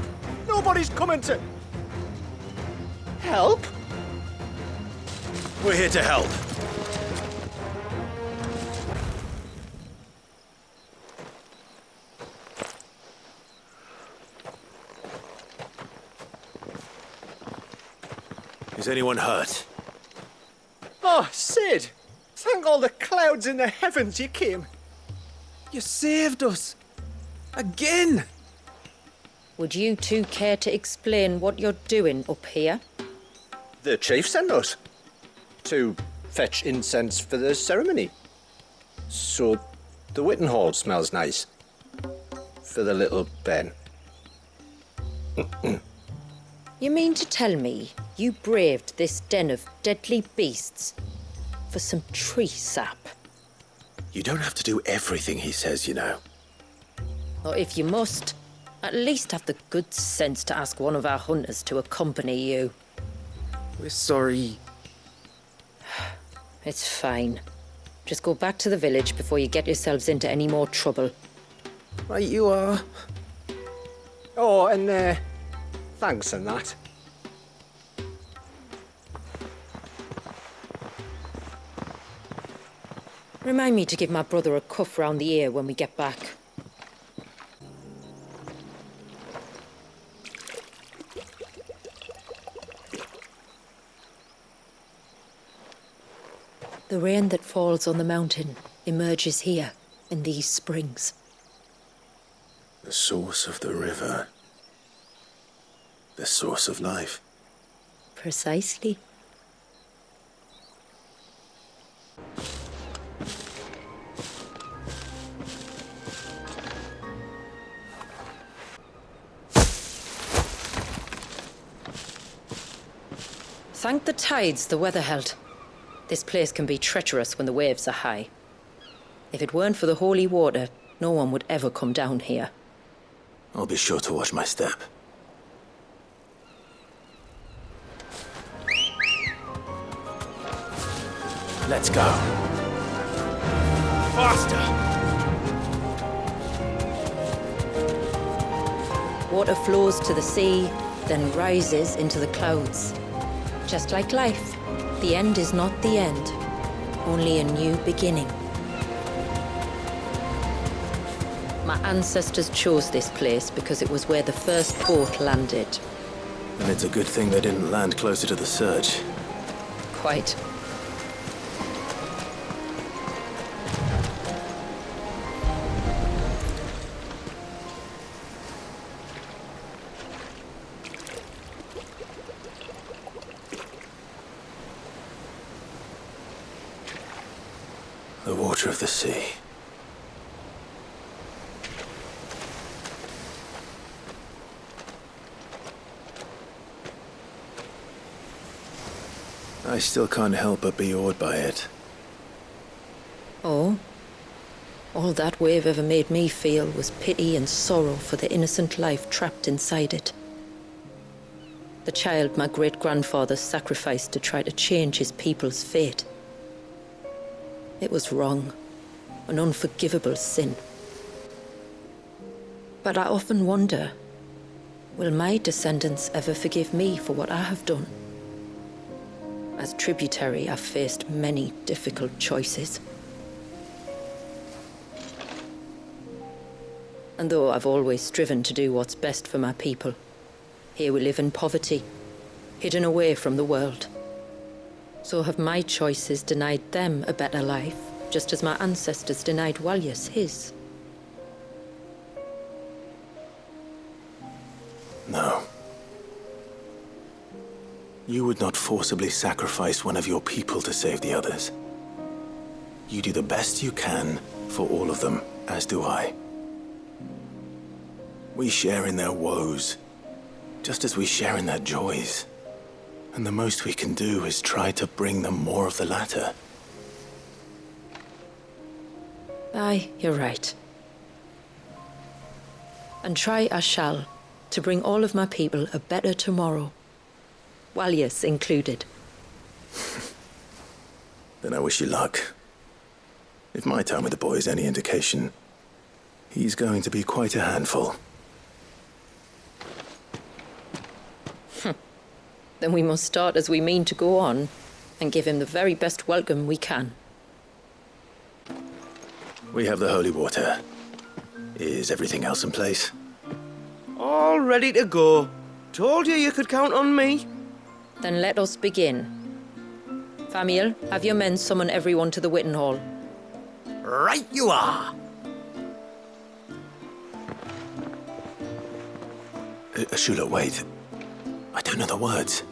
Nobody's coming to... Help? We're here to help. Is anyone hurt? Oh, Sid! Thank all the clouds in the heavens you came. You saved us. Again! Would you two care to explain what you're doing up here? The chief sent us to fetch incense for the ceremony. So the Witten Hall smells nice. For the little Ben. You mean to tell me you braved this den of deadly beasts for some tree sap? You don't have to do everything he says, you know. Or if you must, at least have the good sense to ask one of our hunters to accompany you. We're sorry. It's fine. Just go back to the village before you get yourselves into any more trouble. Right you are. Oh, and thanks and that. Remind me to give my brother a cuff round the ear when we get back. The rain that falls on the mountain emerges here, in these springs. The source of the river. The source of life. Precisely. Thank the tides the weather held. This place can be treacherous when the waves are high. If it weren't for the holy water, no one would ever come down here. I'll be sure to watch my step. Let's go. Faster! Water flows to the sea, then rises into the clouds. Just like life, the end is not the end, only a new beginning. My ancestors chose this place because it was where the first boat landed. And it's a good thing they didn't land closer to the surge. Quite. The water of the sea. I still can't help but be awed by it. Oh? All that wave ever made me feel was pity and sorrow for the innocent life trapped inside it. The child my great-grandfather sacrificed to try to change his people's fate. It was wrong, an unforgivable sin. But I often wonder, will my descendants ever forgive me for what I have done? As tributary, I've faced many difficult choices. And though I've always striven to do what's best for my people, here we live in poverty, hidden away from the world. So have my choices denied them a better life, just as my ancestors denied Walyas his? No. You would not forcibly sacrifice one of your people to save the others. You do the best you can for all of them, as do I. We share in their woes, just as we share in their joys. And the most we can do is try to bring them more of the latter. Aye, you're right. And try I shall, to bring all of my people a better tomorrow. Walyas included. Then I wish you luck. If my time with the boy is any indication, he's going to be quite a handful. Then we must start as we mean to go on, and give him the very best welcome we can. We have the holy water. Is everything else in place? All ready to go. Told you could count on me. Then let us begin. Famiel, have your men summon everyone to the Witten Hall. Right you are. Ashula, wait. I don't know the words.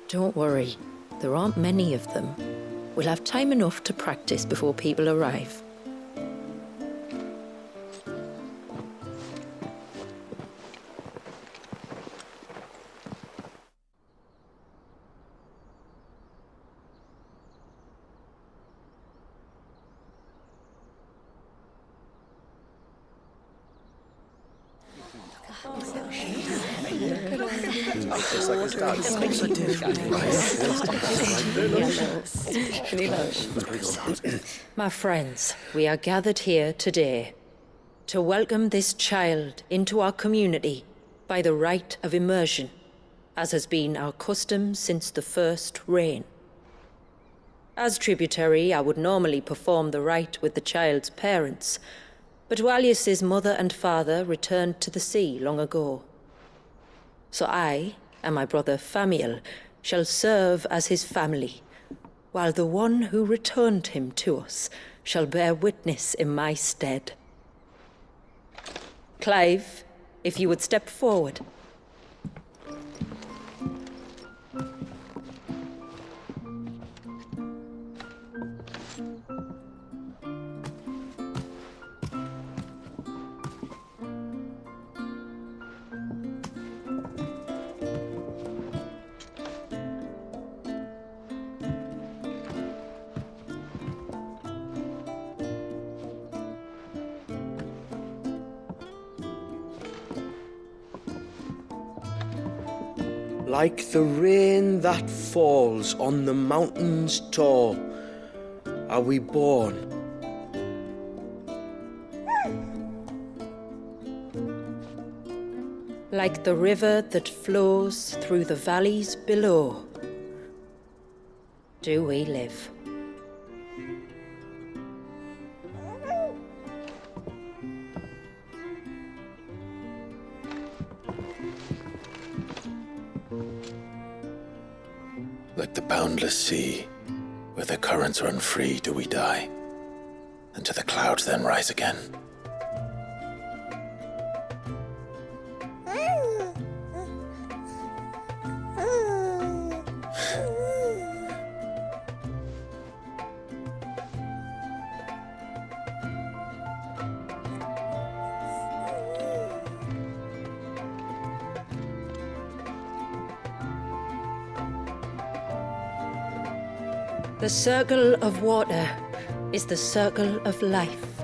Don't worry. There aren't many of them. We'll have time enough to practice before people arrive. My friends, we are gathered here today to welcome this child into our community by the rite of immersion, as has been our custom since the first reign. As tributary, I would normally perform the rite with the child's parents, but Walyas's mother and father returned to the sea long ago. So I and my brother Famiel shall serve as his family, while the one who returned him to us shall bear witness in my stead. Clive, if you would step forward. Like the rain that falls on the mountains tall, are we born. Like the river that flows through the valleys below, do we live. Like the boundless sea, where the currents run free, do we die, and to the clouds then rise again. The circle of water is the circle of life.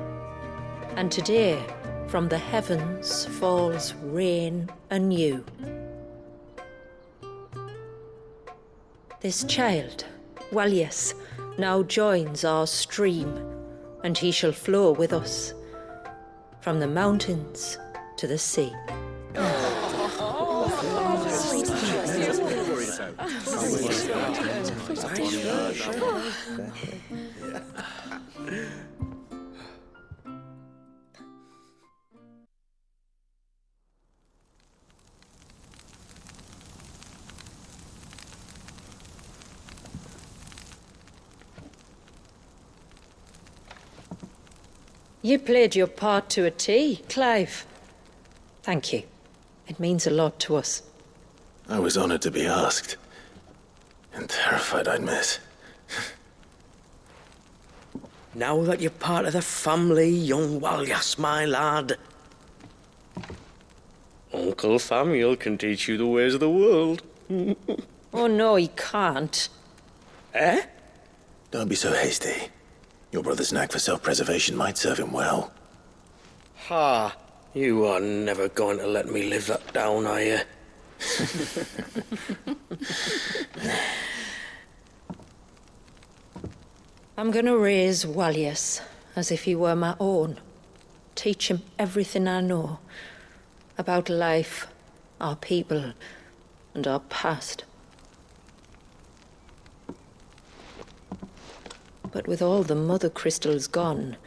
And today, from the heavens falls rain anew. This child, Walius, now joins our stream, and he shall flow with us from the mountains to the sea. You played your part to a T, Clive. Thank you. It means a lot to us. I was honored to be asked. And terrified I'd miss. Now that you're part of the family, young Walyas, my lad. Uncle Samuel can teach you the ways of the world. Oh no, he can't. Eh? Don't be so hasty. Your brother's knack for self-preservation might serve him well. Ha! You are never going to let me live that down, are you? I'm gonna raise Walius as if he were my own. Teach him everything I know about life, our people, and our past. But with all the mother crystals gone,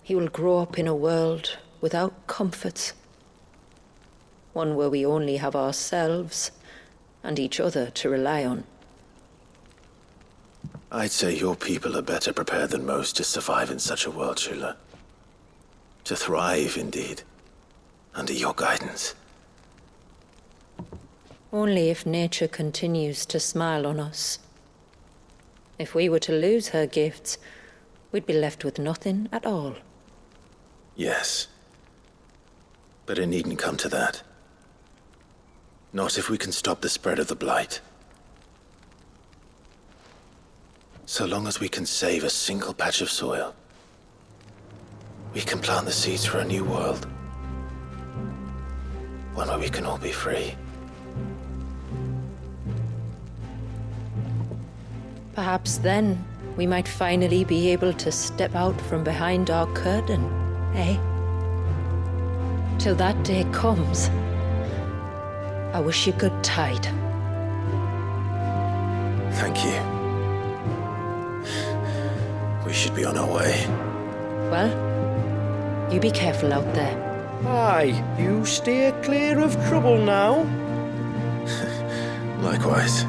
he will grow up in a world without comforts. One where we only have ourselves and each other to rely on. I'd say your people are better prepared than most to survive in such a world, Shula. To thrive, indeed, under your guidance. Only if nature continues to smile on us. If we were to lose her gifts, we'd be left with nothing at all. Yes. But it needn't come to that. Not if we can stop the spread of the blight. So long as we can save a single patch of soil, we can plant the seeds for a new world. One where we can all be free. Perhaps then we might finally be able to step out from behind our curtain, eh? Till that day comes, I wish you good tide. Thank you. We should be on our way. Well, you be careful out there. Aye, you steer clear of trouble now. Likewise.